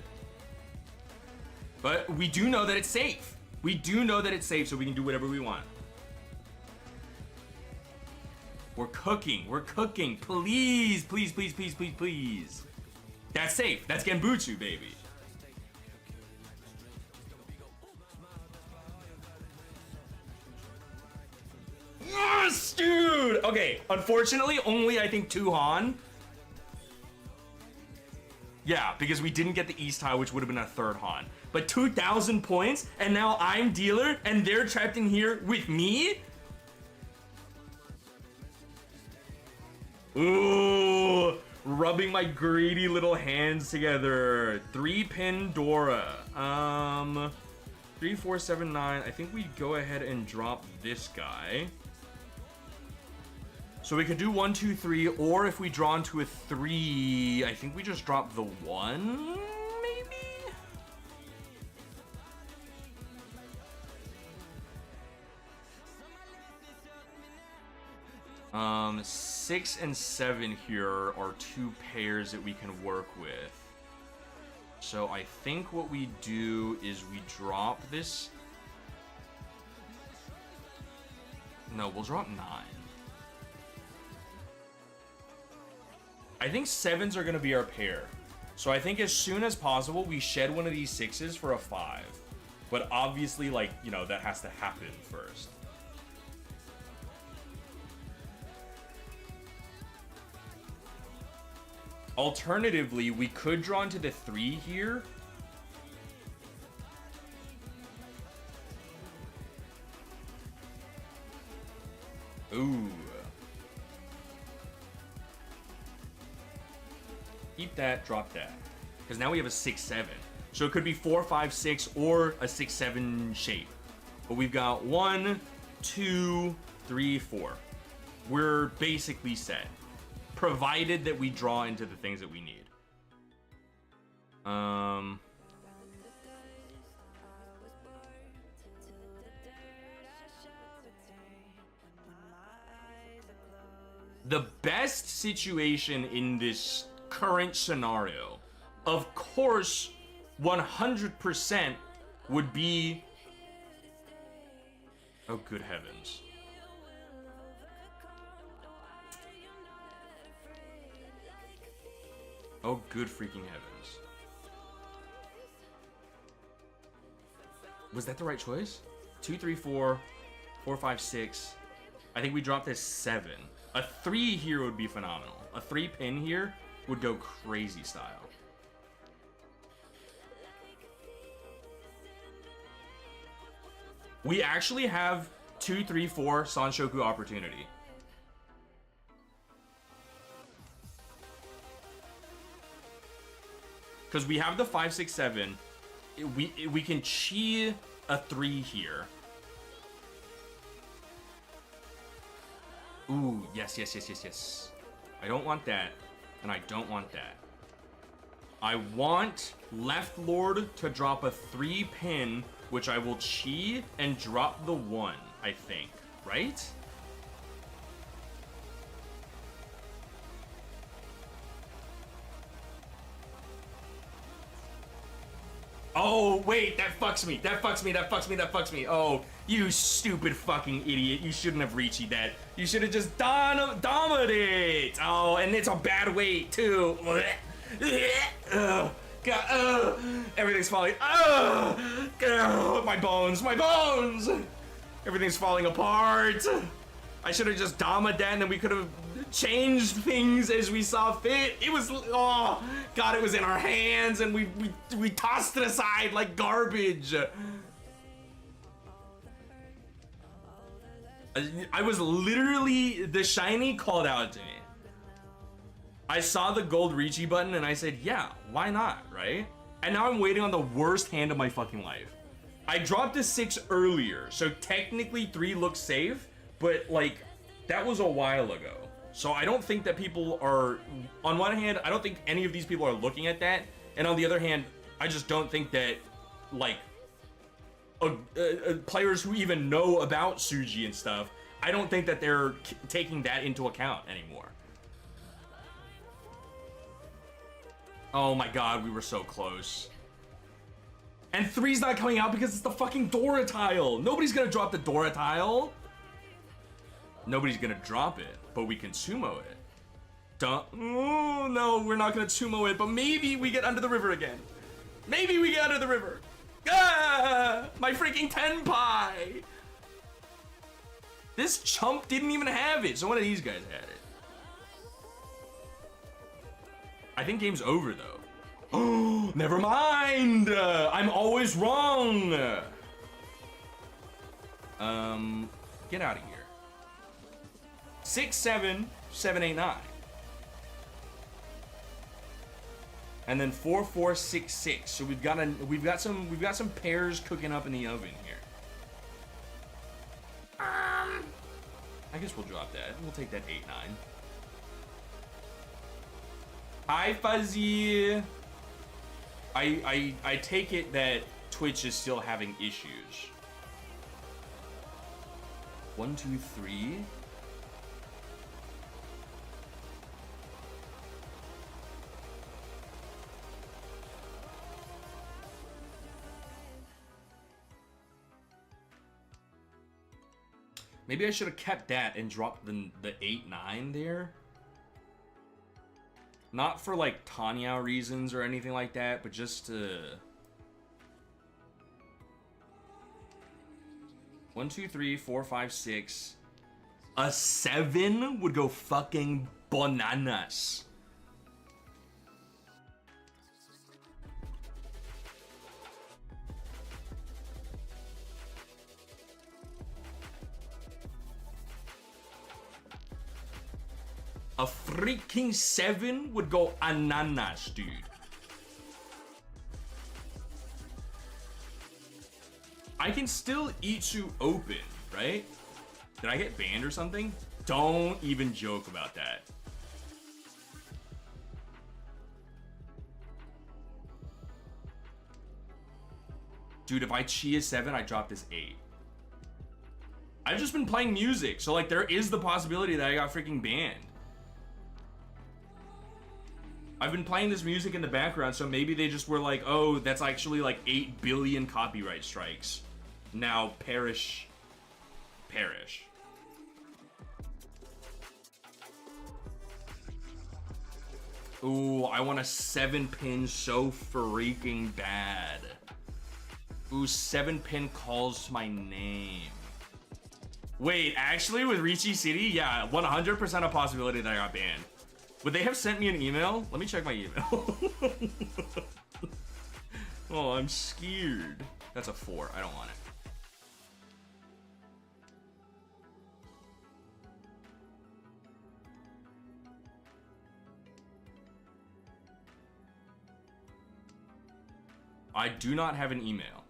But we do know that it's safe. We do know that it's safe, so we can do whatever we want. We're cooking. Please. That's safe. That's Genbutsu, baby. Yes, dude! Okay, unfortunately, only I think 2 Han. Yeah, because we didn't get the East tile, which would have been a 3rd Han. But 2,000 points, and now I'm dealer, and they're trapped in here with me? Ooh, rubbing my greedy little hands together. 3-pin Dora. 3, 4, 7, 9. I think we go ahead and drop this guy. So we could do 1, 2, 3, or if we draw into a 3, I think we just drop the 1, maybe? 6 and 7 here are 2 pairs that we can work with. So I think what we do is we drop this. No, we'll drop 9. I think 7s are going to be our pair. So I think as soon as possible, we shed one of these 6s for a 5. But obviously, like, you know, that has to happen first. Alternatively, we could draw into the 3 here. Ooh. Keep that, drop that. Because now we have a 6-7. So it could be 4, 5, 6, or a 6-7 shape. But we've got 1, 2, 3, 4. We're basically set. Provided that we draw into the things that we need. The best situation in this current scenario, of course, 100% would be... Oh, good heavens. Oh, good freaking heavens. Was that the right choice? 2, 3, 4, 4, 5, 6. I think we dropped this 7. A 3 here would be phenomenal. A 3 pin here would go crazy style. We actually have 2, 3, 4 Sanshoku opportunity. Because we have the 5, 6, 7. We can chi a 3 here. Ooh, yes, yes, yes, yes, yes. I don't want that, and I don't want that. I want Left Lord to drop a 3 pin, which I will chi and drop the 1, I think, right? Oh, wait, that fucks me. That fucks me, that fucks me, that fucks me. Oh, you stupid fucking idiot. You shouldn't have Riichi that. You should have just dominated it. Oh, and it's a bad weight, too. God, everything's falling. God, my bones, my bones. Everything's falling apart. I should have just dominated that, and then we could have changed things as we saw fit. It was, oh God, it was in our hands, and we tossed it aside like garbage. I was literally, the shiny called out to me. I saw the gold Riichi button and I said, yeah, why not, right? And now I'm waiting on the worst hand of my fucking life. I dropped a 6 earlier, so technically 3 looks safe, but like, that was a while ago. So I don't think that people are, on one hand, I don't think any of these people are looking at that. And on the other hand, I just don't think that, like, players who even know about Suji and stuff, I don't think that they're taking that into account anymore. Oh my God, we were so close. And 3's not coming out because it's the fucking Dora tile. Nobody's gonna drop the Dora tile. Nobody's gonna drop it, but we can sumo it. Oh, no, we're not gonna sumo it, but maybe we get under the river again. Maybe we get under the river. Ah, my freaking tenpai. This chump didn't even have it, so one of these guys had it. I think game's over, though. Oh, never mind. I'm always wrong. Get out of here. 6, 7, 7, 8, 9. And then 4, 4, 6, 6. So we've got some pairs cooking up in the oven here. I guess we'll drop that. We'll take that 8, 9. Hi, Fuzzy. I take it that Twitch is still having issues. 1, 2, 3. Maybe I should have kept that and dropped the 8, 9 there. Not for like Tanya reasons or anything like that, but just to... 1, 2, 3, 4, 5, 6. A 7 would go fucking bananas. A freaking 7 would go ananas, dude. I can still Itsu open, right? Did I get banned or something? Don't even joke about that. Dude, if I chi a 7, I drop this 8. I've just been playing music, so like there is the possibility that I got freaking banned. I've been playing this music in the background, so maybe they just were like, oh, that's actually like 8 billion copyright strikes. Now perish. Perish. Ooh, I want a 7-pin so freaking bad. Ooh, 7-pin calls to my name. Wait, actually with Riichi City, yeah, 100% a possibility that I got banned. Would they have sent me an email? Let me check my email. Oh, I'm scared. That's a 4, I don't want it. I do not have an email.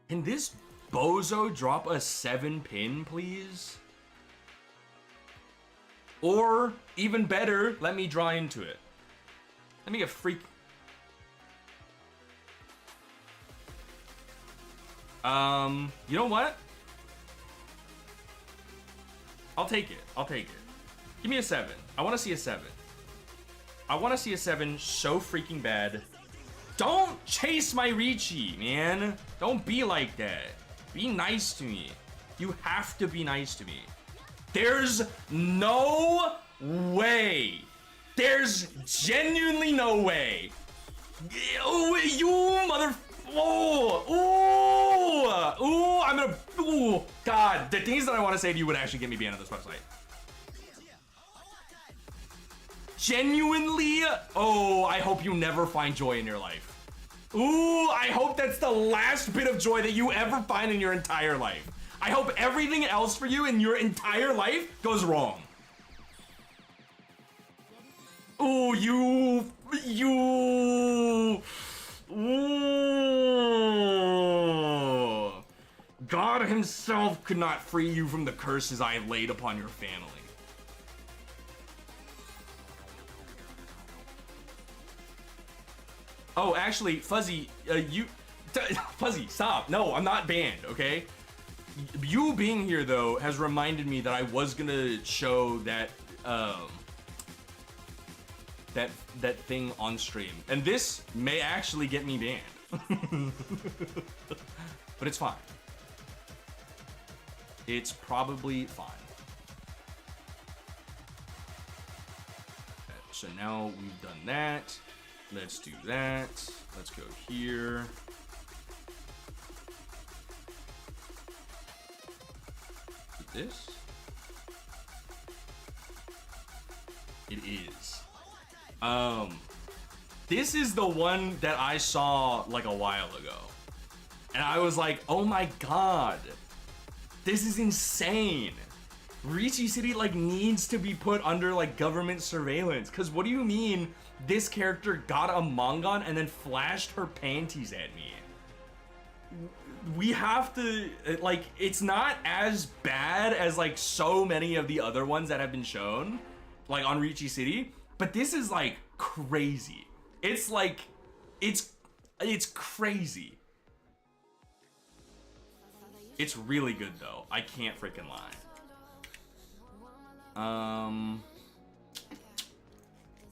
Can this bozo drop a 7-pin, please? Or, even better, let me draw into it. Let me get freak. You know what? I'll take it. I'll take it. Give me a 7. I want to see a 7. I want to see a 7 so freaking bad. Don't chase my Riichi, man. Don't be like that. Be nice to me. You have to be nice to me. There's no way. There's genuinely no way. Oh, you mother... Oh, ooh, I'm gonna... Ooh, God, the things that I want to say to you would actually get me banned on this website. Genuinely, oh, I hope you never find joy in your life. Ooh, I hope that's the last bit of joy that you ever find in your entire life. I hope everything else for you in your entire life goes wrong. Ooh, you. Ooh. God himself could not free you from the curses I have laid upon your family. Oh, actually, Fuzzy, Fuzzy, stop. No, I'm not banned, okay? You being here, though, has reminded me that I was gonna show that, that thing on stream. And this may actually get me banned. But it's fine. It's probably fine. Okay, so now we've done that. Let's do that. Let's go here. This? It is. This is the one that I saw like a while ago. And I was like, oh my God, this is insane. Riichi City like needs to be put under like government surveillance. Cause what do you mean this character got a Mongon and then flashed her panties at me? We have to, like, it's not as bad as like so many of the other ones that have been shown, like on Riichi City, but this is like crazy. It's like, it's crazy. It's really good though. I can't freaking lie.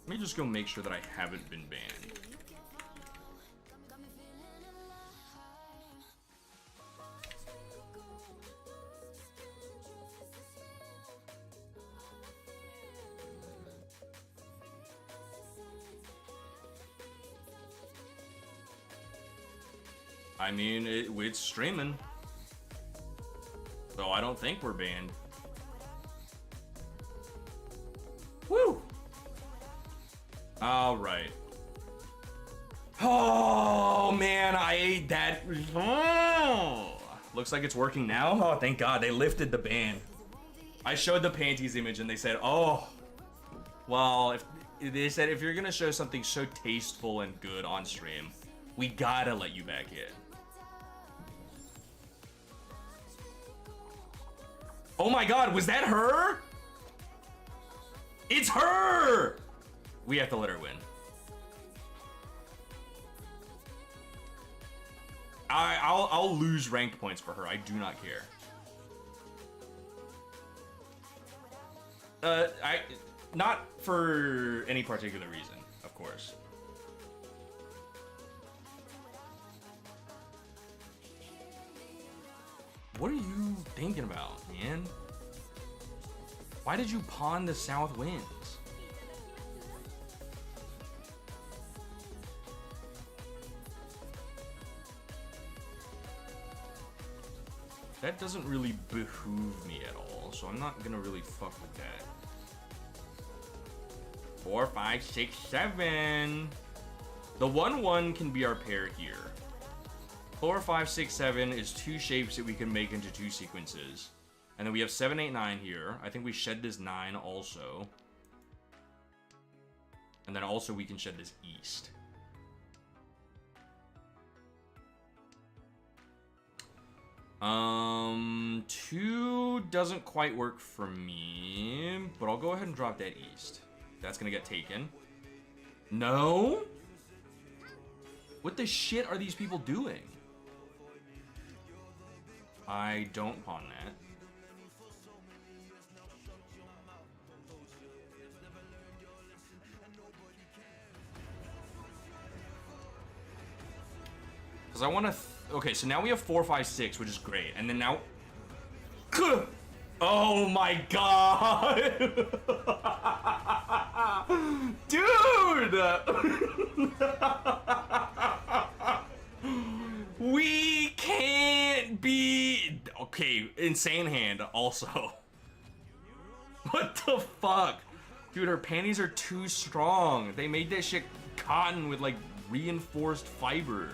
Let me just go make sure that I haven't been banned. I mean, it's streaming. So I don't think we're banned. Woo! All right. Oh, man, I ate that. Oh. Looks like it's working now. Oh, thank God, they lifted the ban. I showed the panties image and they said, oh, well, they said if you're gonna show something so tasteful and good on stream, we gotta let you back in. Oh my god, was that her? It's her! We have to let her win. I'll lose ranked points for her. I do not care. Not for any particular reason, of course. What are you thinking about, man? Why did you pawn the South Winds? That doesn't really behoove me at all, so I'm not gonna really fuck with that. 4, 5, 6, 7. The 1-1 can be our pair here. 4, 5, 6, 7 is 2 shapes that we can make into 2 sequences. And then we have 7, 8, 9 here. I think we shed this 9 also. And then also we can shed this east. Two doesn't quite work for me, but I'll go ahead and drop that east. That's gonna get taken. No? What the shit are these people doing? I don't pawn that. Because I want to... Okay, so now we have 4, 5, 6, which is great. And then now... Oh my god! Dude! We can't be... Okay, insane hand also. What the fuck? Dude, her panties are too strong. They made that shit cotton with like reinforced fiber.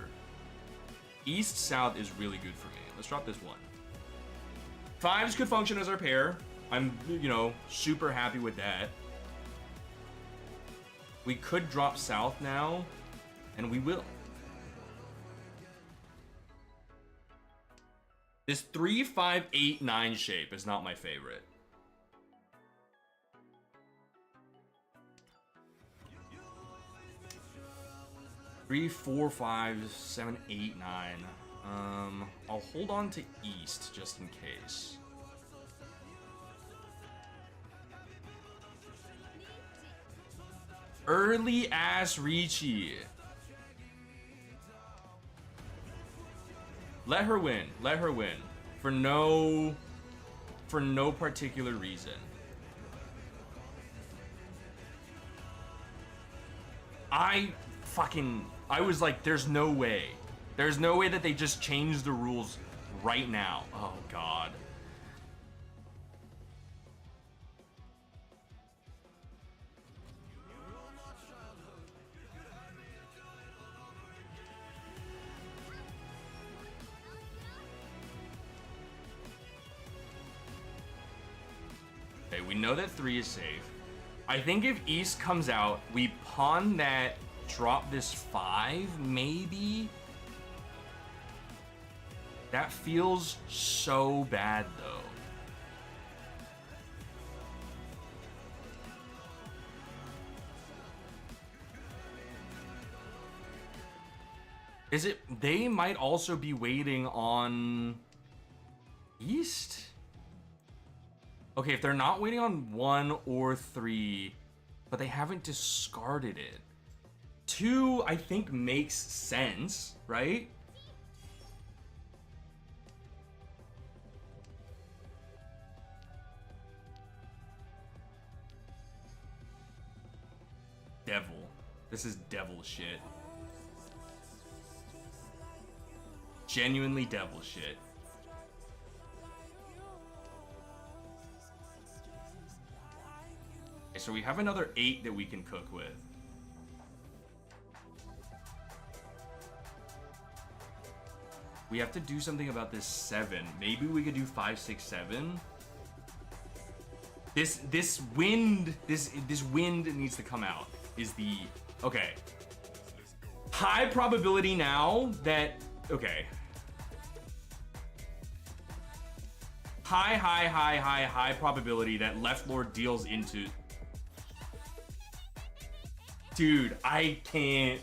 East-south is really good for me. Let's drop this 1. 5s could function as our pair. I'm, you know, super happy with that. We could drop south now, and we will. This 3, 5, 8, 9 shape is not my favorite. Three, 4, 5, 7, 8, 9. I'll hold on to east just in case. Early ass Riichi. Let her win. Let her win. For no particular reason. I was like, there's no way. There's no way that they just changed the rules right now. Oh, God. Okay, we know that 3 is safe. I think if East comes out, we pawn that, drop this 5, maybe? That feels so bad, though. Is it... They might also be waiting on... East? Okay, if they're not waiting on 1 or 3, but they haven't discarded it. 2, I think, makes sense, right? Devil. This is devil shit. Genuinely devil shit. Okay, so we have another 8 that we can cook with. We have to do something about this 7. Maybe we could do 5, 6, 7. This wind needs to come out. is the... Okay. High probability now that... Okay. High probability that Left Lord deals into... Dude, I can't...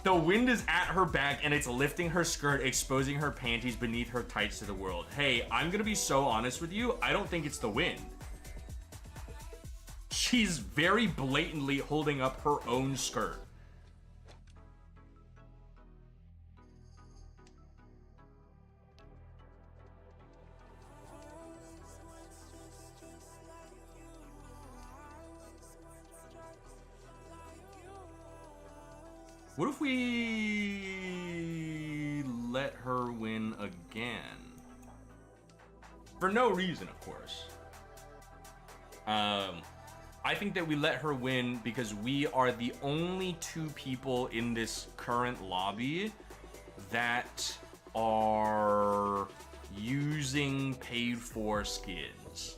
The wind is at her back and it's lifting her skirt, exposing her panties beneath her tights to the world. Hey, I'm gonna be so honest with you. I don't think it's the wind. She's very blatantly holding up her own skirt. What if we let her win again? For no reason, of course. I think that we let her win because we are the only two people in this current lobby that are using paid for skins.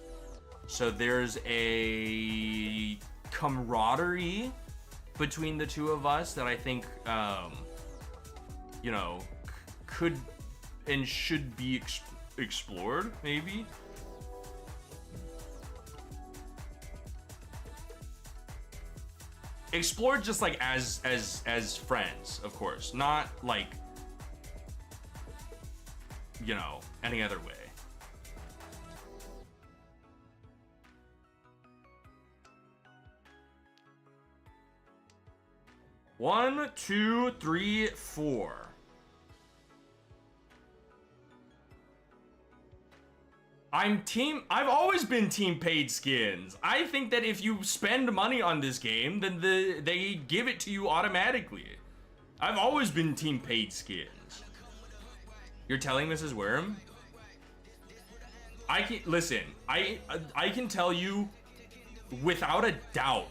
So there's a camaraderie between the two of us that I think, you know, could and should be explored, maybe. Explored just like as friends, of course, not like, you know, any other way. One, two, three, four. I've always been team paid skins. I think that if you spend money on this game, then they give it to you automatically. I've always been team paid skins. You're telling Mrs. Worm? I can listen. I can tell you without a doubt.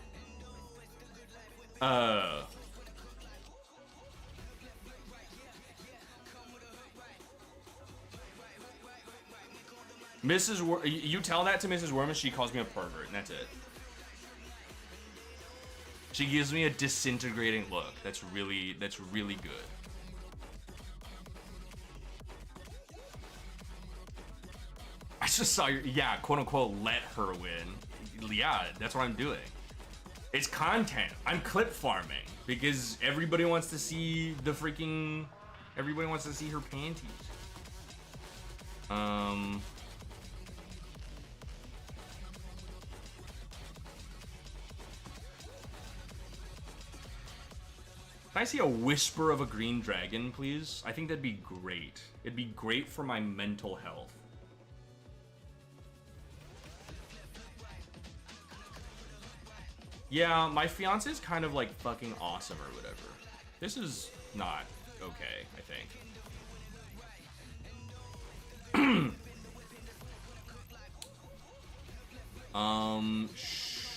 You tell that to Mrs. Worm and she calls me a pervert, and that's it. She gives me a disintegrating look. That's really good. I just saw your, yeah, quote unquote, let her win. Yeah, that's what I'm doing. It's content. I'm clip farming because everybody wants to see the freaking, everybody wants to see her panties. Can I see a whisper of a green dragon, please? I think that'd be great. It'd be great for my mental health. Yeah, my fiance is kind of like fucking awesome or whatever. This is not okay, I think. Sure.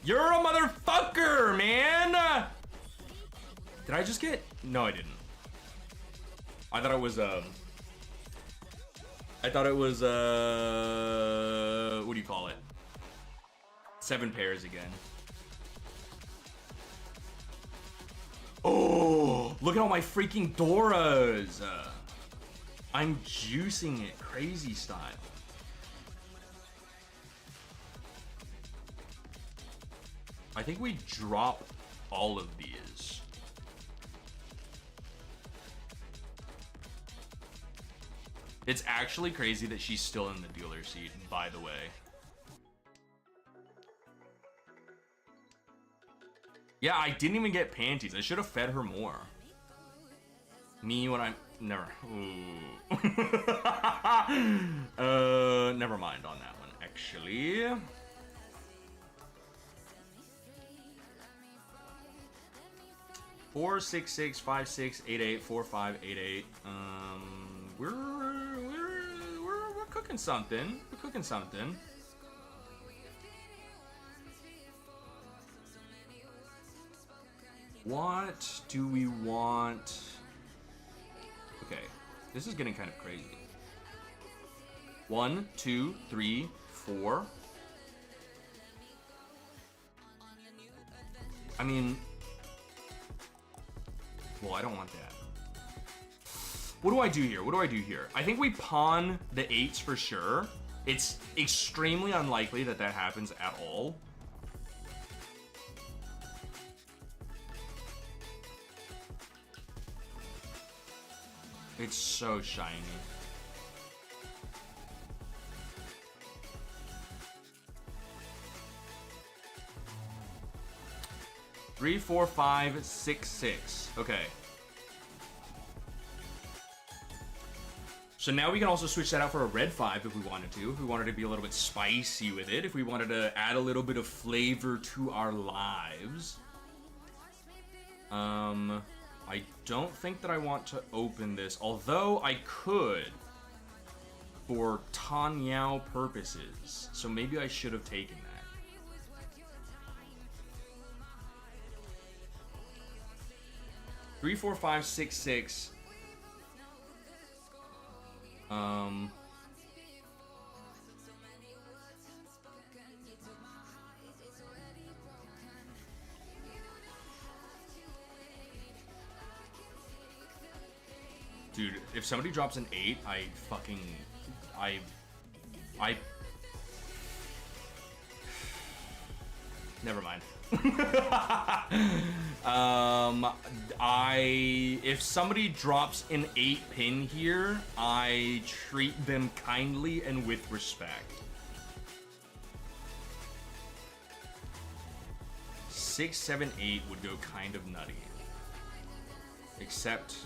You're a motherfucker, man! Did I just get... No, I didn't. I thought it was, what do you call it? 7 pairs again. Oh, look at all my freaking Doras. I'm juicing it crazy style. I think we drop all of these. It's actually crazy that she's still in the dealer seat, by the way. Yeah, I didn't even get panties. I should have fed her more. Me when I'm... Never. Ooh. Never mind on that one, actually. Four, 6, 6, 5, 6, 8, 8, 4, 5, 8, 8. We're cooking something. We're cooking something. What do we want? Okay, this is getting kind of crazy. 1, 2, 3, 4. I mean, well, I don't want that. What do I do here? What do I do here? I think we pawn the 8s for sure. It's extremely unlikely that that happens at all. It's so shiny. Three, 4, 5, 6, 6. Okay. So now we can also switch that out for a red 5 if we wanted to. If we wanted to be a little bit spicy with it. If we wanted to add a little bit of flavor to our lives. I don't think that I want to open this. Although I could. For Tanyao purposes. So maybe I should have taken that. Three, 4, 5, 6, 6. Dude, if somebody drops an 8, never mind. If somebody drops an 8 pin here, I treat them kindly and with respect. 6, 7, 8 would go kind of nutty. Except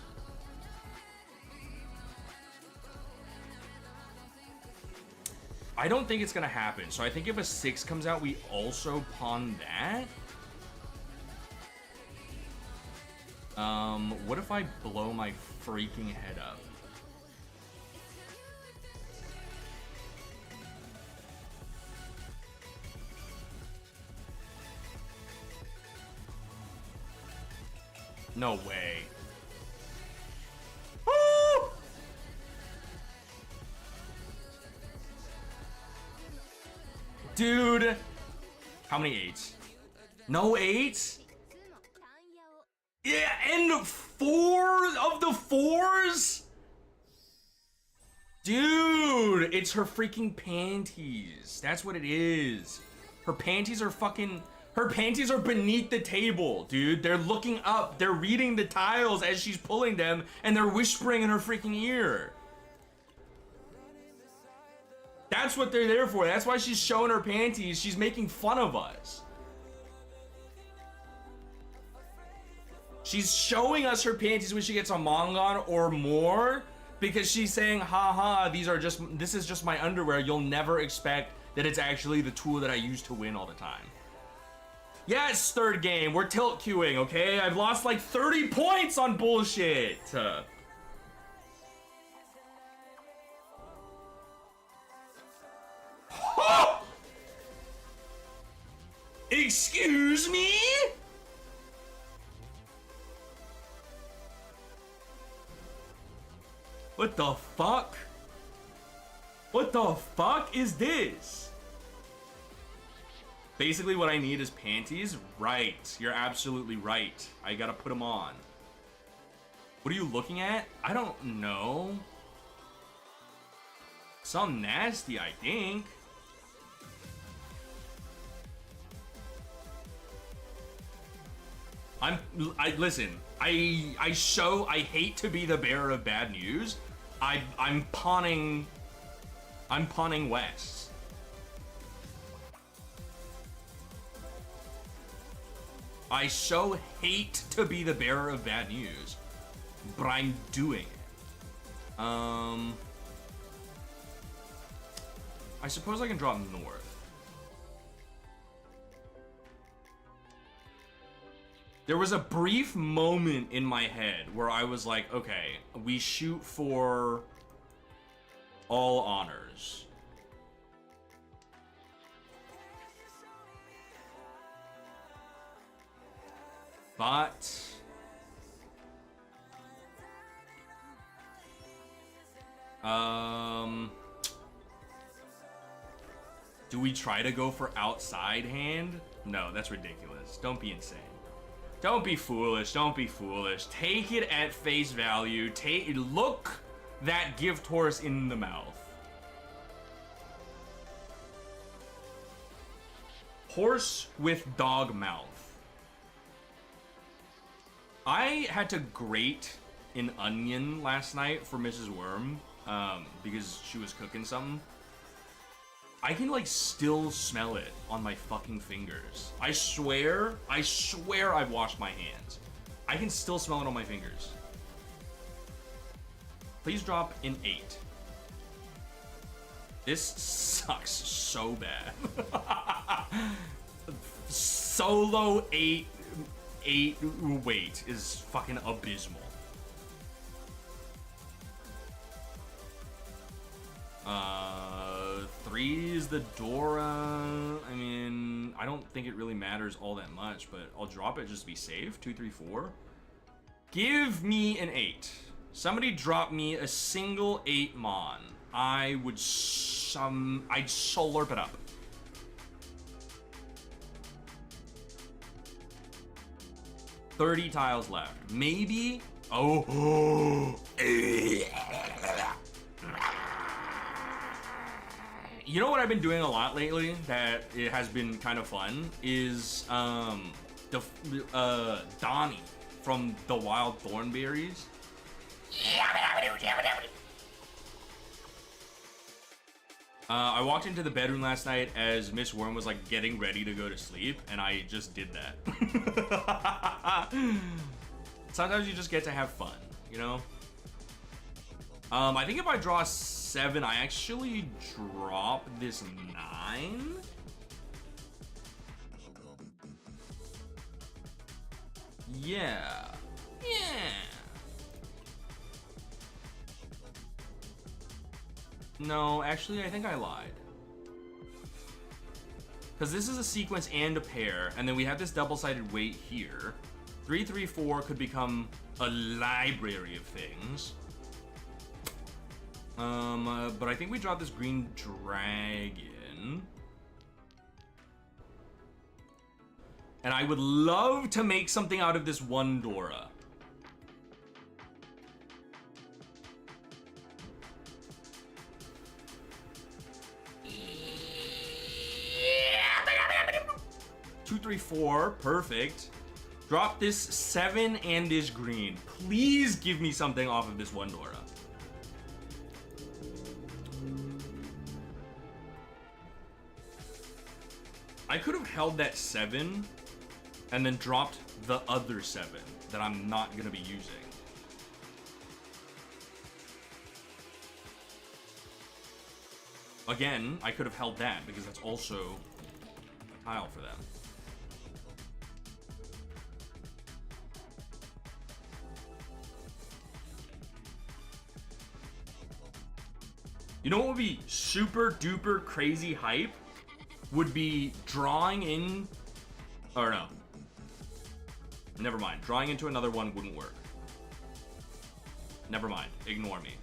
I don't think it's gonna happen. So I think if a 6 comes out, we also pawn that. What if I blow my freaking head up? No way. Woo! Dude! How many 8s? No 8s? Yeah, and 4 of the 4s? Dude, it's her freaking panties. That's what it is. Her panties are fucking... Her panties are beneath the table, dude. They're looking up. They're reading the tiles as she's pulling them, and they're whispering in her freaking ear. That's what they're there for. That's why she's showing her panties. She's making fun of us. She's showing us her panties when she gets a Mongon or more, because she's saying, haha, this is just my underwear. You'll never expect that it's actually the tool that I use to win all the time. Yeah, it's third game. We're tilt queuing, okay? I've lost like 30 points on bullshit. Excuse me? What the fuck? What the fuck is this? Basically what I need is panties? Right, you're absolutely right. I gotta put them on. What are you looking at? I don't know. Something nasty, I think. Listen, I hate to be the bearer of bad news. I'm pawning West. I so hate to be the bearer of bad news, but I'm doing it. I suppose I can drop north. There was a brief moment in my head where I was like, okay, we shoot for all honors. But do we try to go for outside hand? No, that's ridiculous. Don't be insane. Don't be foolish. Don't be foolish. Take it at face value. Look that gift horse in the mouth. Horse with dog mouth. I had to grate an onion last night for Mrs. Worm because she was cooking something. I can like still smell it on my fucking fingers. I swear I've washed my hands. I can still smell it on my fingers. Please drop an 8. This sucks so bad. Solo 8 weight is fucking abysmal. Three is the Dora. I mean, I don't think it really matters all that much, but I'll drop it just to be safe. 2, 3, 4. Give me an 8. Somebody drop me a single 8 mon. I'd slurp it up. $30 tiles left. Maybe. Oh. You know what I've been doing a lot lately that it has been kind of fun is Donnie from the Wild Thornberries. I walked into the bedroom last night as Miss Worm was like getting ready to go to sleep, and I just did that. Sometimes you just get to have fun, you know? I think if I draw 7, I actually drop this 9. Yeah. No, actually, I think I lied. Because this is a sequence and a pair, and then we have this double-sided weight here. 3, 3, 4 could become a library of things. But I think we drop this green dragon. And I would love to make something out of this one Dora. Two, 3, 4, perfect. Drop this 7 and this green. Please give me something off of this one Dora. I could have held that 7 and then dropped the other 7 that I'm not gonna be using. Again, I could have held that because that's also a tile for them. You know what would be super duper crazy hype? Would be drawing in, or no, never mind. Drawing into another one wouldn't work. Never mind, ignore me.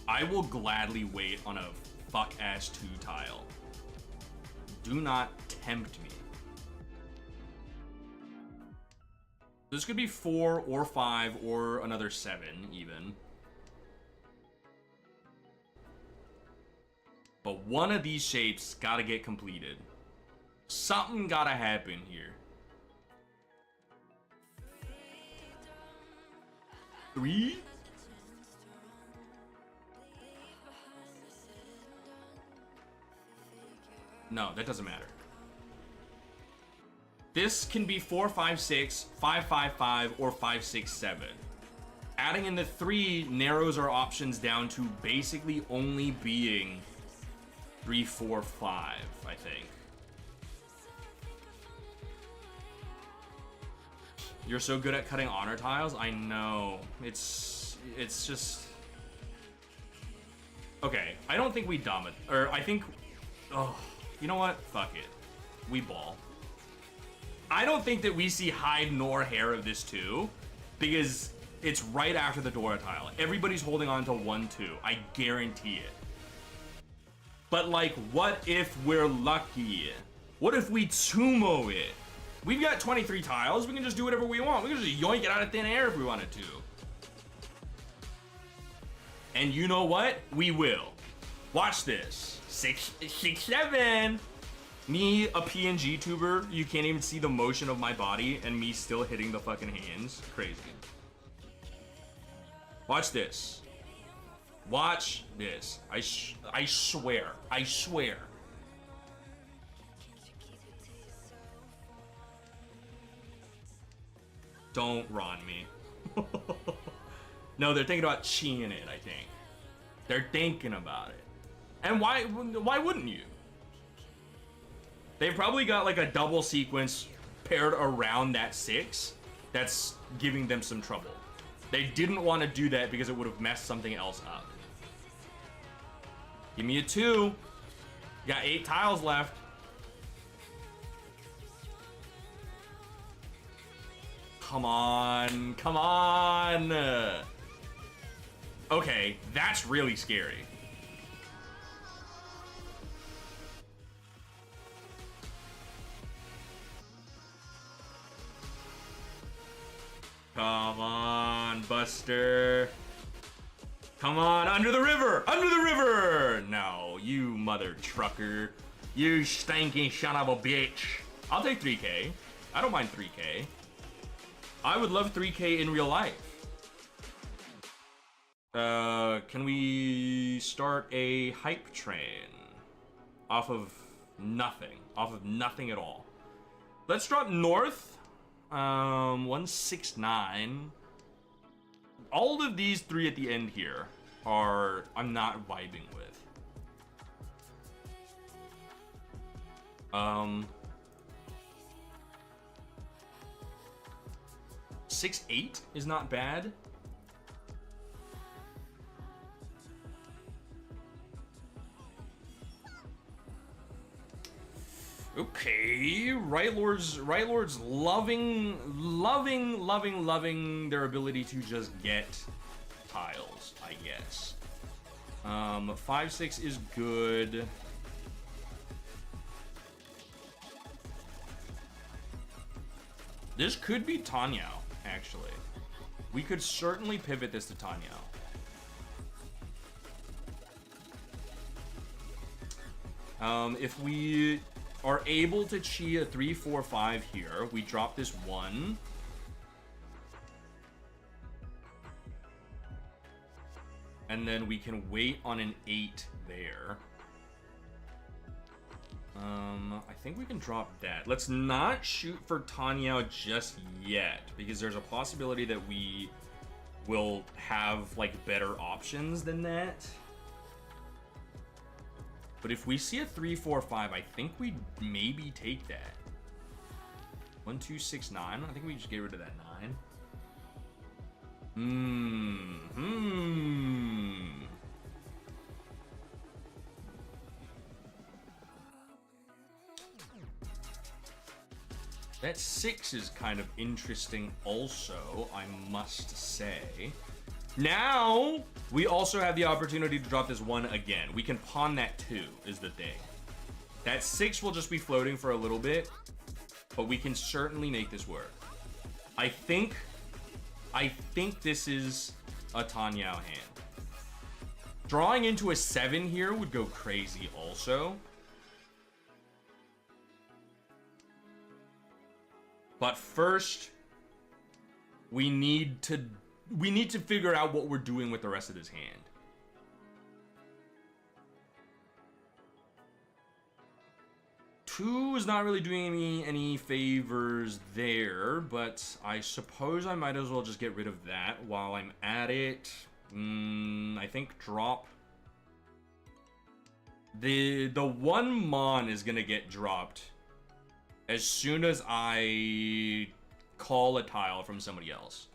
I will gladly wait on a fuck-ass 2 tile. Do not tempt me. This could be 4 or 5 or another 7 even. But one of these shapes gotta get completed. Something gotta happen here. 3? No, that doesn't matter. This can be 4, 5, 6, 5, 5, 5, or 5, 6, 7. Adding in the 3 narrows our options down to basically only being 3, 4, 5, I think. You're so good at cutting honor tiles? I know. It's it's just... Okay, I don't think we dominate, or I think... Oh, you know what? Fuck it. We ball. I don't think that we see hide nor hair of this too, because it's right after the Dora tile. Everybody's holding on to 1-2. I guarantee it. But like, what if we're lucky? What if we Tumo it? We've got 23 tiles. We can just do whatever we want. We can just yoink it out of thin air if we wanted to. And you know what? We will. Watch this. 6-7. Me, a PNG tuber, you can't even see the motion of my body, and me still hitting the fucking hands. Crazy. Watch this. Watch this. I swear. I swear. Don't Ron me. No, they're thinking about cheating it, I think. They're thinking about it. And why wouldn't you? They've probably got like a double sequence paired around that 6 that's giving them some trouble. They didn't want to do that because it would have messed something else up. Give me a 2. You got 8 tiles left. Come on, come on. Okay, that's really scary. Come on, Buster. Come on, under the river! Under the river! No, you mother trucker. You stinking son of a bitch. I'll take 3K. I don't mind 3K. I would love 3K in real life. Can we start a hype train? Off of nothing. Off of nothing at all. Let's drop north. 169. All of these 3 at the end here are I'm not vibing with. 6-8 is not bad. Okay, Right Lords loving their ability to just get tiles, I guess. 5-6 is good. This could be Tanyao, actually. We could certainly pivot this to Tanyao. If we are able to chi a 3-4-5 here, we drop this 1. And then we can wait on an 8 there. I think we can drop that. Let's not shoot for Tanyao just yet, because there's a possibility that we will have like better options than that. But if we see a 3-4-5, I think we'd maybe take that. 1, 2, 6, 9. I think we just get rid of that 9. That 6 is kind of interesting also, I must say. Now, we also have the opportunity to drop this 1 again. We can pawn that 2, is the thing. That 6 will just be floating for a little bit, but we can certainly make this work. I think this is a Tanyao hand. Drawing into a 7 here would go crazy also. But first, we need to figure out what we're doing with the rest of this hand. Two is not really doing me any favors there, but I suppose I might as well just get rid of that while I'm at it. I think drop. The 1 Mon is gonna get dropped as soon as I call a tile from somebody else.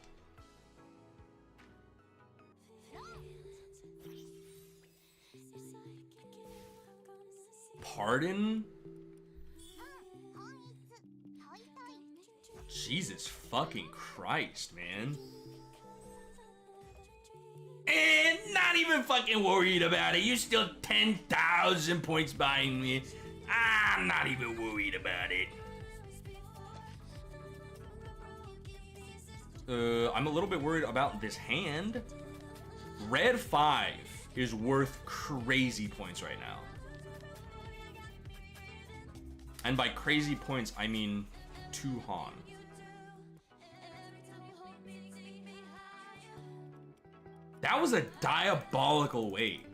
pardon? Jesus fucking Christ, man. And not even fucking worried about it. You're still 10,000 points behind me. I'm not even worried about it. I'm a little bit worried about this hand. Red 5 is worth crazy points right now. And by crazy points, I mean 2 Han. That was a diabolical wait.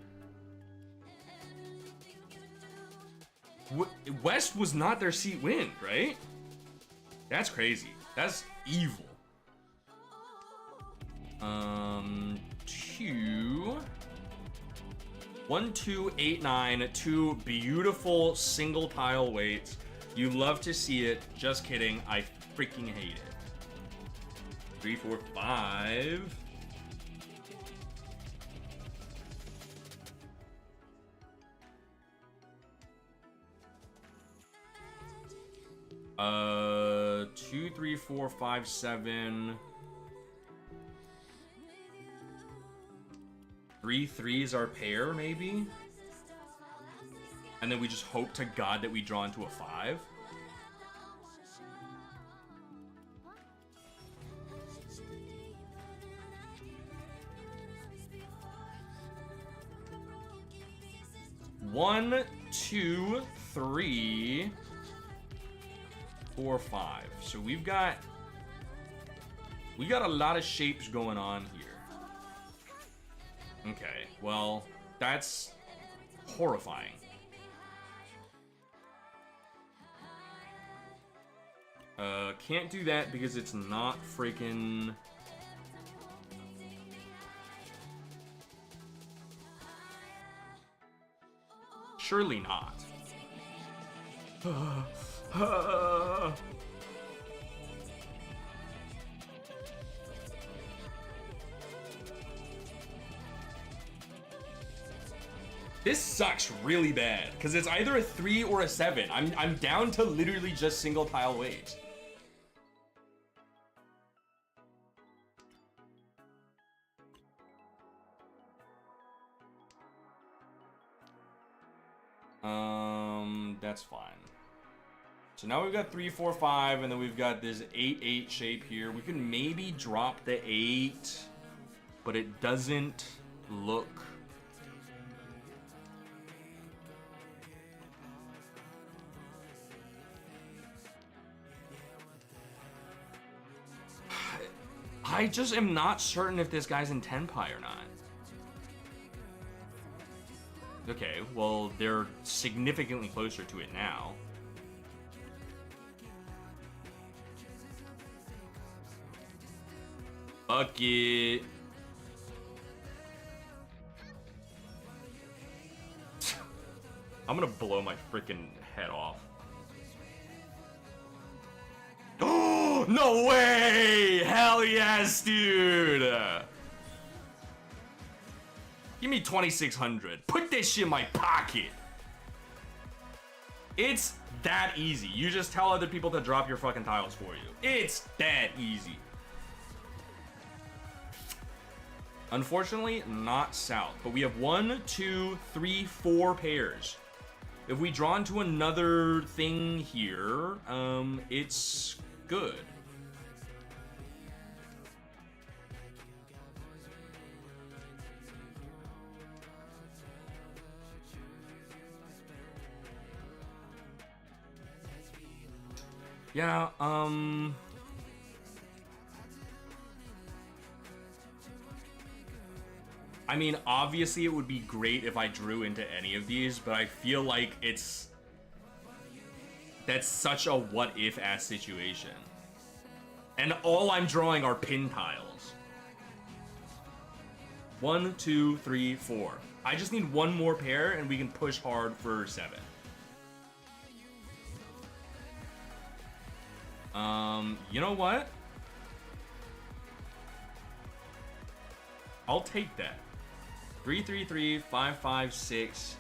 West was not their seat wind, right? That's crazy. That's evil. 1, 2, 8, 9, 2 beautiful single tile waits. You love to see it. Just kidding. I freaking hate it. 3, 4, 5. Two, 3, 4, 5, 7. 3 3s our pair, maybe? And then we just hope to God that we draw into a 5. One, 2, 3, 4, 5. So we've got a lot of shapes going on here. Okay, well, that's horrifying. Can't do that because it's not freaking... Surely not. This sucks really bad because it's either a 3 or a 7. I'm down to literally just single tile waves. That's fine. So now we've got 3, 4, 5, and then we've got this 8, 8 shape here. We can maybe drop the 8, but it doesn't look... I just am not certain if this guy's in Tenpai or not. Okay, well, they're significantly closer to it now. Fuck it. I'm gonna blow my freaking head off. Oh, no way! Hell yes, dude! Give me 2,600. Put this shit in my pocket. It's that easy. You just tell other people to drop your fucking tiles for you. It's that easy. Unfortunately, not south. But we have 1, 2, 3, 4 pairs. If we draw into another thing here, it's good. Yeah, I mean, obviously it would be great if I drew into any of these, but I feel like that's such a what-if ass situation. And all I'm drawing are pin tiles. 1, 2, 3, 4. I just need one more pair and we can push hard for 7. You know what? I'll take that. 3, 3, 3, 5, 5, 6.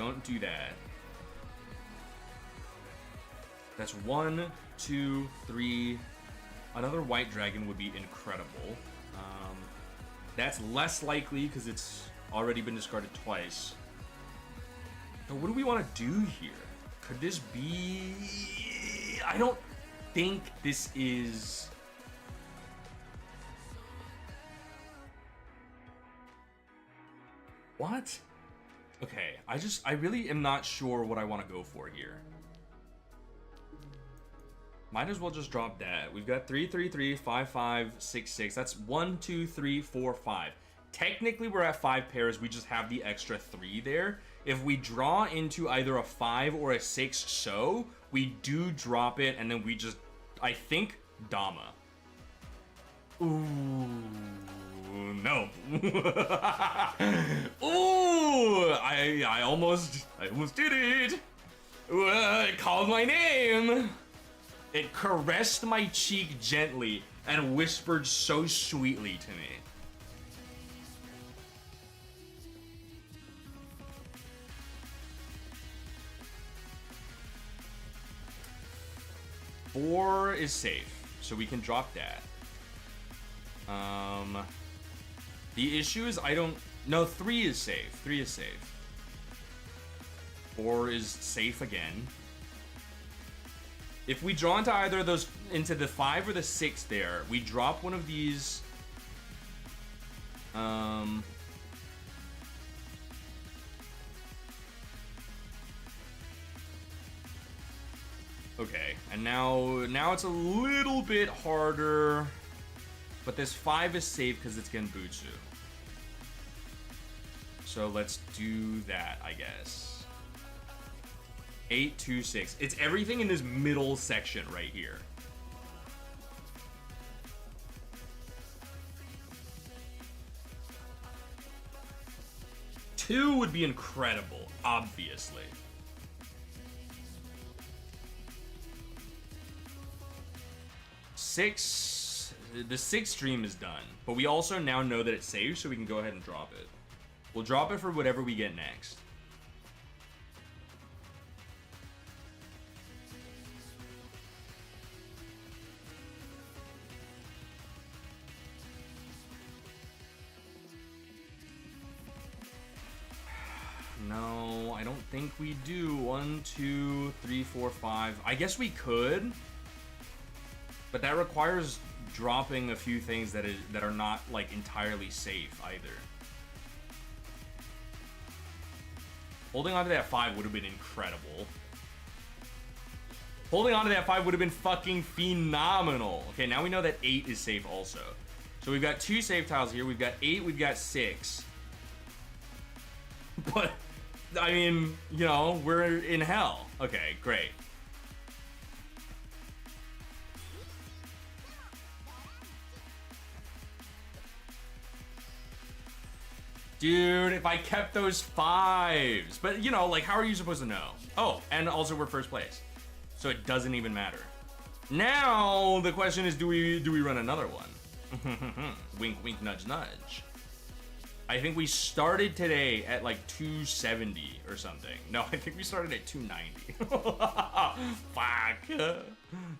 don't do that. That's 1, 2, 3. Another white dragon would be incredible. That's less likely because it's already been discarded twice. So what do we want to do here? Could this be... I don't think this is... What? Okay, I really am not sure what I want to go for here. Might as well just drop that. We've got 3, 3, 3, 5, 5, 6, 6. That's 1, 2, 3, 4, 5. Technically, we're at 5 pairs. We just have the extra 3 there. If we draw into either a 5 or a 6 so, we do drop it, and then we just, I think, Dama. Ooh, no. Ooh, I almost did it. It called my name. It caressed my cheek gently and whispered so sweetly to me. Four is safe, so we can drop that. The issue is no, 3 is safe. 3 is safe. 4 is safe again. If we draw into either of those, into the 5 or the 6 there, we drop one of these. Okay, and now it's a little bit harder, but this 5 is safe because it's Genbutsu. So let's do that, I guess. 8, 2, 6. It's everything in this middle section right here. Two would be incredible, obviously. Six, the 6th stream is done, but we also now know that it's saved, so we can go ahead and drop it. We'll drop it for whatever we get next. No, I don't think we do. 1, 2, 3, 4, 5. I guess we could, but that requires dropping a few things that are not like entirely safe either. Holding on to that 5 would have been incredible. Holding on to that 5 would have been fucking phenomenal. Okay, now we know that 8 is safe also. So we've got 2 safe tiles here. We've got 8, we've got 6. But, I mean, you know, we're in hell. Okay, great. Dude, if I kept those 5s. But, you know, like, how are you supposed to know? Oh, and also we're first place. So it doesn't even matter. Now, the question is, do we run another one? Wink, wink, nudge, nudge. I think we started today at, like, 270 or something. No, I think we started at 290. Fuck.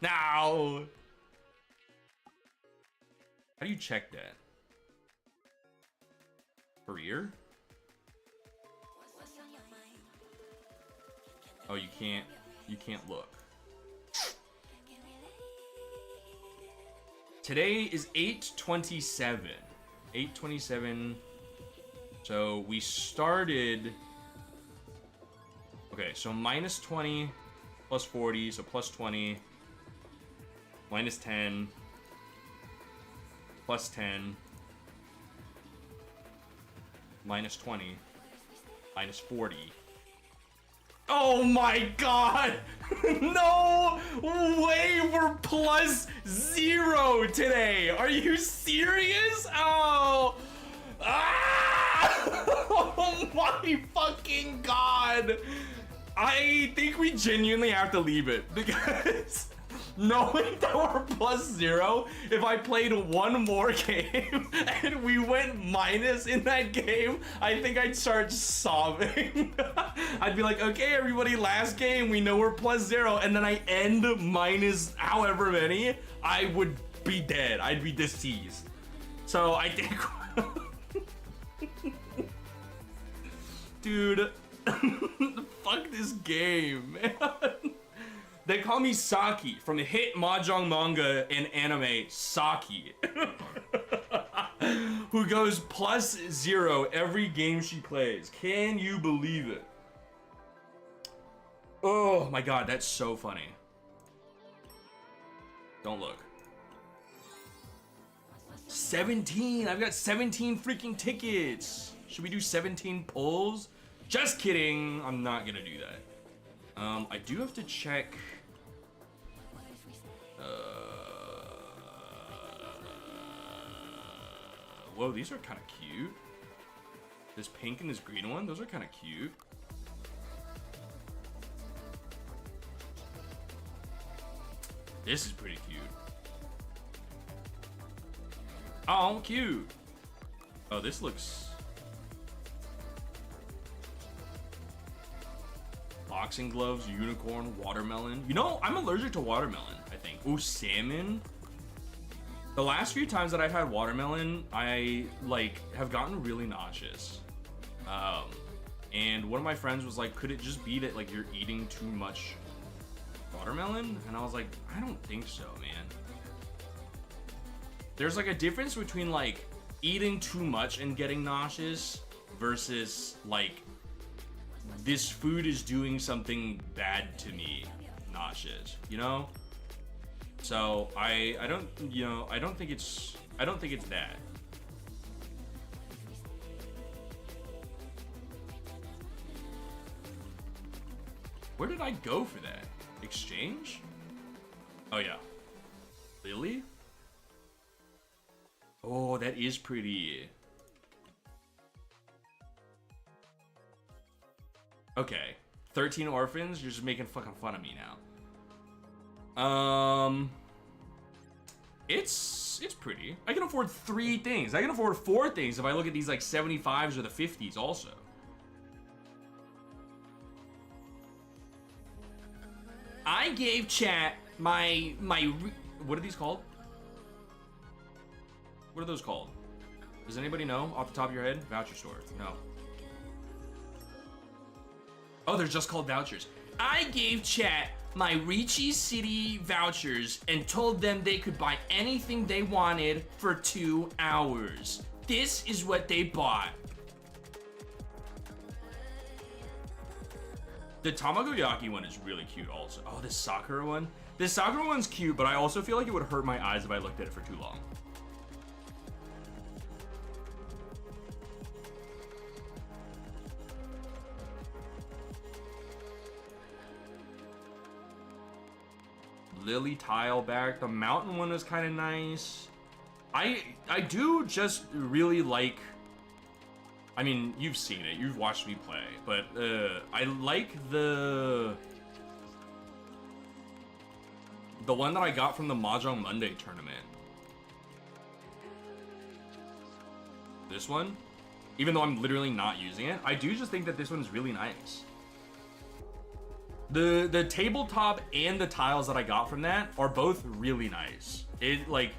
Now. How do you check that? Career? Oh, you can't look. Today is 8/27. 8/27. So we started. Okay, so minus 20 plus 40, so plus 20 minus 10 plus 10 minus 20 minus 40. Oh my god! No way, we're plus 0 today! Are you serious? Oh! Ah! Oh my fucking god! I think we genuinely have to leave it because knowing that we're +0, if I played one more game and we went minus in that game, I think I'd start sobbing. I'd be like, okay, everybody, last game, we know we're +0, and then I end minus however many, I would be dead. I'd be deceased. So I think... Dude, fuck this game, man. They call me Saki from the hit mahjong manga and anime Saki, who goes +0 every game she plays. Can you believe it? Oh my god, that's so funny. Don't look. 17, I've got 17 freaking tickets. Should we do 17 pulls? Just kidding, I'm not gonna do that. I do have to check. Whoa, these are kind of cute. This pink and this green one, those are kind of cute. This is pretty cute. Oh, cute. Oh, this looks... Boxing gloves, unicorn, watermelon. You know, I'm allergic to watermelon, I think. Ooh, salmon. The last few times that I've had watermelon, I, like, have gotten really nauseous. And one of my friends was like, could it just be that, like, you're eating too much watermelon? And I was like, I don't think so, man. There's, like, a difference between, like, eating too much and getting nauseous versus, like, this food is doing something bad to me, nauseous, you know? So I don't, you know, I don't think it's that. Where did I go for that? Exchange? Oh yeah. Lily? Oh, that is pretty. Okay, 13 orphans. You're just making fucking fun of me now. It's pretty. I can afford 3 things. I can afford 4 things if I look at these like 75s or the 50s also. I gave chat my what are these called? What are those called? Does anybody know off the top of your head? Voucher store. No. Oh, they're just called vouchers. I gave chat my Riichi City vouchers and told them they could buy anything they wanted for 2 hours. This is what they bought. The Tamagoyaki one is really cute also. Oh, this Sakura one? This Sakura one's cute, but I also feel like it would hurt my eyes if I looked at it for too long. Lily tile back. The mountain one is kind of nice. I do just really like, I mean, you've seen it, you've watched me play, but I like the one that I got from the Mahjong Monday tournament. This one, even though I'm literally not using it, I do just think that this one's really nice. The tabletop and the tiles that I got from that are both really nice. It like,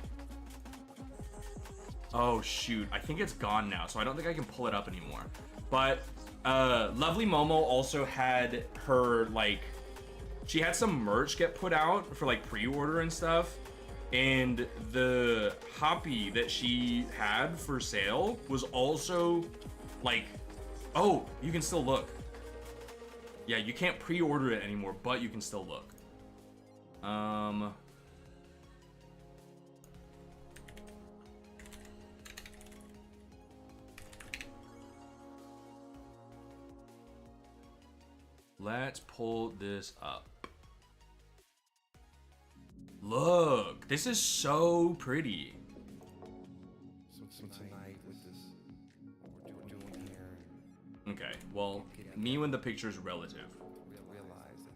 oh shoot, I think it's gone now, so I don't think I can pull it up anymore. But Lovely Momo also had her, like, she had some merch get put out for like pre-order and stuff, and the hoppy that she had for sale was also like, oh, you can still look. Yeah, you can't pre-order it anymore, but you can still look. Let's pull this up. Look, this is so pretty. So tonight with this, what we're doing here. Okay, well, me when the picture's relative. Realize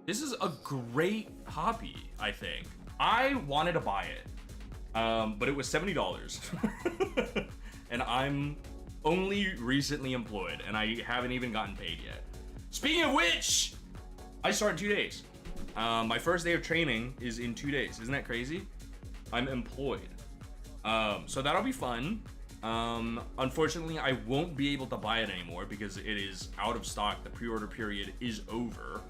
that This is a great hobby, I think. I wanted to buy it, but it was $70. And I'm only recently employed, and I haven't even gotten paid yet. Speaking of which, I start in 2 days. My first day of training is in 2 days. Isn't that crazy? I'm employed. So that'll be fun. Unfortunately, I won't be able to buy it anymore because it is out of stock. The pre-order period is over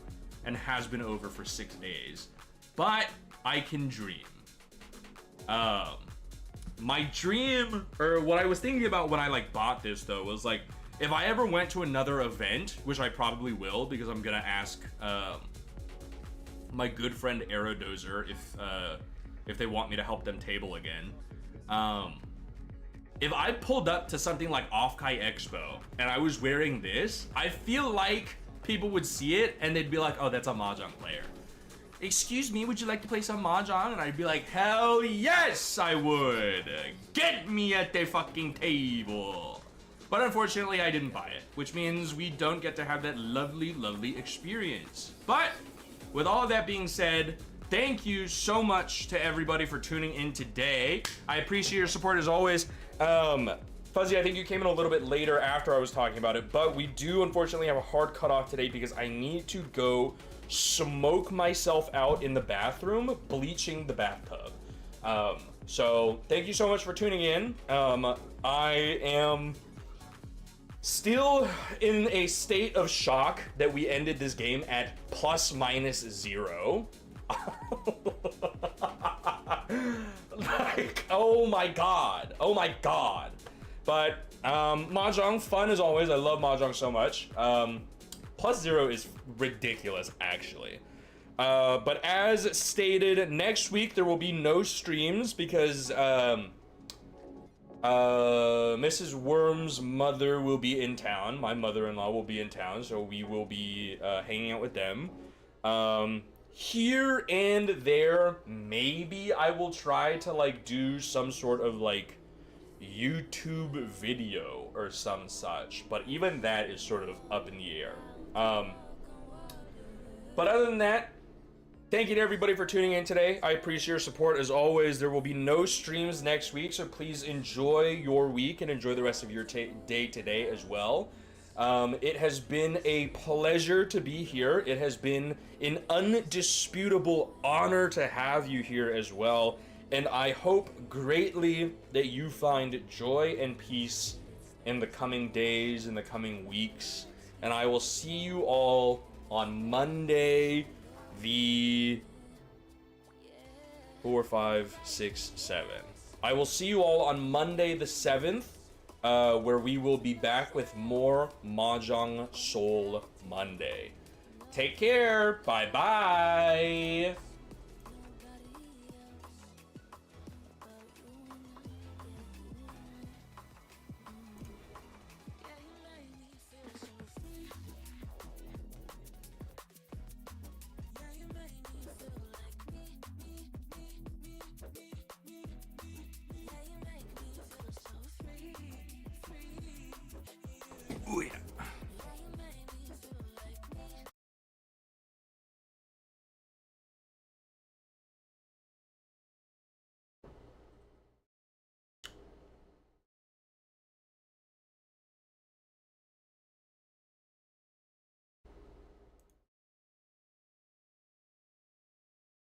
and has been over for 6 days. But I can dream. My dream, or what I was thinking about when I like bought this though, was like, if I ever went to another event, which I probably will because I'm gonna ask my good friend Aerodozer if they want me to help them table again. If I pulled up to something like Offkai Expo and I was wearing this, I feel like people would see it and they'd be like, oh, that's a Mahjong player. Excuse me, would you like to play some Mahjong? And I'd be like, hell yes, I would. Get me at the fucking table. But unfortunately, I didn't buy it, which means we don't get to have that lovely, lovely experience. But with all of that being said, thank you so much to everybody for tuning in today. I appreciate your support as always. Fuzzy, I think you came in a little bit later after I was talking about it, but we do unfortunately have a hard cutoff today because I need to go smoke myself out in the bathroom, bleaching the bathtub. So thank you so much for tuning in. I am still in a state of shock that we ended this game at ±0. Like, oh my god. But Mahjong, fun as always. I love Mahjong so much. +0 is ridiculous, actually. But as stated, next week there will be no streams because Mrs. Worm's mother will be in town. My mother-in-law will be in town, so we will be hanging out with them. Here and there, maybe I will try to like do some sort of like YouTube video or some such, but even that is sort of up in the air. But other than that, thank you to everybody for tuning in today. I appreciate your support as always. There will be no streams next week, so please enjoy your week and enjoy the rest of your day today as well. It has been a pleasure to be here. It has been an undisputable honor to have you here as well. And I hope greatly that you find joy and peace in the coming days, in the coming weeks. And I will see you all on Monday, the 4, 5, 6, 7. I will see you all on Monday the 7th, where we will be back with more Mahjong Soul Monday. Take care. Bye-bye.